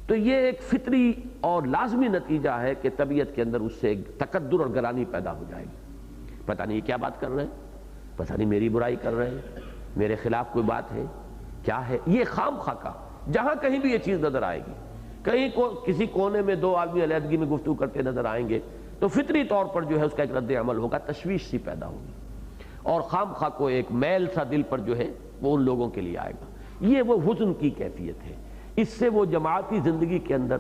تو یہ ایک فطری اور لازمی نتیجہ ہے کہ طبیعت کے اندر اس سے ایک تقدر اور گرانی پیدا ہو جائے گی۔ پتہ نہیں یہ کیا بات کر رہے ہیں، پتہ نہیں میری برائی کر رہے ہیں، میرے خلاف کوئی بات ہے، کیا ہے یہ خام خواہ کا، جہاں کہیں بھی یہ چیز نظر آئے گی، کہیں کسی کونے میں 2 آدمی علیحدگی میں گفتگو کرتے نظر آئیں گے تو فطری طور پر جو ہے اس کا ایک رد عمل ہوگا، تشویش سی پیدا ہوگی، اور خام خواہ کو ایک میل سا دل پر جو ہے وہ ان لوگوں کے لیے آئے گا۔ یہ وہ حزن کی کیفیت ہے، اس سے وہ جماعتی زندگی کے اندر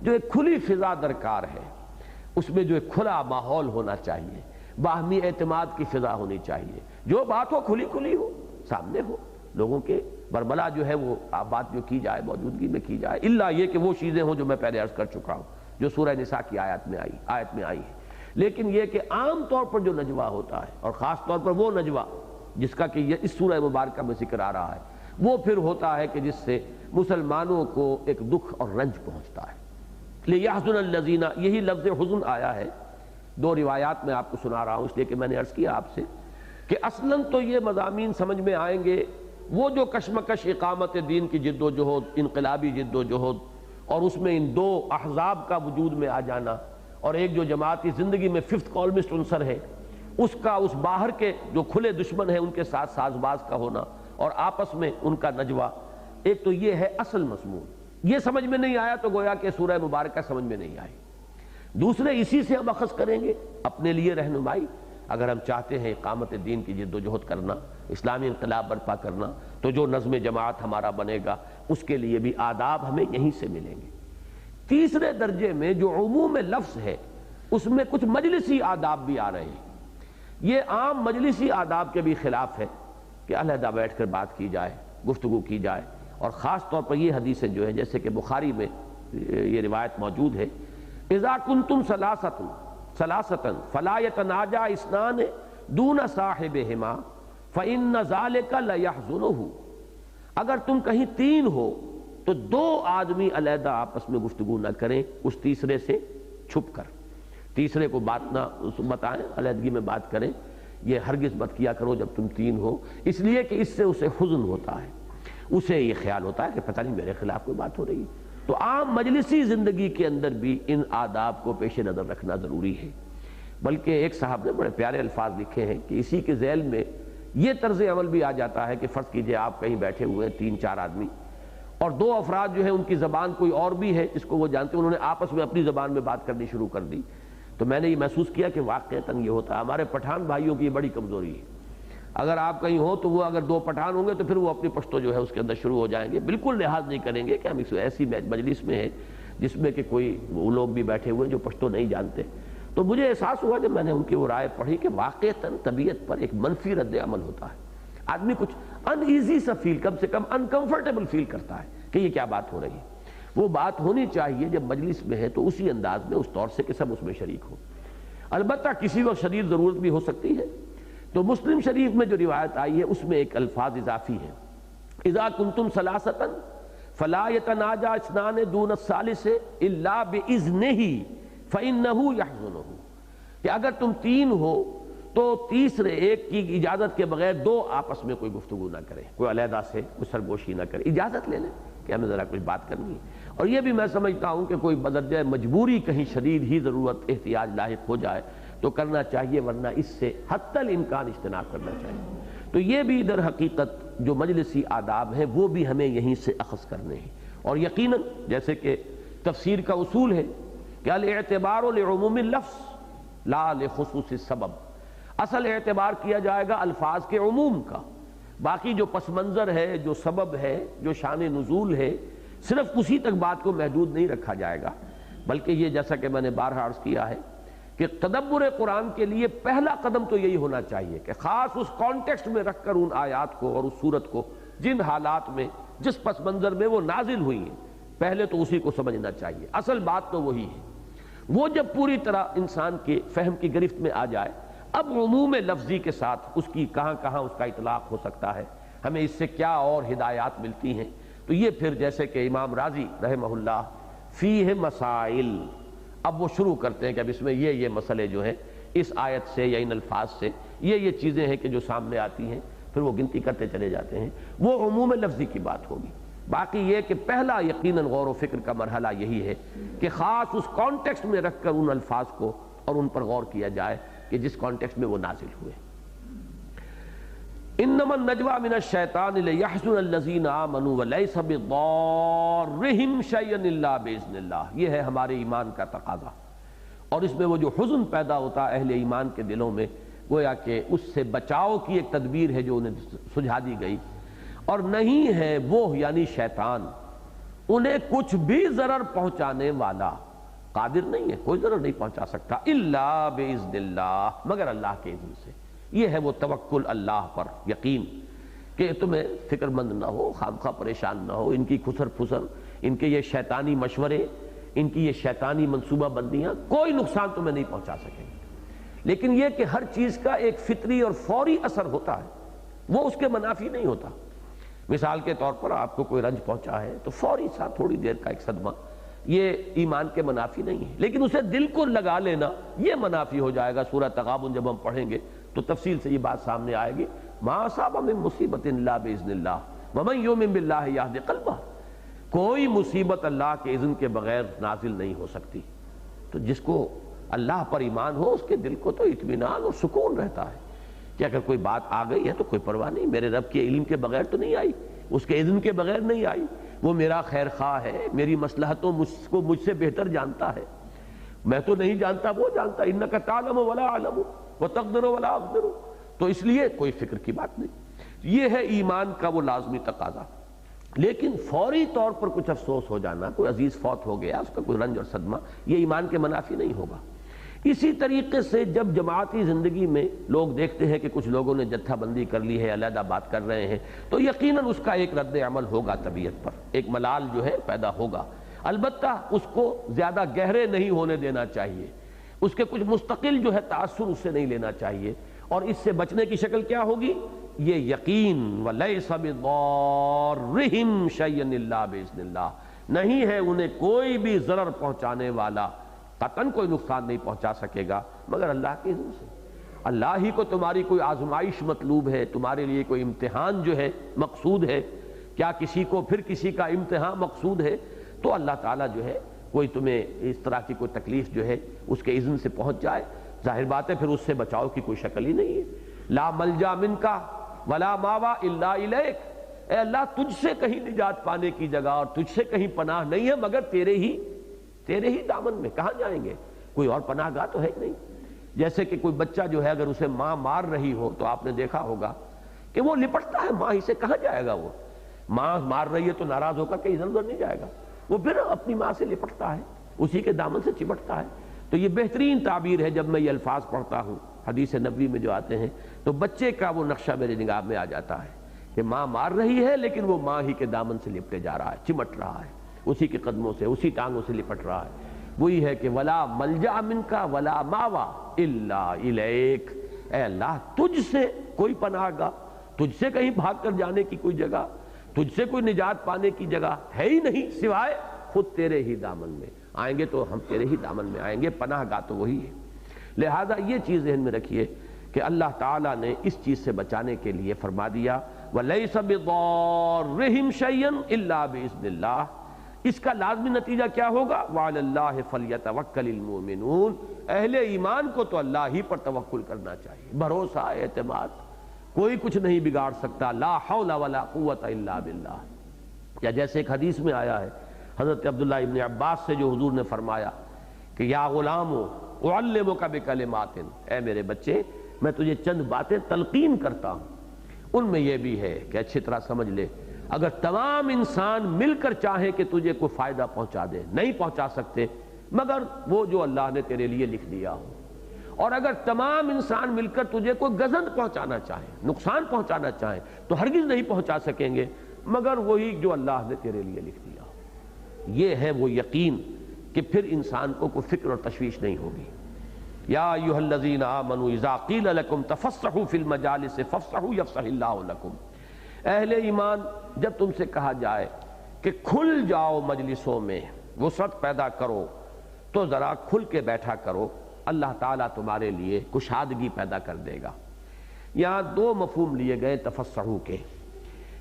جو ایک کھلی فضا درکار ہے، اس میں جو ایک کھلا ماحول ہونا چاہیے، باہمی اعتماد کی فضا ہونی چاہیے، جو بات ہو کھلی کھلی ہو، سامنے ہو، لوگوں کے بربلا جو ہے وہ بات جو کی جائے موجودگی میں کی جائے، الا یہ کہ وہ چیزیں ہوں جو میں پہلے عرض کر چکا ہوں جو سورہ نساء کی آیت میں آئی ہے۔ لیکن یہ کہ عام طور پر جو نجوہ ہوتا ہے، اور خاص طور پر وہ نجوہ جس کا کہ یہ اس سورہ مبارکہ میں ذکر آ رہا ہے، وہ پھر ہوتا ہے کہ جس سے مسلمانوں کو ایک دکھ اور رنج پہنچتا ہے۔ لِيَحْزُنَ الَّذِينَ، یہی لفظ حزن آیا ہے 2 روایات میں آپ کو سنا رہا ہوں، اس لیے کہ میں نے عرض کیا آپ سے کہ اصلاً تو یہ مضامین سمجھ میں آئیں گے وہ جو کشمکش اقامت دین کی جد و جہد، انقلابی جد و جہد، اور اس میں ان 2 احزاب کا وجود میں آ جانا، اور ایک جو جماعتی زندگی میں 5th کالمسٹ عنصر ہے اس کا اس باہر کے جو کھلے دشمن ہیں ان کے ساتھ ساز باز کا ہونا، اور آپس میں ان کا نجوہ، ایک تو یہ ہے اصل مضمون، یہ سمجھ میں نہیں آیا تو گویا کہ سورہ مبارکہ سمجھ میں نہیں آئی۔ دوسرے اسی سے ہم اخذ کریں گے اپنے لیے رہنمائی، اگر ہم چاہتے ہیں اقامت دین کی جد و جہد کرنا، اسلامی انقلاب برپا کرنا، تو جو نظم جماعت ہمارا بنے گا اس کے لیے بھی آداب ہمیں یہیں سے ملیں گے۔ تیسرے درجے میں جو عموم لفظ ہے اس میں کچھ مجلسی آداب بھی آ رہے ہیں۔ یہ عام مجلسی آداب کے بھی خلاف ہے کہ علیحدہ بیٹھ کر بات کی جائے، گفتگو کی جائے، اور خاص طور پر یہ حدیثیں جو ہے جیسے کہ بخاری میں یہ روایت موجود ہے، اذا کنتم ثلاثۃ فلا يتناجى اثنان دون صاحبہما فإن ذلك ليحزنه، اگر تم کہیں 3 ہو تو 2 آدمی علیحدہ آپس میں گفتگو نہ کریں اس تیسرے سے چھپ کر، تیسرے کو بات نہ بتائیں، علیحدگی میں بات کریں، یہ ہرگز مت کیا کرو جب تم 3 ہو، اس لیے کہ اس سے اسے حزن ہوتا ہے، اسے یہ خیال ہوتا ہے کہ پتہ نہیں میرے خلاف کوئی بات ہو رہی ہے۔ تو عام مجلسی زندگی کے اندر بھی ان آداب کو پیش نظر رکھنا ضروری ہے۔ بلکہ ایک صاحب نے بڑے پیارے الفاظ لکھے ہیں کہ اسی کے ذیل میں یہ طرز عمل بھی آ جاتا ہے کہ فرض کیجئے آپ کہیں بیٹھے ہوئے ہیں 3-4 آدمی، اور 2 افراد جو ہیں ان کی زبان کوئی اور بھی ہے جس کو وہ جانتے ہیں، انہوں نے آپس میں اپنی زبان میں بات کرنی شروع کر دی، تو میں نے یہ محسوس کیا کہ واقعتاً یہ ہوتا ہے۔ ہمارے پٹھان بھائیوں کی یہ بڑی کمزوری ہے، اگر آپ کہیں ہو تو وہ اگر 2 پٹھان ہوں گے تو پھر وہ اپنی پشتو جو ہے اس کے اندر شروع ہو جائیں گے، بالکل لحاظ نہیں کریں گے کہ ہم ایسی مجلس میں ہیں جس میں کہ کوئی وہ لوگ بھی بیٹھے ہوئے ہیں جو پشتو نہیں جانتے۔ تو مجھے احساس ہوا جب میں نے ان کی وہ رائے پڑھی کہ واقعتاً طبیعت پر ایک منفی رد عمل ہوتا ہے، آدمی کچھ ان ایزی سا فیل، کم سے کم انکمفرٹیبل فیل کرتا ہے کہ یہ کیا بات ہو رہی ہے۔ وہ بات ہونی چاہیے جب مجلس میں ہے تو اسی انداز میں، اس طور سے کہ سب اس میں شریک ہو۔ البتہ کسی وقت شدید ضرورت بھی ہو سکتی ہے، تو مسلم شریف میں جو روایت آئی ہے اس میں ایک الفاظ اضافی ہے، اذا کنتم ثلاثۃ فلا یتناجی اثنان دون الثالث الا باذنہ فانہ یحزنہ، کہ اگر تم تین ہو تو تیسرے ایک کی اجازت کے بغیر دو آپس میں کوئی گفتگو نہ کریں، کوئی علیحدہ سے کوئی سرگوشی نہ کرے، اجازت لے لیں کہ ہمیں ذرا کچھ بات کرنی ہے۔ اور یہ بھی میں سمجھتا ہوں کہ کوئی بدرجہ مجبوری کہیں شدید ہی ضرورت احتیاج لاحق ہو جائے تو کرنا چاہیے، ورنہ اس سے حتی الامکان اجتناب کرنا چاہیے۔ تو یہ بھی در حقیقت جو مجلسی آداب ہیں وہ بھی ہمیں یہیں سے اخذ کرنے ہیں، اور یقیناً جیسے کہ تفسیر کا اصول ہے کہ الاعتبار لعموم اللفظ لا لخصوص السبب، اصل اعتبار کیا جائے گا الفاظ کے عموم کا، باقی جو پس منظر ہے، جو سبب ہے، جو شان نزول ہے، صرف اسی تک بات کو محدود نہیں رکھا جائے گا، بلکہ یہ جیسا کہ میں نے بارہا عرض کیا ہے کہ تدبر قرآن کے لیے پہلا قدم تو یہی ہونا چاہیے کہ خاص اس کانٹیکسٹ میں رکھ کر ان آیات کو اور اس صورت کو جن حالات میں جس پس منظر میں وہ نازل ہوئی ہیں پہلے تو اسی کو سمجھنا چاہیے، اصل بات تو وہی ہے۔ وہ جب پوری طرح انسان کے فہم کی گرفت میں آ جائے، اب عموم لفظی کے ساتھ اس کی کہاں کہاں اس کا اطلاق ہو سکتا ہے، ہمیں اس سے کیا اور ہدایات ملتی ہیں، تو یہ پھر جیسے کہ امام راضی رحمہ اللہ فیہ مسائل، اب وہ شروع کرتے ہیں کہ اب اس میں یہ مسئلے جو ہیں اس آیت سے یا ان الفاظ سے یہ چیزیں ہیں کہ جو سامنے آتی ہیں، پھر وہ گنتی کرتے چلے جاتے ہیں، وہ عموم لفظی کی بات ہوگی۔ باقی یہ کہ پہلا یقیناً غور و فکر کا مرحلہ یہی ہے کہ خاص اس کانٹیکسٹ میں رکھ کر ان الفاظ کو اور ان پر غور کیا جائے کہ جس کانٹیکسٹ میں وہ نازل ہوئے۔ انما النجوى من الشیطان لیحزن الذین آمنوا ولیس بضارهم شیئا الا باذن اللہ، یہ ہے ہمارے ایمان کا تقاضا، اور اس میں وہ جو حزن پیدا ہوتا ہے اہل ایمان کے دلوں میں، گویا کہ اس سے بچاؤ کی ایک تدبیر ہے جو انہیں سجھا دی گئی، اور نہیں ہے وہ یعنی شیطان انہیں کچھ بھی ضرر پہنچانے والا، قادر نہیں ہے، کوئی ضرر نہیں پہنچا سکتا، الا باذن اللہ، مگر اللہ کے اذن سے۔ یہ ہے وہ توکل اللہ پر، یقین کہ تمہیں فکر مند نہ ہو، خامخواہ پریشان نہ ہو، ان کی خسر پھسر، ان کے یہ شیطانی مشورے، ان کی یہ شیطانی منصوبہ بندیاں کوئی نقصان تمہیں نہیں پہنچا سکیں گے۔ لیکن یہ کہ ہر چیز کا ایک فطری اور فوری اثر ہوتا ہے، وہ اس کے منافی نہیں ہوتا۔ مثال کے طور پر آپ کو کوئی رنج پہنچا ہے تو فوری سا تھوڑی دیر کا ایک صدمہ، یہ ایمان کے منافی نہیں ہے، لیکن اسے دل کو لگا لینا یہ منافی ہو جائے گا۔ سورہ تغابن جب ہم پڑھیں گے تو تفصیل سے یہ بات سامنے آئے گی، ما اصاب من مصیبت الا باذن اللہ ومن یؤمن باللہ یہد قلبہ، کوئی مصیبت اللہ کے اذن کے بغیر نازل نہیں ہو سکتی۔ تو جس کو اللہ پر ایمان ہو اس کے دل کو تو اطمینان اور سکون رہتا ہے کہ اگر کوئی بات آ گئی ہے تو کوئی پرواہ نہیں، میرے رب کے علم کے بغیر تو نہیں آئی، اس کے اذن کے بغیر نہیں آئی، وہ میرا خیر خواہ ہے، میری مصلحتوں کو مجھ سے بہتر جانتا ہے، میں تو نہیں جانتا وہ جانتا، انک تعلم ولا اعلم وتقدر ولا اقدر، تو اس لیے کوئی فکر کی بات نہیں۔ یہ ہے ایمان کا وہ لازمی تقاضا۔ لیکن فوری طور پر کچھ افسوس ہو جانا، کوئی عزیز فوت ہو گیا، اس کا کوئی رنج اور صدمہ، یہ ایمان کے منافی نہیں ہوگا۔ اسی طریقے سے جب جماعتی زندگی میں لوگ دیکھتے ہیں کہ کچھ لوگوں نے جتھا بندی کر لی ہے، علیحدہ بات کر رہے ہیں، تو یقیناً اس کا ایک رد عمل ہوگا طبیعت پر، ایک ملال جو ہے پیدا ہوگا، البتہ اس کو زیادہ گہرے نہیں ہونے دینا چاہیے، اس کے کچھ مستقل جو ہے تاثر اس سے نہیں لینا چاہیے، اور اس سے بچنے کی شکل کیا ہوگی؟ یہ یقین وَلَيْسَ بِضَارِّهِمْ شَيْئًا إِلَّا بِإِذْنِ اللَّهِ، نہیں ہے انہیں کوئی بھی ضرر پہنچانے والا، قطعاً کوئی نقصان نہیں پہنچا سکے گا مگر اللہ کے اذن سے۔ اللہ ہی کو تمہاری کوئی آزمائش مطلوب ہے، تمہارے لیے کوئی امتحان جو ہے مقصود ہے، کیا کسی کو پھر کسی کا امتحان مقصود ہے، تو اللہ تعالیٰ جو ہے کوئی تمہیں اس طرح کی کوئی تکلیف جو ہے اس کے اذن سے پہنچ جائے، ظاہر بات ہے پھر اس سے بچاؤ کی کوئی شکل ہی نہیں ہے۔ لا ملجا منکا ولا ماوا الا الیک، اے اللہ تجھ سے کہیں نجات پانے کی جگہ اور تجھ سے کہیں پناہ نہیں ہے مگر تیرے ہی دامن میں، کہاں جائیں گے؟ کوئی اور پناہ گاہ تو ہے نہیں۔ جیسے کہ کوئی بچہ جو ہے اگر اسے ماں مار رہی ہو تو آپ نے دیکھا ہوگا کہ وہ لپٹتا ہے ماں ہی سے، کہاں جائے گا؟ وہ ماں مار رہی ہے تو ناراض ہو کر کہیں ادھر ادھر نہیں جائے گا، وہ پھر اپنی ماں سے لپٹتا ہے، اسی کے دامن سے چپٹتا ہے۔ تو یہ بہترین تعبیر ہے، جب میں یہ الفاظ پڑھتا ہوں حدیث نبوی میں جو آتے ہیں تو بچے کا وہ نقشہ میرے نگاہ میں آ جاتا ہے کہ ماں مار رہی ہے لیکن وہ ماں ہی کے دامن سے لپٹے جا رہا ہے، چمٹ رہا ہے، اسی کے قدموں سے، اسی ٹانگوں سے لپٹ رہا ہے۔ وہی ہے کہ ولا ملجا منک ولا ماوا الا الیک، اے اللہ تجھ سے کوئی پناہ گاہ، تجھ سے کہیں بھاگ کر جانے کی کوئی جگہ، تجھ سے کوئی نجات پانے کی جگہ ہے ہی نہیں سوائے خود تیرے ہی دامن میں۔ آئیں گے تو ہم تیرے ہی دامن میں آئیں گے، پناہ گاہ تو وہی ہے۔ لہذا یہ چیز ذہن میں رکھیے کہ اللہ تعالیٰ نے اس چیز سے بچانے کے لیے فرما دیا وَلَيْسَ بِضَارِّهِمْ شَيْئًا إِلَّا بِإِذْنِ اللَّهِ۔ اس کا لازمی نتیجہ کیا ہوگا؟ وَعَلَى اللَّهِ فَلْيَتَوَكَّلِ الْمُؤْمِنُونَ، اہل ایمان کو تو اللہ ہی پر توکل کرنا چاہیے، بھروسہ، اعتماد، کوئی کچھ نہیں بگاڑ سکتا، لا حول ولا قوت الا باللہ۔ یا جیسے ایک حدیث میں آیا ہے حضرت عبداللہ ابن عباس سے، جو حضور نے فرمایا کہ یا غلام اعلمک بکلمات، اے میرے بچے میں تجھے چند باتیں تلقین کرتا ہوں، ان میں یہ بھی ہے کہ اچھی طرح سمجھ لے، اگر تمام انسان مل کر چاہیں کہ تجھے کوئی فائدہ پہنچا دے، نہیں پہنچا سکتے مگر وہ جو اللہ نے تیرے لیے لکھ دیا ہو، اور اگر تمام انسان مل کر تجھے کوئی گزند پہنچانا چاہیں، نقصان پہنچانا چاہیں تو ہرگز نہیں پہنچا سکیں گے مگر وہی جو اللہ نے تیرے لیے لکھ دیا ہو۔ یہ ہے وہ یقین کہ پھر انسان کو کوئی فکر اور تشویش نہیں ہوگی۔ یا ایھا الذین آمنوا اذا قیل لکم تفسحوا فی المجالس فافسحوا یفسح اللہ لکم، اہل ایمان جب تم سے کہا جائے کہ کھل جاؤ مجلسوں میں، وسعت پیدا کرو، تو ذرا کھل کے بیٹھا کرو، اللہ تعالیٰ تمہارے لیے کشادگی پیدا کر دے گا۔ یہاں دو مفہوم لیے گئے تفسحوا کے،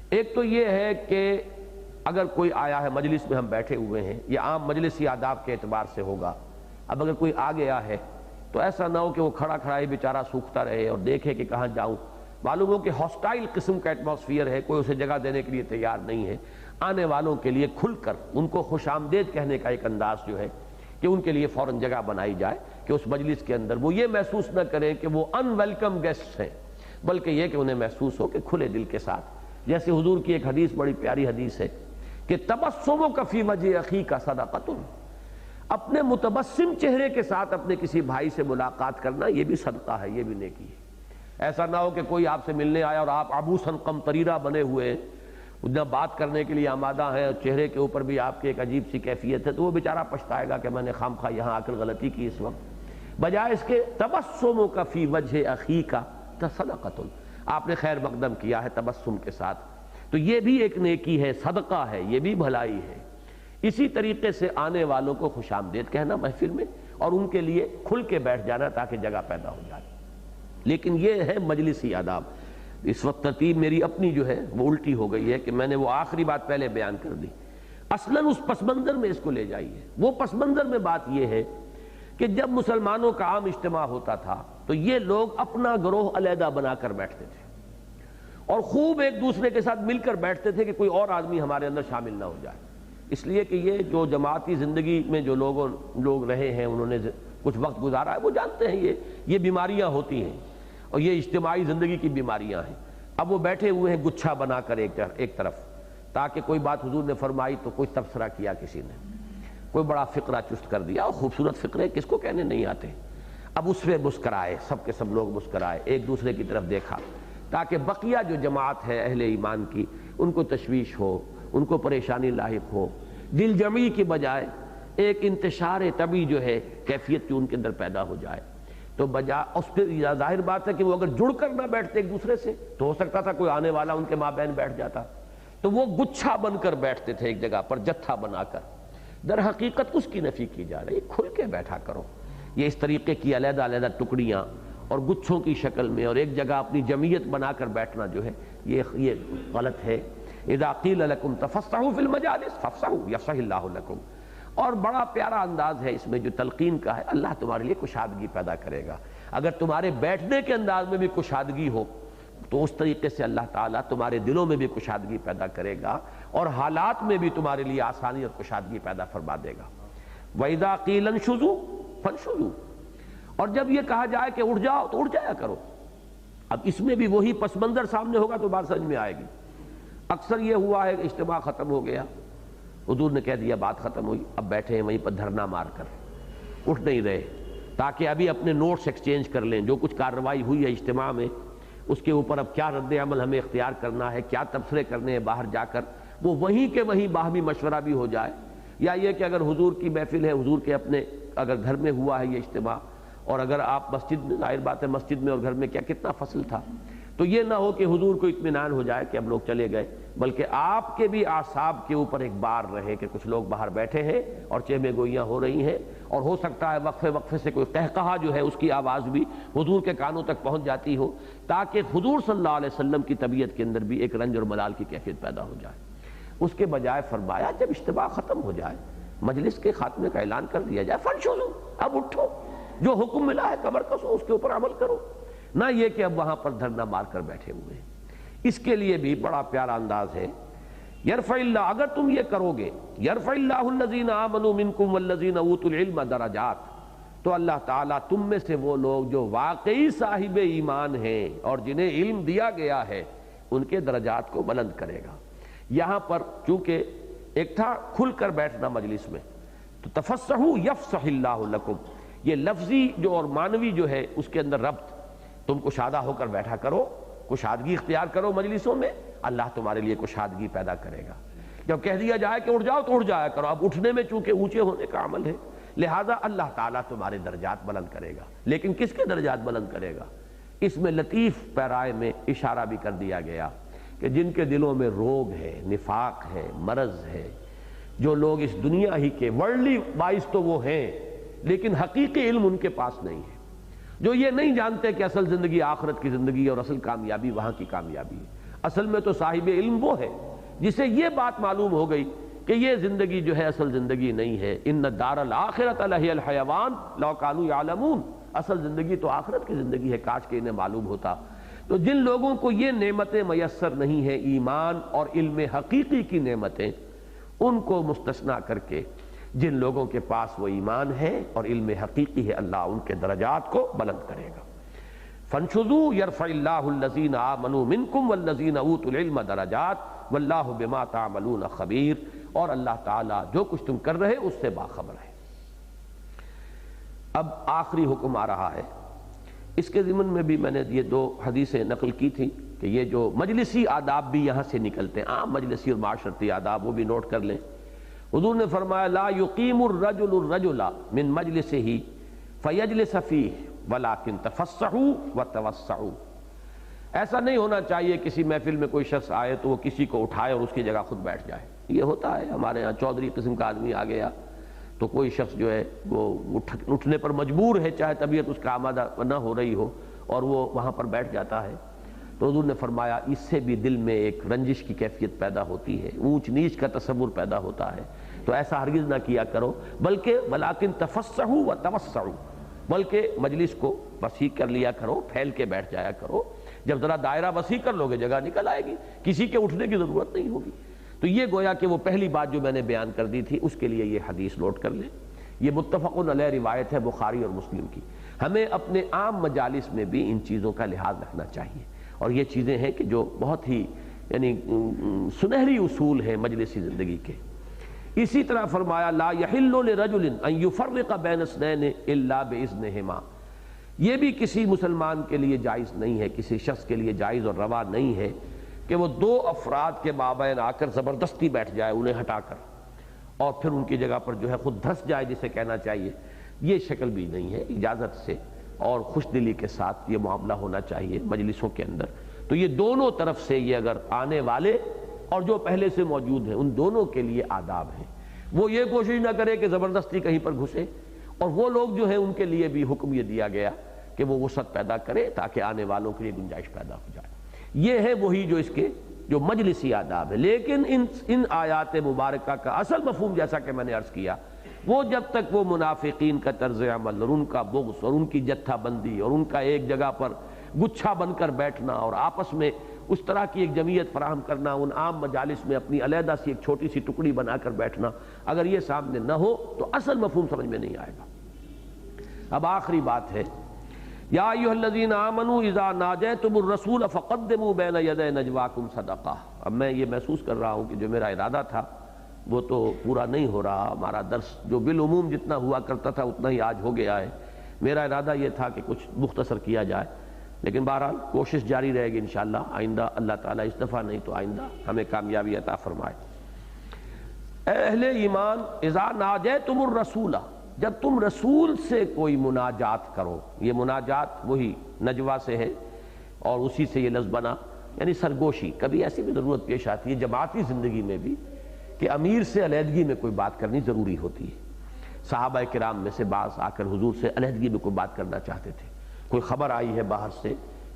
ایک تو یہ ہے کہ اگر کوئی آیا ہے مجلس میں، ہم بیٹھے ہوئے ہیں، یہ عام مجلسی آداب کے اعتبار سے ہوگا، اب اگر کوئی آ گیا ہے تو ایسا نہ ہو کہ وہ کھڑا کھڑا ہی بیچارہ سوکھتا رہے اور دیکھے کہ کہاں جاؤں، معلوم ہو کہ ہاسٹائل قسم کا ایٹماسفیئر ہے، کوئی اسے جگہ دینے کے لیے تیار نہیں ہے۔ آنے والوں کے لیے کھل کر ان کو خوش آمدید کہنے کا ایک انداز جو ہے کہ ان کے لیے فوراً جگہ بنائی جائے کہ اس مجلس کے اندر وہ یہ محسوس نہ کریں کہ وہ ان ویلکم گیسٹ ہیں، بلکہ یہ کہ انہیں محسوس ہو کہ کھلے دل کے ساتھ، جیسے حضور کی ایک حدیث بڑی پیاری حدیث ہے کہ تبسمک فی وجہ اخیک صدقۃ، اپنے متبسم چہرے کے ساتھ اپنے کسی بھائی سے ملاقات کرنا یہ بھی صدقہ ہے، یہ بھی نیکی ہے۔ ایسا نہ ہو کہ کوئی آپ سے ملنے آیا اور آپ عبوساً قمطریرہ بنے ہوئے ہیں، نہ بات کرنے کے لیے آمادہ ہیں، اور چہرے کے اوپر بھی آپ کی ایک عجیب سی کیفیت ہے، تو وہ بیچارہ پچھتائے گا کہ میں نے خامخواہ یہاں آ کر غلطی کی اس وقت، بجائے اس کے تبسمک فی وجہ اخیک صدقۃ، آپ نے خیر مقدم کیا ہے تبسم کے ساتھ، تو یہ بھی ایک نیکی ہے، صدقہ ہے، یہ بھی بھلائی ہے۔ اسی طریقے سے آنے والوں کو خوش آمدید کہنا محفل میں، اور ان کے لیے کھل کے بیٹھ جانا تاکہ جگہ پیدا ہو جائے۔ لیکن یہ ہے مجلسی آداب۔ اس وقت ترتیب میری اپنی جو ہے وہ الٹی ہو گئی ہے کہ میں نے وہ آخری بات پہلے بیان کر دی، اصلاً اس پس منظر میں اس کو لے جائیے۔ وہ پس منظر میں بات یہ ہے کہ جب مسلمانوں کا عام اجتماع ہوتا تھا تو یہ لوگ اپنا گروہ علیحدہ بنا کر بیٹھتے تھے اور خوب ایک دوسرے کے ساتھ مل کر بیٹھتے تھے کہ کوئی اور آدمی ہمارے اندر شامل نہ ہو جائے، اس لیے کہ یہ جو جماعتی زندگی میں جو لوگ رہے ہیں، انہوں نے کچھ وقت گزارا ہے، وہ جانتے ہیں یہ بیماریاں ہوتی ہیں اور یہ اجتماعی زندگی کی بیماریاں ہیں۔ اب وہ بیٹھے ہوئے ہیں گچھا بنا کر ایک طرف، تاکہ کوئی بات حضور نے فرمائی تو کوئی تبصرہ کیا کسی نے، کوئی بڑا فقرہ چست کر دیا، اور خوبصورت فقرے کس کو کہنے نہیں آتے، اب اس پہ مسکرائے، سب کے سب لوگ مسکرائے، ایک دوسرے کی طرف دیکھا، تاکہ بقیہ جو جماعت ہے اہل ایمان کی ان کو تشویش ہو، ان کو پریشانی لاحق ہو، دل جمعی کی بجائے ایک انتشار طبعی جو ہے کیفیت کی ان کے اندر پیدا ہو جائے، تو اس پہ ظاہر بات ہے کہ وہ اگر جڑ کر نہ بیٹھتے ایک دوسرے سے تو ہو سکتا تھا کوئی آنے والا ان کے مابین بیٹھ جاتا، تو وہ گچھا بن کر بیٹھتے تھے ایک جگہ پر، جتھا بنا کر۔ در حقیقت اس کی نفی کی جا رہی ہے، کھل کے بیٹھا کرو۔ یہ اس طریقے کی علیحدہ علیحدہ ٹکڑیاں اور گچھوں کی شکل میں اور ایک جگہ اپنی جمعیت بنا کر بیٹھنا جو ہے یہ غلط ہے۔ اذا قیل لکم تفسحوا فی المجالس فافسحوا یفسح اللہ لکم، اور بڑا پیارا انداز ہے اس میں جو تلقین کا ہے، اللہ تمہارے لیے کشادگی پیدا کرے گا۔ اگر تمہارے بیٹھنے کے انداز میں بھی کشادگی ہو تو اس طریقے سے اللہ تعالیٰ تمہارے دلوں میں بھی کشادگی پیدا کرے گا اور حالات میں بھی تمہارے لیے آسانی اور کشادگی پیدا فرما دے گا۔ وَإِذَا قِيلَ انشُزُوا فَانشُزُوا، اور جب یہ کہا جائے کہ اٹھ جاؤ تو اٹھ جایا کرو۔ اب اس میں بھی وہی پس منظر سامنے ہوگا تو بات سمجھ میں آئے گی۔ اکثر یہ ہوا ہے کہ اجتماع ختم ہو گیا، حضور نے کہہ دیا بات ختم ہوئی، اب بیٹھے ہیں وہیں پر دھرنا مار کر، اٹھ نہیں رہے، تاکہ ابھی اپنے نوٹس ایکسچینج کر لیں، جو کچھ کارروائی ہوئی ہے اجتماع میں اس کے اوپر اب کیا رد عمل ہمیں اختیار کرنا ہے، کیا تبصرے کرنے ہیں باہر جا کر، وہ وہیں کے وہیں باہمی مشورہ بھی ہو جائے، یا یہ کہ اگر حضور کی محفل ہے، حضور کے اپنے اگر گھر میں ہوا ہے یہ اجتماع، اور اگر آپ مسجد میں، ظاہر بات ہے مسجد میں اور گھر میں کتنا فصل تھا، تو یہ نہ ہو کہ حضور کو اطمینان ہو جائے کہ اب لوگ چلے گئے، بلکہ آپ کے بھی اعصاب کے اوپر ایک بار رہے کہ کچھ لوگ باہر بیٹھے ہیں اور چہمے گوئیاں ہو رہی ہیں، اور ہو سکتا ہے وقفے وقفے سے کوئی قہقہا جو ہے اس کی آواز بھی حضور کے کانوں تک پہنچ جاتی ہو، تاکہ حضور صلی اللہ علیہ وسلم کی طبیعت کے اندر بھی ایک رنج اور ملال کی کیفیت پیدا ہو جائے۔ اس کے بجائے فرمایا جب اجتماع ختم ہو جائے، مجلس کے خاتمے کا اعلان کر دیا جائے، فنشزوا، اب اٹھو، جو حکم ملا ہے کمر کسو، اس کے اوپر عمل کرو، نہ یہ کہ اب وہاں پر دھرنا مار کر بیٹھے ہوئے ہیں۔ اس کے لیے بھی بڑا پیارا انداز ہے، یرفع اللہ، اگر تم یہ کرو گے، یرفع اللہ الذین آمنوا منکم والذین اوتوا العلم درجات، تو اللہ تعالیٰ تم میں سے وہ لوگ جو واقعی صاحب ایمان ہیں اور جنہیں علم دیا گیا ہے ان کے درجات کو بلند کرے گا۔ یہاں پر چونکہ ایک تھا کھل کر بیٹھنا مجلس میں، تو تفسحوا یفسح اللہ لکم، یہ لفظی جو اور معنوی جو ہے اس کے اندر ربط، تم کشادہ ہو کر بیٹھا کرو، کشادگی اختیار کرو مجلسوں میں، اللہ تمہارے لیے کشادگی پیدا کرے گا۔ جب کہہ دیا جائے کہ اٹھ جاؤ تو اٹھ جایا کرو، اب اٹھنے میں چونکہ اونچے ہونے کا عمل ہے، لہٰذا اللہ تعالیٰ تمہارے درجات بلند کرے گا۔ لیکن کس کے درجات بلند کرے گا؟ اس میں لطیف پیرائے میں اشارہ بھی کر دیا گیا کہ جن کے دلوں میں روگ ہے، نفاق ہے، مرض ہے، جو لوگ اس دنیا ہی کے ورلڈلی باعث تو وہ ہیں لیکن حقیقی علم ان کے پاس نہیں ہے، جو یہ نہیں جانتے کہ اصل زندگی آخرت کی زندگی اور اصل کامیابی وہاں کی کامیابی ہے۔ اصل میں تو صاحب علم وہ ہے جسے یہ بات معلوم ہو گئی کہ یہ زندگی جو ہے اصل زندگی نہیں ہے، ان الدار الآخرۃ لہی الحیوان لو کانوا یعلمون، اصل زندگی تو آخرت کی زندگی ہے، کاش کہ انہیں معلوم ہوتا۔ تو جن لوگوں کو یہ نعمتیں میسر نہیں ہیں، ایمان اور علم حقیقی کی نعمتیں، ان کو مستثنیٰ کر کے جن لوگوں کے پاس وہ ایمان ہے اور علم حقیقی ہے، اللہ ان کے درجات کو بلند کرے گا۔ فانشزوا یرفع اللہ الذین آمنوا منکم والذین اوتوا العلم درجات واللہ بما تعملون خبیر، اور اللہ تعالیٰ جو کچھ تم کر رہے اس سے باخبر ہے۔ اب آخری حکم آ رہا ہے، اس کے ضمن میں بھی میں نے یہ دو حدیثیں نقل کی تھیں کہ یہ جو مجلسی آداب بھی یہاں سے نکلتے ہیں، عام مجلسی اور معاشرتی آداب، وہ بھی نوٹ کر لیں۔ حضور نے فرمایا لا یقیم الرجل الرجل من مجلسہ فیجلس فیہ ولکن تفسحوا وتوسعوا، ایسا نہیں ہونا چاہیے کسی محفل میں کوئی شخص آئے تو وہ کسی کو اٹھائے اور اس کی جگہ خود بیٹھ جائے۔ یہ ہوتا ہے ہمارے ہاں، چودھری قسم کا آدمی آ گیا تو کوئی شخص جو ہے وہ اٹھنے پر مجبور ہے، چاہے طبیعت اس کا آمادہ نہ ہو رہی ہو، اور وہ وہاں پر بیٹھ جاتا ہے، تو حضور نے فرمایا اس سے بھی دل میں ایک رنجش کی کیفیت پیدا ہوتی ہے، اونچ نیچ کا تصور پیدا ہوتا ہے، تو ایسا ہرگز نہ کیا کرو، بلکہ ولیکن تفسحوا وتوسعوا، بلکہ مجلس کو وسیع کر لیا کرو، پھیل کے بیٹھ جایا کرو۔ جب ذرا دائرہ وسیع کر لو گے جگہ نکل آئے گی، کسی کے اٹھنے کی ضرورت نہیں ہوگی۔ تو یہ گویا کہ وہ پہلی بات جو میں نے بیان کر دی تھی، اس کے لیے یہ حدیث نوٹ کر لیں، یہ متفق علیہ روایت ہے بخاری اور مسلم کی۔ ہمیں اپنے عام مجالس میں بھی ان چیزوں کا لحاظ رکھنا چاہیے، اور یہ چیزیں ہیں کہ جو بہت ہی یعنی سنہری اصول ہیں مجلسی زندگی کے۔ اسی طرح فرمایا لا یحل لرجل ان یفرق بین اثنین الا باذنہما، یہ بھی کسی مسلمان کے لیے جائز نہیں ہے، کسی شخص کے لیے جائز اور روا نہیں ہے کہ وہ دو افراد کے مابین آ کر زبردستی بیٹھ جائے انہیں ہٹا کر، اور پھر ان کی جگہ پر جو ہے خود دھس جائے جسے کہنا چاہیے، یہ شکل بھی نہیں ہے۔ اجازت سے اور خوش دلی کے ساتھ یہ معاملہ ہونا چاہیے مجلسوں کے اندر۔ تو یہ دونوں طرف سے، یہ اگر آنے والے اور جو پہلے سے موجود ہیں، ان دونوں کے لیے آداب ہیں۔ وہ یہ کوشش نہ کرے کہ زبردستی کہیں پر گھسے، اور وہ لوگ جو ہیں ان کے لیے بھی حکم یہ دیا گیا کہ وہ وسعت پیدا کرے تاکہ آنے والوں کے لیے گنجائش پیدا ہو جائے۔ یہ ہے وہی جو اس کے جو مجلسی آداب ہے۔ لیکن ان آیات مبارکہ کا اصل مفہوم جیسا کہ میں نے عرض کیا، وہ جب تک وہ منافقین کا طرز عمل اور ان کا بغض اور ان کی جتھا بندی اور ان کا ایک جگہ پر گچھا بن کر بیٹھنا اور آپس میں اس طرح کی ایک جمعیت فراہم کرنا، ان عام مجالس میں اپنی علیحدہ سی ایک چھوٹی سی ٹکڑی بنا کر بیٹھنا، اگر یہ سامنے نہ ہو تو اصل مفہوم سمجھ میں نہیں آئے گا۔ اب آخری بات ہے، یا ایھا الذین آمنوا اذا ناجیتم الرسول فقدموا بین یدی نجواکم صدقہ۔ اب میں یہ محسوس کر رہا ہوں کہ جو میرا ارادہ تھا وہ تو پورا نہیں ہو رہا، ہمارا درس جو بالعموم جتنا ہوا کرتا تھا اتنا ہی آج ہو گیا ہے۔ میرا ارادہ یہ تھا کہ کچھ مختصر کیا جائے، لیکن بہرحال کوشش جاری رہے گی انشاءاللہ. آئندہ اللہ تعالیٰ اس دفعہ نہیں تو آئندہ ہمیں کامیابی عطا فرمائے. اے اہل ایمان، اذا ناجیتم الرسول، جب تم رسول سے کوئی مناجات کرو. یہ مناجات وہی نجوہ سے ہے اور اسی سے یہ لفظ بنا، یعنی سرگوشی. کبھی ایسی بھی ضرورت پیش آتی ہے جماعتی زندگی میں بھی کہ امیر سے علیحدگی میں کوئی بات کرنی ضروری ہوتی ہے. صحابہ کرام میں سے بعض آ کر حضور سے علیحدگی میں کوئی بات کرنا چاہتے تھے. کوئی خبر آئی ہے باہر سے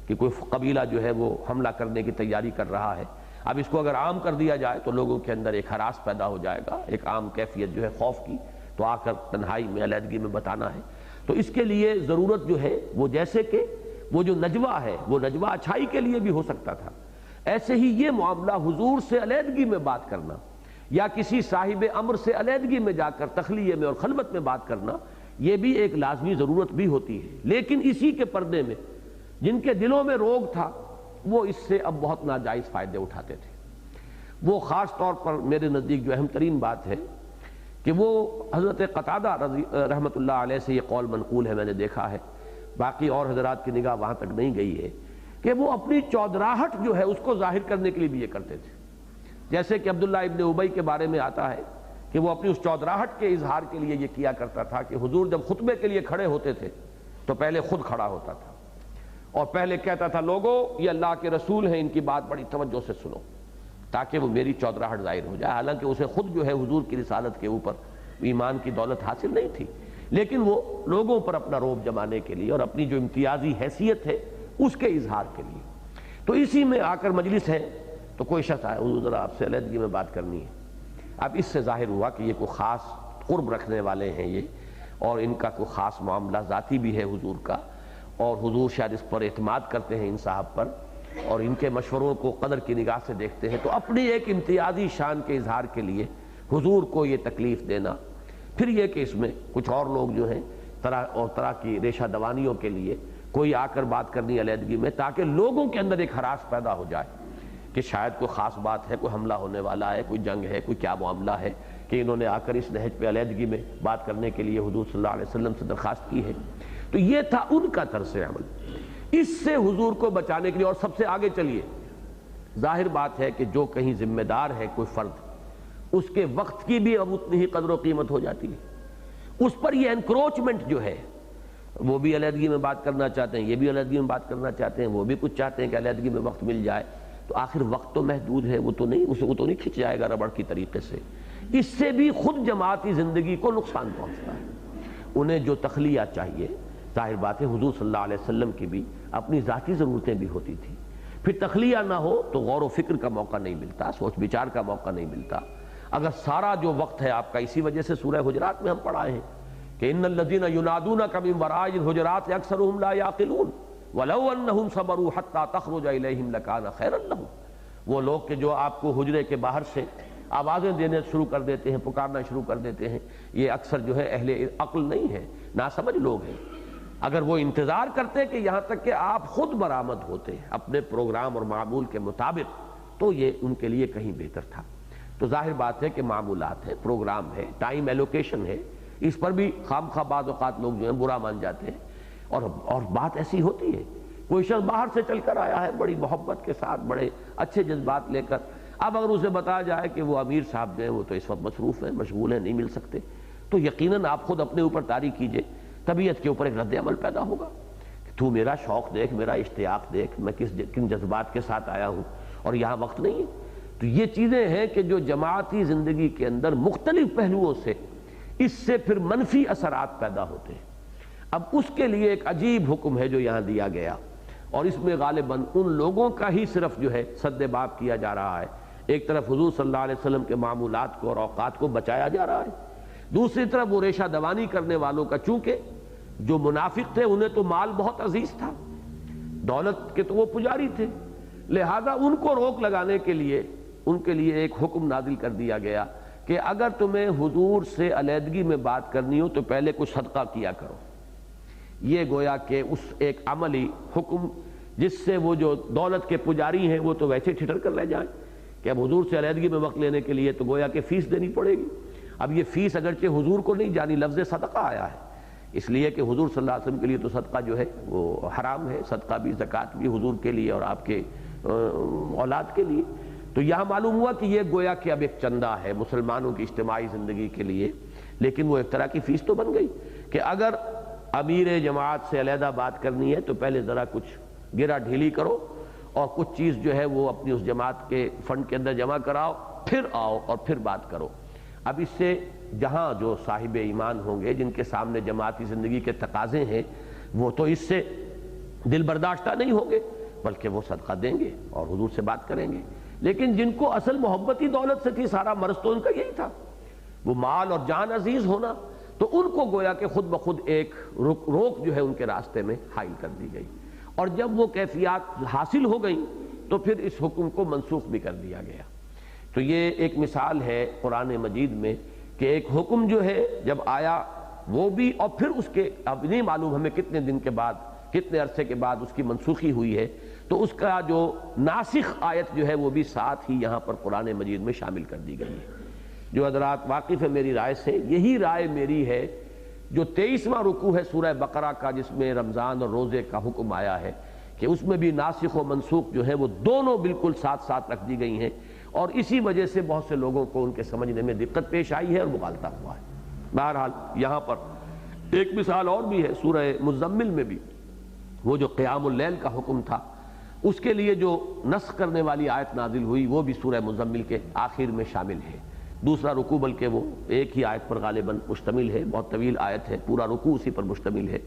کہ کوئی قبیلہ جو ہے وہ حملہ کرنے کی تیاری کر رہا ہے. اب اس کو اگر عام کر دیا جائے تو لوگوں کے اندر ایک ہراس پیدا ہو جائے گا، ایک عام کیفیت جو ہے خوف کی، تو آ کر تنہائی میں علیحدگی میں بتانا ہے. تو اس کے لیے ضرورت جو ہے وہ جیسے کہ وہ جو نجوہ ہے وہ نجوہ اچھائی کے لیے بھی ہو سکتا تھا، ایسے ہی یہ معاملہ حضور سے علیحدگی میں بات کرنا یا کسی صاحب امر سے علیحدگی میں جا کر تخلیے میں اور خلوت میں بات کرنا، یہ بھی ایک لازمی ضرورت بھی ہوتی ہے. لیکن اسی کے پردے میں جن کے دلوں میں روگ تھا وہ اس سے اب بہت ناجائز فائدے اٹھاتے تھے. وہ خاص طور پر میرے نزدیک جو اہم ترین بات ہے کہ وہ حضرت قتادہ رحمۃ اللہ علیہ سے یہ قول منقول ہے، میں نے دیکھا ہے، باقی اور حضرات کی نگاہ وہاں تک نہیں گئی ہے، کہ وہ اپنی چودراہٹ جو ہے اس کو ظاہر کرنے کے لیے بھی یہ کرتے تھے. جیسے کہ عبداللہ ابن ابی کے بارے میں آتا ہے کہ وہ اپنی اس چودراہٹ کے اظہار کے لیے یہ کیا کرتا تھا کہ حضور جب خطبے کے لیے کھڑے ہوتے تھے تو پہلے خود کھڑا ہوتا تھا اور پہلے کہتا تھا لوگو یہ اللہ کے رسول ہیں، ان کی بات بڑی توجہ سے سنو، تاکہ وہ میری چودراہٹ ظاہر ہو جائے. حالانکہ اسے خود جو ہے حضور کی رسالت کے اوپر ایمان کی دولت حاصل نہیں تھی، لیکن وہ لوگوں پر اپنا رعب جمانے کے لیے اور اپنی جو امتیازی حیثیت ہے اس کے اظہار کے لیے. تو اسی میں آ کر مجلس ہے تو کوئی شخص آئے، حضور ذرا آپ سے علیحدگی میں بات کرنی ہے. اب اس سے ظاہر ہوا کہ یہ کوئی خاص قرب رکھنے والے ہیں یہ، اور ان کا کوئی خاص معاملہ ذاتی بھی ہے حضور کا، اور حضور شاید اس پر اعتماد کرتے ہیں ان صاحب پر اور ان کے مشوروں کو قدر کی نگاہ سے دیکھتے ہیں. تو اپنی ایک امتیازی شان کے اظہار کے لیے حضور کو یہ تکلیف دینا، پھر یہ کہ اس میں کچھ اور لوگ جو ہیں طرح اور طرح کی ریشہ دوانیوں کے لیے کوئی آ کر بات کرنی علیحدگی میں، تاکہ لوگوں کے اندر ایک ہراس پیدا ہو جائے کہ شاید کوئی خاص بات ہے، کوئی حملہ ہونے والا ہے، کوئی جنگ ہے، کوئی کیا معاملہ ہے کہ انہوں نے آ کر اس نہج پہ علیحدگی میں بات کرنے کے لیے حضور صلی اللہ علیہ وسلم سے درخواست کی ہے. تو یہ تھا ان کا طرز عمل. اس سے حضور کو بچانے کے لیے، اور سب سے آگے چلیے، ظاہر بات ہے کہ جو کہیں ذمہ دار ہے کوئی فرد، اس کے وقت کی بھی اب اتنی ہی قدر و قیمت ہو جاتی ہے. اس پر یہ انکروچمنٹ جو ہے، وہ بھی علیحدگی میں بات کرنا چاہتے ہیں، یہ بھی علیحدگی میں بات کرنا چاہتے ہیں، وہ بھی کچھ چاہتے ہیں کہ علیحدگی میں وقت مل جائے. تو آخر وقت تو محدود ہے، وہ تو نہیں کھنچ جائے گا ربڑ کی طریقے سے. اس سے بھی خود جماعتی زندگی کو نقصان پہنچتا ہے. انہیں جو تخلیہ چاہیے، ظاہر بات ہے حضور صلی اللہ علیہ وسلم کی بھی اپنی ذاتی ضرورتیں بھی ہوتی تھی. پھر تخلیہ نہ ہو تو غور و فکر کا موقع نہیں ملتا، سوچ بچار کا موقع نہیں ملتا. اگر سارا جو وقت ہے آپ کا، اسی وجہ سے سورہ حجرات میں ہم پڑھائے ہیں کہ ان الذین ینادونک من وراء الحجرات اکثرهم لا یعقلون ولو انہم صبروا حتی تخرج الیہم لکان خیرا لہم. وہ لوگ کہ جو آپ کو حجرے کے باہر سے آوازیں دینے شروع کر دیتے ہیں، پکارنا شروع کر دیتے ہیں، یہ اکثر جو ہے اہل عقل نہیں ہے، ناسمجھ لوگ ہیں. اگر وہ انتظار کرتے کہ یہاں تک کہ آپ خود برآمد ہوتے اپنے پروگرام اور معمول کے مطابق، تو یہ ان کے لیے کہیں بہتر تھا. تو ظاہر بات ہے کہ معمولات ہے، پروگرام ہے، ٹائم ایلوکیشن ہے، اس پر بھی خام خواہ بعض اوقات لوگ جو ہیں برا مان جاتے ہیں. اور بات ایسی ہوتی ہے، کوئی شخص باہر سے چل کر آیا ہے بڑی محبت کے ساتھ، بڑے اچھے جذبات لے کر، اب اگر اسے بتایا جائے کہ وہ امیر صاحب جو ہیں وہ تو اس وقت مصروف ہیں، مشغول ہیں، نہیں مل سکتے، تو یقیناً آپ خود اپنے اوپر طاری کیجئے، طبیعت کے اوپر ایک رد عمل پیدا ہوگا کہ تو میرا شوق دیکھ، میرا اشتیاق دیکھ، میں کن جذبات کے ساتھ آیا ہوں اور یہاں وقت نہیں ہے. تو یہ چیزیں ہیں کہ جو جماعتی زندگی کے اندر مختلف پہلوؤں سے اس سے پھر منفی اثرات پیدا ہوتے ہیں. اب اس کے لیے ایک عجیب حکم ہے جو یہاں دیا گیا، اور اس میں غالباً ان لوگوں کا ہی صرف جو ہے سد باب کیا جا رہا ہے. ایک طرف حضور صلی اللہ علیہ وسلم کے معمولات کو اور اوقات کو بچایا جا رہا ہے، دوسری طرف وہ ریشہ دوانی کرنے والوں کا، چونکہ جو منافق تھے انہیں تو مال بہت عزیز تھا، دولت کے تو وہ پجاری تھے، لہذا ان کو روک لگانے کے لیے ان کے لیے ایک حکم نازل کر دیا گیا کہ اگر تمہیں حضور سے علیحدگی میں بات کرنی ہو تو پہلے کچھ صدقہ کیا کرو. یہ گویا کہ اس ایک عملی حکم جس سے وہ جو دولت کے پجاری ہیں وہ تو ویسے ٹھٹر کر رہ جائیں کہ اب حضور سے علیحدگی میں وقت لینے کے لیے تو گویا کہ فیس دینی پڑے گی. اب یہ فیس اگرچہ حضور کو نہیں جانی، لفظ صدقہ آیا ہے اس لیے کہ حضور صلی اللہ علیہ وسلم کے لیے تو صدقہ جو ہے وہ حرام ہے، صدقہ بھی زکوٰۃ بھی حضور کے لیے اور آپ کے اولاد کے لیے۔ تو یہاں معلوم ہوا کہ یہ گویا کہ اب ایک چندہ ہے مسلمانوں کی اجتماعی زندگی کے لیے، لیکن وہ ایک طرح کی فیس تو بن گئی کہ اگر امیر جماعت سے علیحدہ بات کرنی ہے تو پہلے ذرا کچھ گرا ڈھیلی کرو اور کچھ چیز جو ہے وہ اپنی اس جماعت کے فنڈ کے اندر جمع کراؤ، پھر آؤ اور پھر بات کرو۔ اب اس سے جہاں جو صاحب ایمان ہوں گے جن کے سامنے جماعتی زندگی کے تقاضے ہیں وہ تو اس سے دل برداشتہ نہیں ہوں گے، بلکہ وہ صدقہ دیں گے اور حضور سے بات کریں گے۔ لیکن جن کو اصل محبتی دولت سے تھی، سارا مرض تو ان کا یہی تھا، وہ مال اور جان عزیز ہونا، تو ان کو گویا کہ خود بخود ایک روک جو ہے ان کے راستے میں حائل کر دی گئی، اور جب وہ کیفیات حاصل ہو گئیں تو پھر اس حکم کو منسوخ بھی کر دیا گیا۔ تو یہ ایک مثال ہے قرآن مجید میں کہ ایک حکم جو ہے جب آیا وہ بھی، اور پھر اس کے اب نہیں معلوم ہمیں کتنے دن کے بعد کتنے عرصے کے بعد اس کی منسوخی ہوئی ہے، تو اس کا جو ناسخ آیت جو ہے وہ بھی ساتھ ہی یہاں پر قرآن مجید میں شامل کر دی گئی ہے۔ جو حضرات واقف ہے میری رائے سے، یہی رائے میری ہے جو 23واں رکوع ہے سورہ بقرہ کا، جس میں رمضان اور روزے کا حکم آیا ہے، کہ اس میں بھی ناسخ و منسوخ جو ہے وہ دونوں بالکل ساتھ ساتھ رکھ دی گئی ہیں، اور اسی وجہ سے بہت سے لوگوں کو ان کے سمجھنے میں دقت پیش آئی ہے اور مغالطہ ہوا ہے۔ بہرحال یہاں پر ایک مثال اور بھی ہے سورہ مزمل میں بھی، وہ جو قیام اللیل کا حکم تھا اس کے لیے جو نسخ کرنے والی آیت نازل ہوئی وہ بھی سورہ مزمل کے آخر میں شامل ہے۔ دوسرا رکوع بلکہ وہ ایک ہی آیت پر غالباً مشتمل ہے، بہت طویل آیت ہے، پورا رکوع اسی پر مشتمل ہے،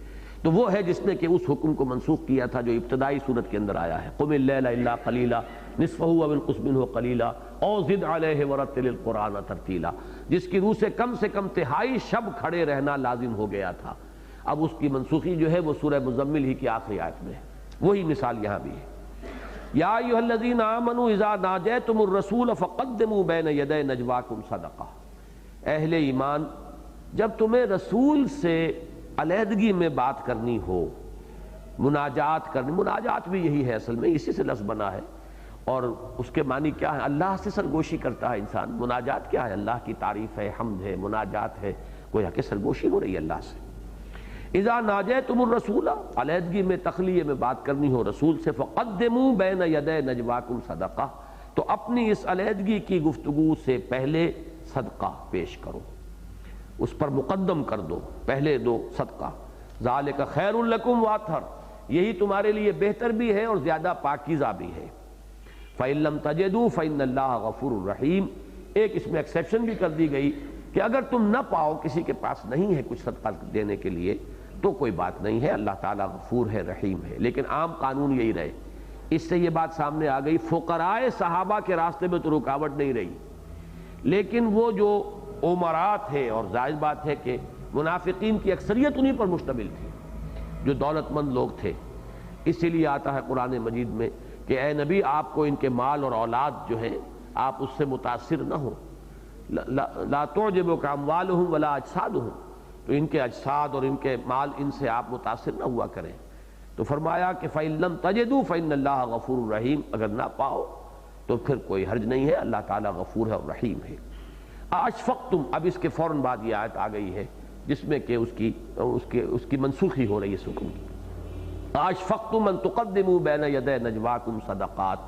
تو وہ ہے جس نے کہ اس حکم کو منسوخ کیا تھا جو ابتدائی صورت کے اندر آیا ہے، قم اللیل الا قلیلا نصفہ او انقص منہ قلیلا او زد علیہ ورتل القرآن ترتیلا، جس کی روح سے کم تہائی شب کھڑے رہنا لازم ہو گیا تھا۔ اب اس کی منسوخی جو ہے وہ سورہ مزمل ہی کی آخری آیت میں ہے، وہی مثال یہاں بھی ہے۔ یا ایھا الذین آمنوا اذا ناجیتم الرسول فقدموا بین یدی نجواکم صدقہ، اہل ایمان جب تمہیں رسول سے علیحدگی میں بات کرنی ہو، مناجات کرنی، مناجات بھی یہی ہے اصل میں، اسی سے لفظ بنا ہے، اور اس کے معنی کیا ہے؟ اللہ سے سرگوشی کرتا ہے انسان۔ مناجات کیا ہے؟ اللہ کی تعریف ہے، حمد ہے، مناجات ہے، گویا کہ سرگوشی ہو رہی ہے اللہ سے۔ اذا ناجیتم الرسول، علیحدگی میں تخلیہ میں بات کرنی ہو رسول سے، فقدموا بین یدی نجواکم صدقہ، تو اپنی اس علیحدگی کی گفتگو سے پہلے صدقہ پیش کرو، اس پر مقدم کر دو، پہلے دو صدقہ۔ ذالک خیر لکم واطہر، یہی تمہارے لیے بہتر بھی ہے اور زیادہ پاکیزہ بھی ہے۔ فإن لم تجدوا فإن اللہ غفور الرحیم، ایک اس میں ایکسیپشن بھی کر دی گئی کہ اگر تم نہ پاؤ، کسی کے پاس نہیں ہے کچھ صدقہ دینے کے لیے، تو کوئی بات نہیں ہے، اللہ تعالیٰ غفور ہے، رحیم ہے۔ لیکن عام قانون یہی رہے، اس سے یہ بات سامنے آ گئی، فقراء صحابہ کے راستے میں تو رکاوٹ نہیں رہی، لیکن وہ جو امرات ہے، اور ظاہر بات ہے کہ منافقین کی اکثریت انہی پر مشتمل تھی جو دولت مند لوگ تھے، اسی لیے آتا ہے قرآن مجید میں کہ اے نبی آپ کو ان کے مال اور اولاد جو ہے آپ اس سے متاثر نہ ہو، لا تعجبک اموالہم ولا اجسادہم، تو ان کے اجساد اور ان کے مال ان سے آپ متاثر نہ ہوا کریں۔ تو فرمایا کہ فإن لم تجدوا فإن اللہ غفور الرحیم، اگر نہ پاؤ تو پھر کوئی حرج نہیں ہے، اللہ تعالیٰ غفور ہے اور رحیم ہے۔ اشفقتم، اب اس کے فوراً بعد یہ آیت آ گئی ہے جس میں کہ اس کی منسوخی ہو رہی ہے اس حکم کی۔ اشفقتم ان تقدموا بین یدی نجواکم صدقات،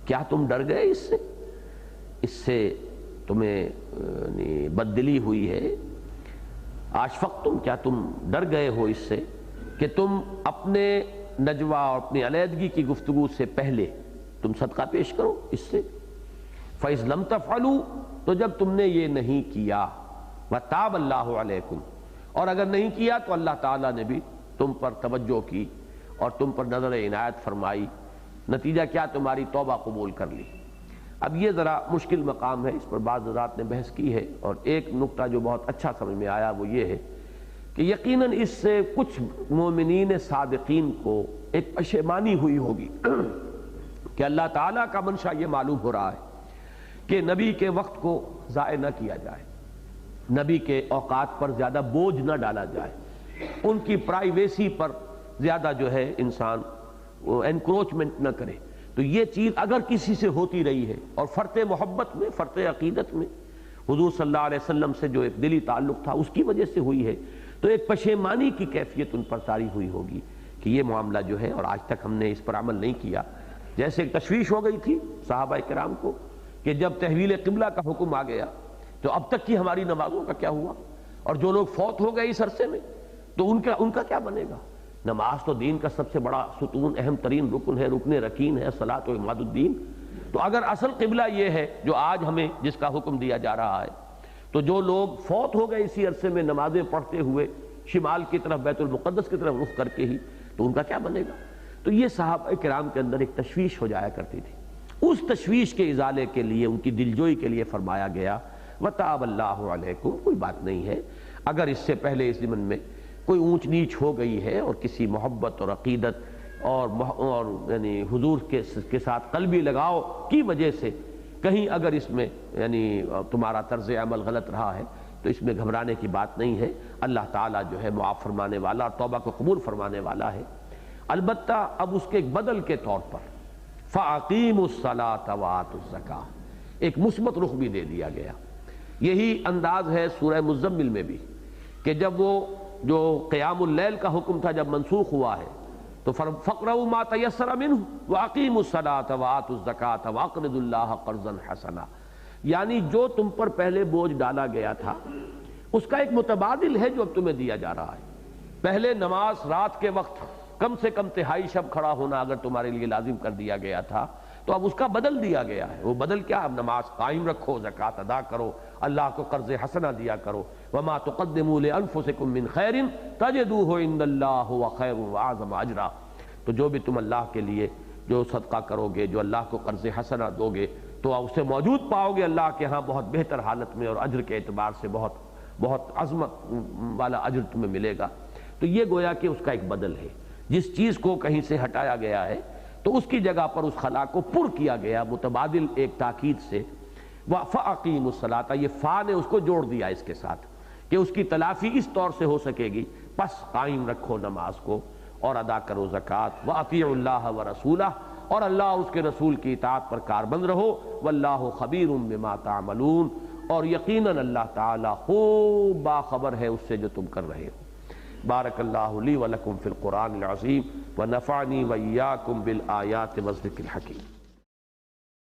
کیا تم ڈر گئے اس سے تمہیں بددلی ہوئی ہے؟ اشفقتم، کیا تم ڈر گئے ہو اس سے کہ تم اپنے نجوا اور اپنی علیحدگی کی گفتگو سے پہلے تم صدقہ پیش کرو اس سے؟ فإذ لم تفعلوا، تو جب تم نے یہ نہیں کیا، وتاب اللہ علیکم، اور اگر نہیں کیا تو اللہ تعالیٰ نے بھی تم پر توجہ کی اور تم پر نظر عنایت فرمائی، نتیجہ کیا؟ تمہاری توبہ قبول کر لی۔ اب یہ ذرا مشکل مقام ہے، اس پر بعض حضرات نے بحث کی ہے، اور ایک نقطہ جو بہت اچھا سمجھ میں آیا وہ یہ ہے کہ یقیناً اس سے کچھ مومنین صادقین کو ایک پشیمانی ہوئی ہوگی کہ اللہ تعالیٰ کا منشا یہ معلوم ہو رہا ہے کہ نبی کے وقت کو ضائع نہ کیا جائے، نبی کے اوقات پر زیادہ بوجھ نہ ڈالا جائے، ان کی پرائیویسی پر زیادہ جو ہے انسان انکروچمنٹ نہ کرے۔ تو یہ چیز اگر کسی سے ہوتی رہی ہے، اور فرط محبت میں، فرط عقیدت میں حضور صلی اللہ علیہ وسلم سے جو ایک دلی تعلق تھا اس کی وجہ سے ہوئی ہے، تو ایک پشیمانی کی کیفیت ان پر طاری ہوئی ہوگی کہ یہ معاملہ جو ہے، اور آج تک ہم نے اس پر عمل نہیں کیا۔ جیسے ایک تشویش ہو گئی تھی صحابہ کرام کو کہ جب تحویل قبلہ کا حکم آ گیا تو اب تک کی ہماری نمازوں کا کیا ہوا، اور جو لوگ فوت ہو گئے اس عرصے میں تو ان کا کیا بنے گا؟ نماز تو دین کا سب سے بڑا ستون، اہم ترین رکن ہے، رکن رکین ہے، صلاۃ و عماد الدین۔ تو اگر اصل قبلہ یہ ہے جو آج ہمیں جس کا حکم دیا جا رہا ہے، تو جو لوگ فوت ہو گئے اسی عرصے میں نمازیں پڑھتے ہوئے شمال کی طرف بیت المقدس کی طرف رخ کر کے ہی، تو ان کا کیا بنے گا؟ تو یہ صحابہ کرام کے اندر ایک تشویش ہو جایا کرتی تھی۔ اس تشویش کے ازالے کے لیے، ان کی دلجوئی کے لیے فرمایا گیا وَتَابَ اللَّهُ عَلَيْكُمْ، کوئی بات نہیں ہے اگر اس سے پہلے اس ضمن میں کوئی اونچ نیچ ہو گئی ہے اور کسی محبت اور عقیدت اور یعنی حضور کے ساتھ قلبی لگاؤ کی وجہ سے کہیں اگر اس میں یعنی تمہارا طرز عمل غلط رہا ہے تو اس میں گھبرانے کی بات نہیں ہے۔ اللہ تعالیٰ جو ہے معاف فرمانے والا اور توبہ کو قبول فرمانے والا ہے۔ البتہ اب اس کے ایک بدل کے طور پر فَأَقِيمُوا الصَّلَاةَ وَآتُوا الزَّكَاةَ ایک مثبت رخ بھی دے دیا گیا۔ یہی انداز ہے سورہ مزمل میں بھی کہ جب وہ جو قیام اللیل کا حکم تھا جب منسوخ ہوا ہے تو فَقْرَؤُوا مَا تَيَسَّرَ مِنْهُ وَأَقِيمُوا الصَّلَاةَ وَآتُوا الزَّكَاةَ وَأَقْرِضُوا اللَّهَ قَرْضًا حَسَنًا، یعنی جو تم پر پہلے بوجھ ڈالا گیا تھا اس کا ایک متبادل ہے جو اب تمہیں دیا جا رہا ہے۔ پہلے نماز رات کے وقت کم سے کم تہائی شب کھڑا ہونا اگر تمہارے لیے لازم کر دیا گیا تھا تو اب اس کا بدل دیا گیا ہے۔ وہ بدل کیا؟ اب نماز قائم رکھو، زکوٰۃ ادا کرو، اللہ کو قرض حسنہ دیا کرو۔ وَمَا تُقَدِّمُوا لِأَنفُسِكُم مِّن خَيْرٍ تَجِدُوهُ عِندَ اللَّهِ هُوَ خَيْرٌ وَأَعْظَمُ أَجْرًا، تو جو بھی تم اللہ کے لیے جو صدقہ کرو گے، جو اللہ کو قرض حسنہ دو گے تو اسے موجود پاؤ گے اللہ کے ہاں بہت بہتر حالت میں، اور اجر کے اعتبار سے بہت عظمت والا اجر تمہیں ملے گا۔ تو یہ گویا کہ اس کا ایک بدل ہے، جس چیز کو کہیں سے ہٹایا گیا ہے تو اس کی جگہ پر اس خلا کو پر کیا گیا متبادل ایک تاکید سے۔ فَأَقِيمُوا الصَّلَاةَ، یہ فا نے اس کو جوڑ دیا اس کے ساتھ کہ اس کی تلافی اس طور سے ہو سکے گی، پس قائم رکھو نماز کو اور ادا کرو زکوٰۃ۔ وَأَطِيعُوا اللَّهَ وَرَسُولَهُ، اور اللہ اس کے رسول کی اطاعت پر کاربند رہو۔ وَاللَّهُ خَبِيرٌ بِمَا تَعْمَلُونَ، اور یقیناً اللہ تعالیٰ خوب باخبر ہے اس سے جو تم کر رہے ہو۔ بارک اللہ لی ولکم فی القرآن العظیم ونفعنی وإیاکم بالآیات والذکر الحکیم۔